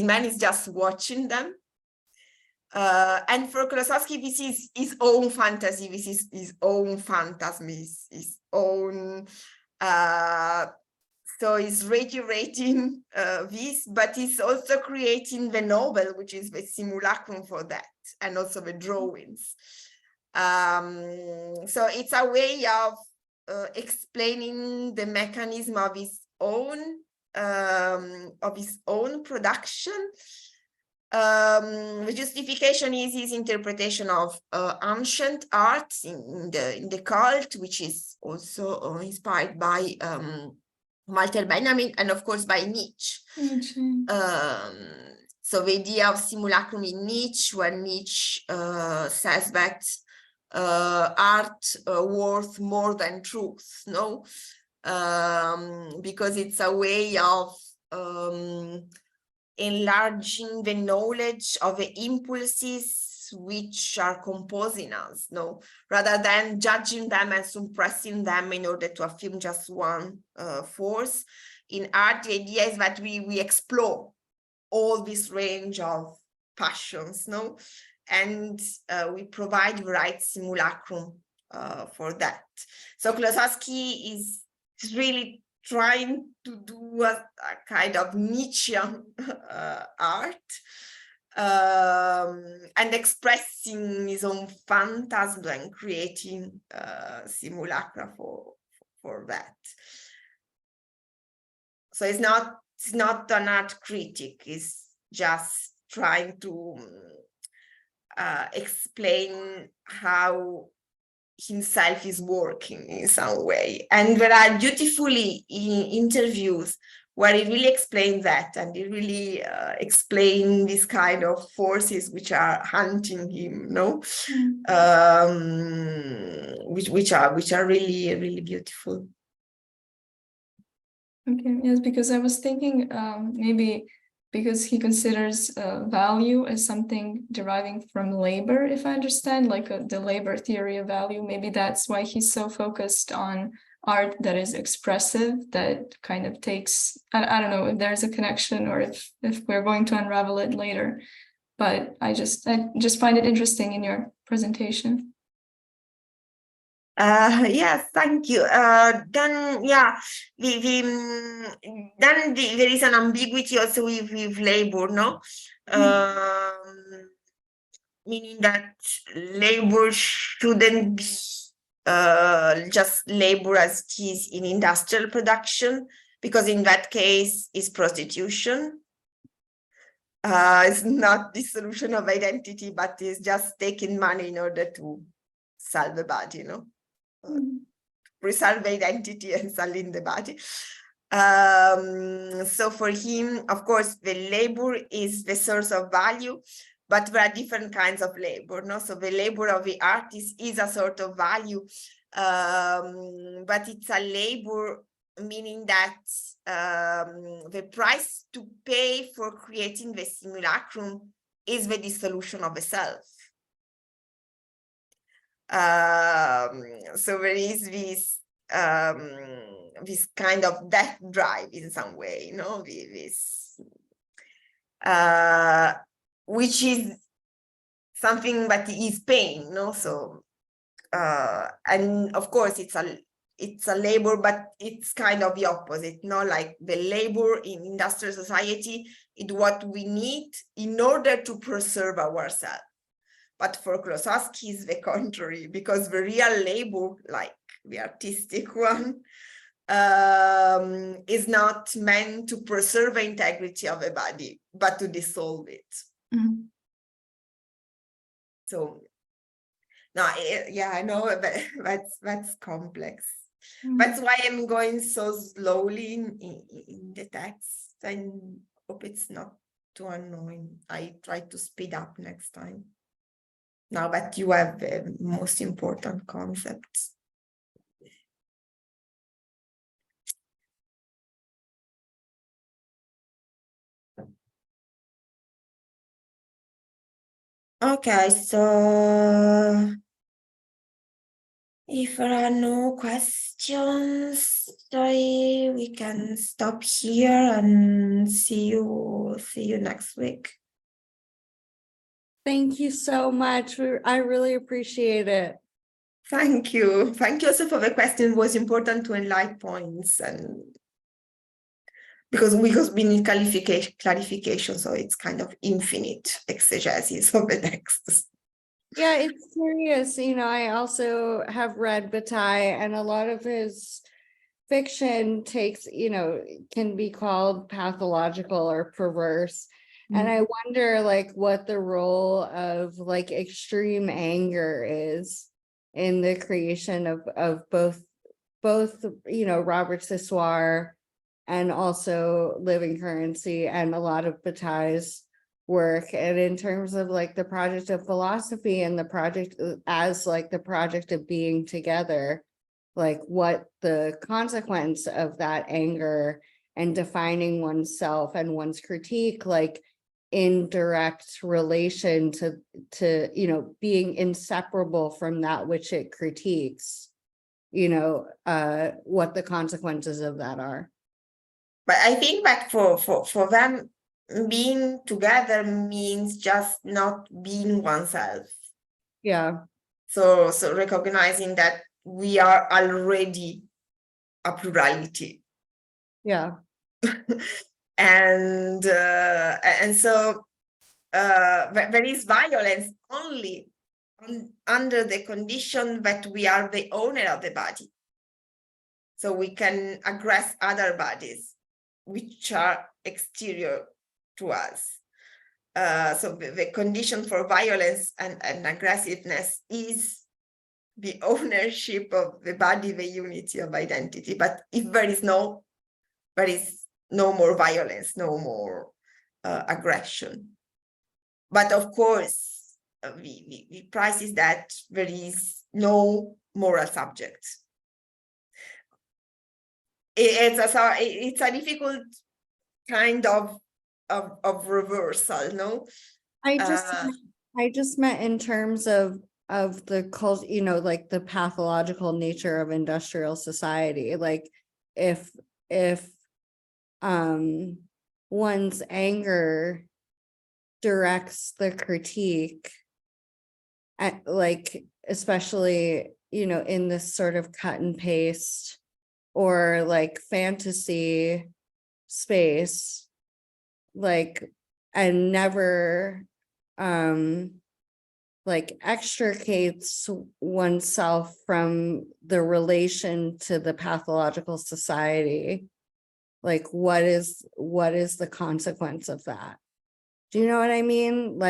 man is just watching them. And for Klossowski, this is his own fantasy. This is his own phantasm, his own. So he's reiterating this, but he's also creating the novel, which is the simulacrum for that, and also the drawings. So it's a way of explaining the mechanism of his own production. The justification is his interpretation of ancient art in the cult, which is also inspired by Walter Benjamin and of course by Nietzsche. So the idea of simulacrum in Nietzsche, when Nietzsche says that art worth more than truth, no? Because it's a way of enlarging the knowledge of the impulses which are composing us, no, rather than judging them and suppressing them in order to affirm just one force. In art, the idea is that we explore all this range of passions, no, and we provide the right simulacrum for that. So Klossowski is really trying to do a kind of Nietzschean art and expressing his own phantasm and creating simulacra for that. So it's not an art critic, it's just trying to explain how himself is working in some way. And there are beautifully interviews where he really explains that, and he really explains this kind of forces which are hunting him, no? Which are really, really beautiful. Okay, yes, because I was thinking maybe because he considers value as something deriving from labor, if I understand, like the labor theory of value. Maybe that's why he's so focused on art that is expressive, that kind of takes, I don't know if there's a connection or if we're going to unravel it later, but I just find it interesting in your presentation. Yes, thank you. Then, yeah, then there is an ambiguity also with labor, no? Meaning that labor shouldn't be just labor as it is in industrial production, because in that case, it's prostitution. It's not the solution of identity, but it's just taking money in order to sell the body, you know? Preserve identity and selling the body. So for him, of course, the labor is the source of value, but there are different kinds of labor, no? So the labor of the artist is a sort of value, but it's a labor meaning that the price to pay for creating the simulacrum is the dissolution of the self. So there is this kind of death drive in some way, you know, which is something that is pain, no? So and of course it's a labor, but it's kind of the opposite, no? Like the labor in industrial society is what we need in order to preserve ourselves. But for Klossowski is the contrary, because the real labor, like the artistic one, is not meant to preserve the integrity of a body, but to dissolve it. Mhm. So, no, yeah, I know, but that's complex. Mhm. That's why I'm going so slowly in the text. I hope it's not too annoying. I try to speed up next time. Now that you have the most important concepts. Okay, so if there are no questions, we can stop here and see you next week. Thank you so much. I really appreciate it. Thank you. Thank you also for the question. It was important to enlighten points, and because we need clarification, so it's kind of infinite exegesis of the text. Yeah, it's serious. I also have read Bataille, and a lot of his fiction takes, can be called pathological or perverse. And I wonder what the role of extreme anger is in the creation of both Robert Sissoir and also Living Currency and a lot of Bataille's work. And in terms of the project of philosophy and the project as the project of being together, what the consequence of that anger and defining oneself and one's critique in direct relation to being inseparable from that which it critiques, what the consequences of that are. But I think that for them, being together means just not being oneself. Yeah. So recognizing that we are already a plurality. Yeah. And so there is violence only under the condition that we are the owner of the body. So we can aggress other bodies which are exterior to us. So the condition for violence and aggressiveness is the ownership of the body, the unity of identity. But if there is no more violence, no more aggression. But of course, the price is that there is no moral subject. It's a difficult kind of reversal, no? I just meant in terms of the cult, the pathological nature of industrial society. If one's anger directs the critique at especially in this sort of cut and paste or fantasy space, and never extricates oneself from the relation to the pathological society, what is the consequence of that? Do you know what I mean?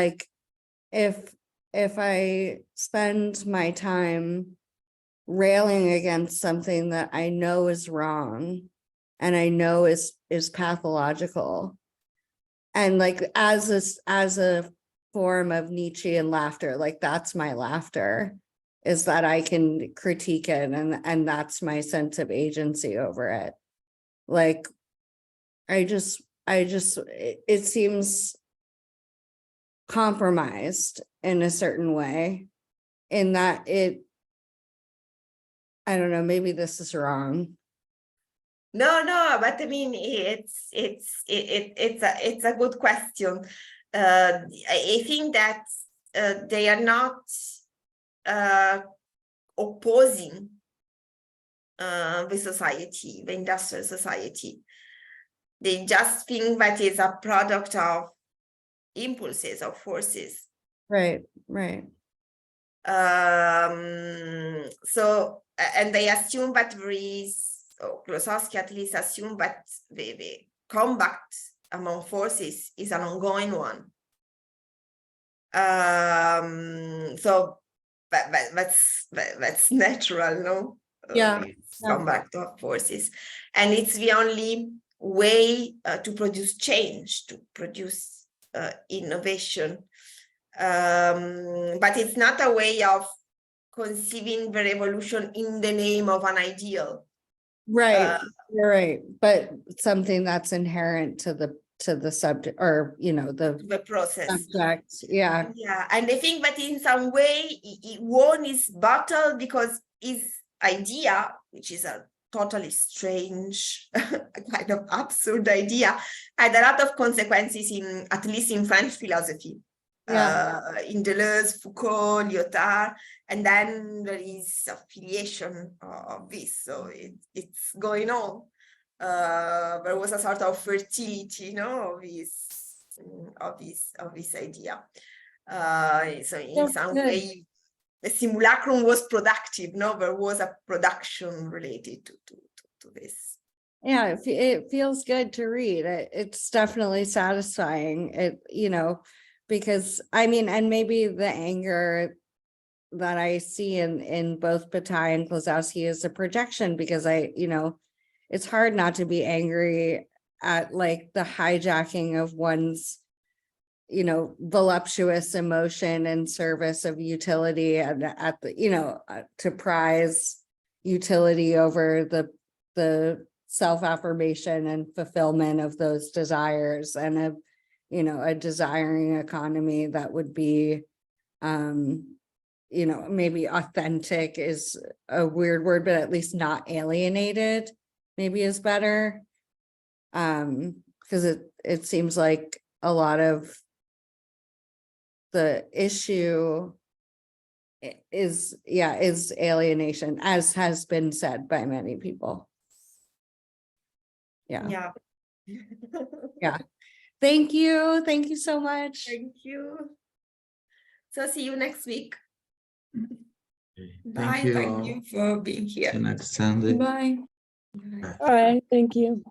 If I spend my time railing against something that I know is wrong and I know is pathological, and as a form of Nietzschean laughter, that's my laughter, is that I can critique it, and that's my sense of agency over it. It seems compromised in a certain way, in that I don't know, maybe this is wrong. No, but I mean, it's a good question. I think that they are not opposing the society, the industrial society. They just think that it's a product of impulses, of forces. Right. So, and they assume that there is or Klossowski at least assumed that the combat among forces is an ongoing one. So that's natural, no? Yeah. Combat of forces, and it's the only way to produce change, to produce innovation. But it's not a way of conceiving the revolution in the name of an ideal. Right, you're right. But something that's inherent to the subject, or the process. Subject. Yeah. Yeah, and I think that in some way it won his battle because his idea, which is a totally strange, kind of absurd idea, had a lot of consequences in, at least in French philosophy. In Deleuze, Foucault, Lyotard, and then there is affiliation of this, so it's going on. There was a sort of fertility, of this idea. So in some way, the simulacrum was productive. There was a production related to this. Yeah, it feels good to read. It's definitely satisfying. Because and maybe the anger that I see in both Bataille and Klossowski is a projection, because it's hard not to be angry at like the hijacking of one's, voluptuous emotion in service of utility, and at the, to prize utility over the self-affirmation and fulfillment of those desires, and a desiring economy that would be, maybe authentic is a weird word, but at least not alienated, maybe is better. Because it seems like a lot of the issue is alienation, as has been said by many people. Yeah. Thank you so much. Thank you. So see you next week. Thank you. Thank you for being here. See you next Sunday. Bye. All right, thank you.